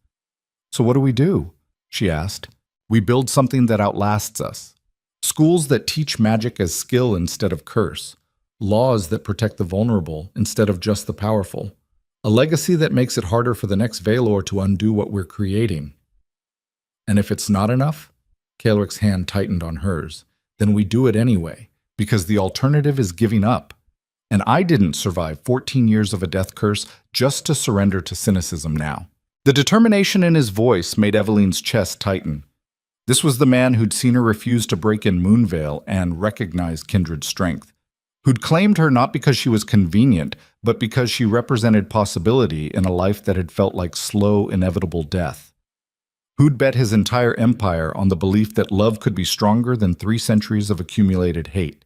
"So what do we do?" she asked. "We build something that outlasts us. Schools that teach magic as skill instead of curse. Laws that protect the vulnerable instead of just the powerful. A legacy that makes it harder for the next Valor to undo what we're creating. And if it's not enough," Kaelric's hand tightened on hers, "then we do it anyway, because the alternative is giving up. And I didn't survive 14 years of a death curse just to surrender to cynicism now." The determination in his voice made Evelyn's chest tighten. This was the man who'd seen her refuse to break in Moonvale and recognize kindred strength, who'd claimed her not because she was convenient, but because she represented possibility in a life that had felt like slow, inevitable death. Who'd bet his entire empire on the belief that love could be stronger than 3 centuries of accumulated hate.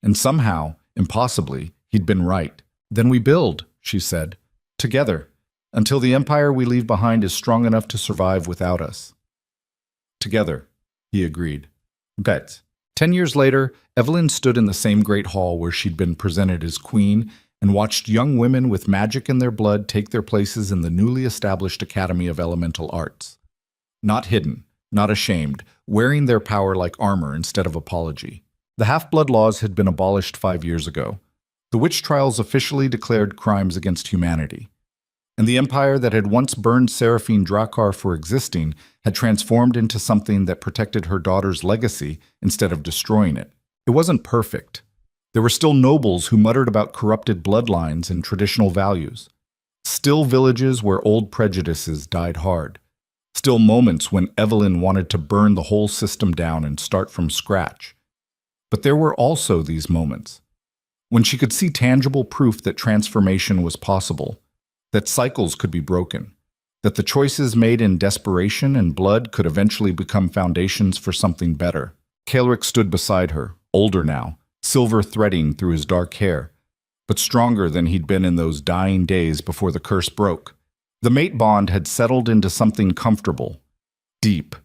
And somehow, impossibly, he'd been right. "Then we build," she said, "together, until the empire we leave behind is strong enough to survive without us." "Together," he agreed. Bet. 10 years later, Evelyn stood in the same great hall where she'd been presented as queen and watched young women with magic in their blood take their places in the newly established Academy of Elemental Arts. Not hidden, not ashamed, wearing their power like armor instead of apology. The half-blood laws had been abolished 5 years ago. The witch trials officially declared crimes against humanity. And the empire that had once burned Seraphine Drakkar for existing had transformed into something that protected her daughter's legacy instead of destroying it. It wasn't perfect. There were still nobles who muttered about corrupted bloodlines and traditional values. Still villages where old prejudices died hard. Still moments when Evelyn wanted to burn the whole system down and start from scratch. But there were also these moments. when she could see tangible proof that transformation was possible, that cycles could be broken, that the choices made in desperation and blood could eventually become foundations for something better. Kaelric stood beside her, older now, silver threading through his dark hair, but stronger than he'd been in those dying days before the curse broke. The mate bond had settled into something comfortable, deep,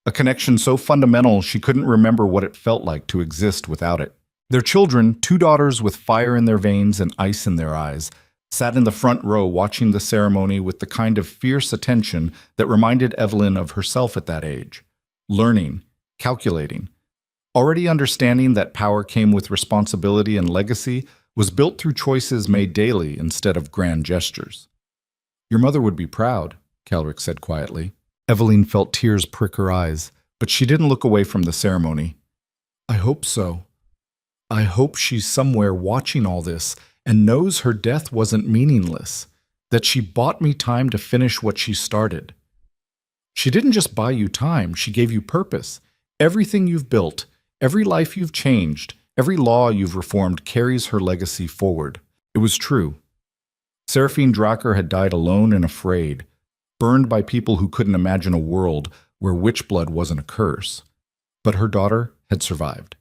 a connection so fundamental she couldn't remember what it felt like to exist without it. Their children, two daughters with fire in their veins and ice in their eyes, sat in the front row watching the ceremony with the kind of fierce attention that reminded Evelyn of herself at that age, learning, calculating, already understanding that power came with responsibility and legacy was built through choices made daily instead of grand gestures. "Your mother would be proud," Kaelric said quietly. Evelyn felt tears prick her eyes, but she didn't look away from the ceremony. "I hope so. I hope she's somewhere watching all this and knows her death wasn't meaningless, that she bought me time to finish what she started. She didn't just buy you time, she gave you purpose. Everything you've built, every life you've changed, every law you've reformed carries her legacy forward." It was true. Seraphine Dracker had died alone and afraid, burned by people who couldn't imagine a world where witch blood wasn't a curse. But her daughter had survived,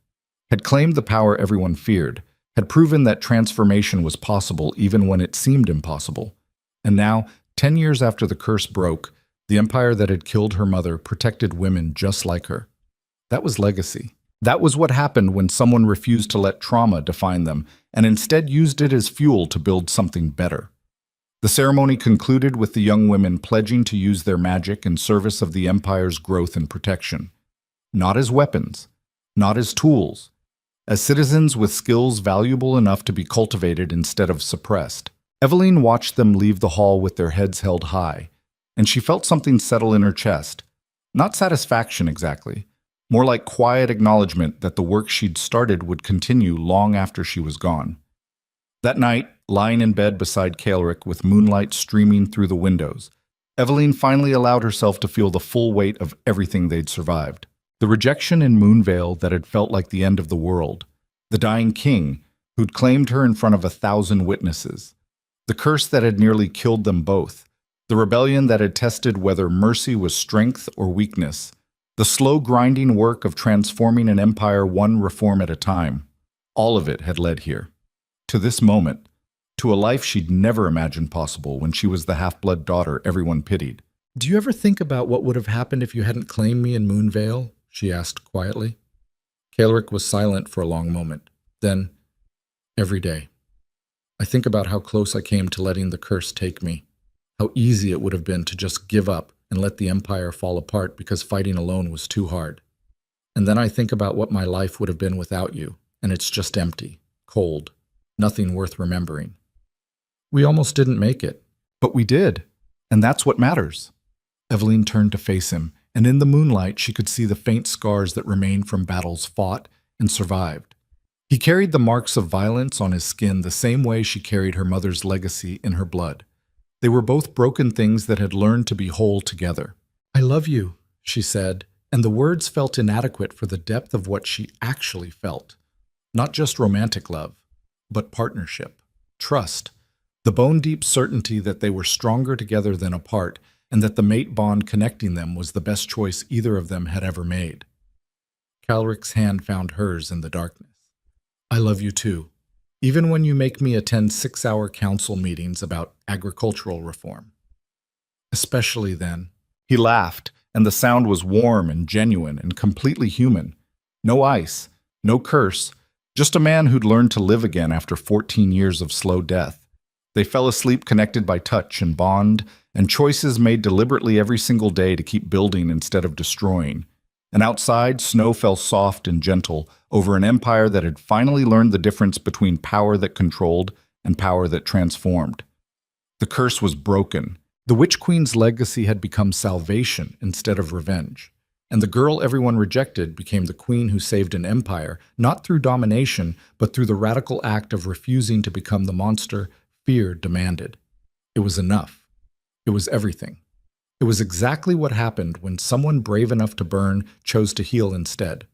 had claimed the power everyone feared, had proven that transformation was possible even when it seemed impossible. And now, 10 years after the curse broke, the empire that had killed her mother protected women just like her. That was legacy. That was what happened when someone refused to let trauma define them and instead used it as fuel to build something better. The ceremony concluded with the young women pledging to use their magic in service of the empire's growth and protection. Not as weapons, not as tools, as citizens with skills valuable enough to be cultivated instead of suppressed. Evelyn watched them leave the hall with their heads held high, and she felt something settle in her chest. Not satisfaction exactly, more like quiet acknowledgement that the work she'd started would continue long after she was gone. That night, lying in bed beside Kaelric with moonlight streaming through the windows, Evelyn finally allowed herself to feel the full weight of everything they'd survived. The rejection in Moonvale that had felt like the end of the world, the dying king who'd claimed her in front of 1,000 witnesses, the curse that had nearly killed them both, the rebellion that had tested whether mercy was strength or weakness, the slow grinding work of transforming an empire one reform at a time. All of it had led here, to this moment, to a life she'd never imagined possible when she was the half-blood daughter everyone pitied. "Do you ever think about what would have happened if you hadn't claimed me in Moonvale?" she asked quietly. Kaelric was silent for a long moment. Then, "Every day. I think about how close I came to letting the curse take me, how easy it would have been to just give up and let the empire fall apart because fighting alone was too hard. And then I think about what my life would have been without you, and it's just empty, cold, nothing worth remembering. We almost didn't make it, but we did, and that's what matters." Evelyn turned to face him, and in the moonlight she could see the faint scars that remained from battles fought and survived. He carried the marks of violence on his skin the same way she carried her mother's legacy in her blood. They were both broken things that had learned to be whole together. "I love you," she said, and the words felt inadequate for the depth of what she actually felt. Not just romantic love, but partnership, trust, the bone-deep certainty that they were stronger together than apart, and that the mate bond connecting them was the best choice either of them had ever made. Kaelric's hand found hers in the darkness. "I love you too, even when you make me attend 6-hour council meetings about agricultural reform. Especially then." He laughed, and the sound was warm and genuine and completely human. No ice, no curse, just a man who'd learned to live again after 14 years of slow death. They fell asleep connected by touch and bond, and choices made deliberately every single day to keep building instead of destroying. And outside, snow fell soft and gentle over an empire that had finally learned the difference between power that controlled and power that transformed. The curse was broken. The Witch Queen's legacy had become salvation instead of revenge. And the girl everyone rejected became the queen who saved an empire, not through domination, but through the radical act of refusing to become the monster fear demanded. It was enough. It was everything. It was exactly what happened when someone brave enough to burn chose to heal instead.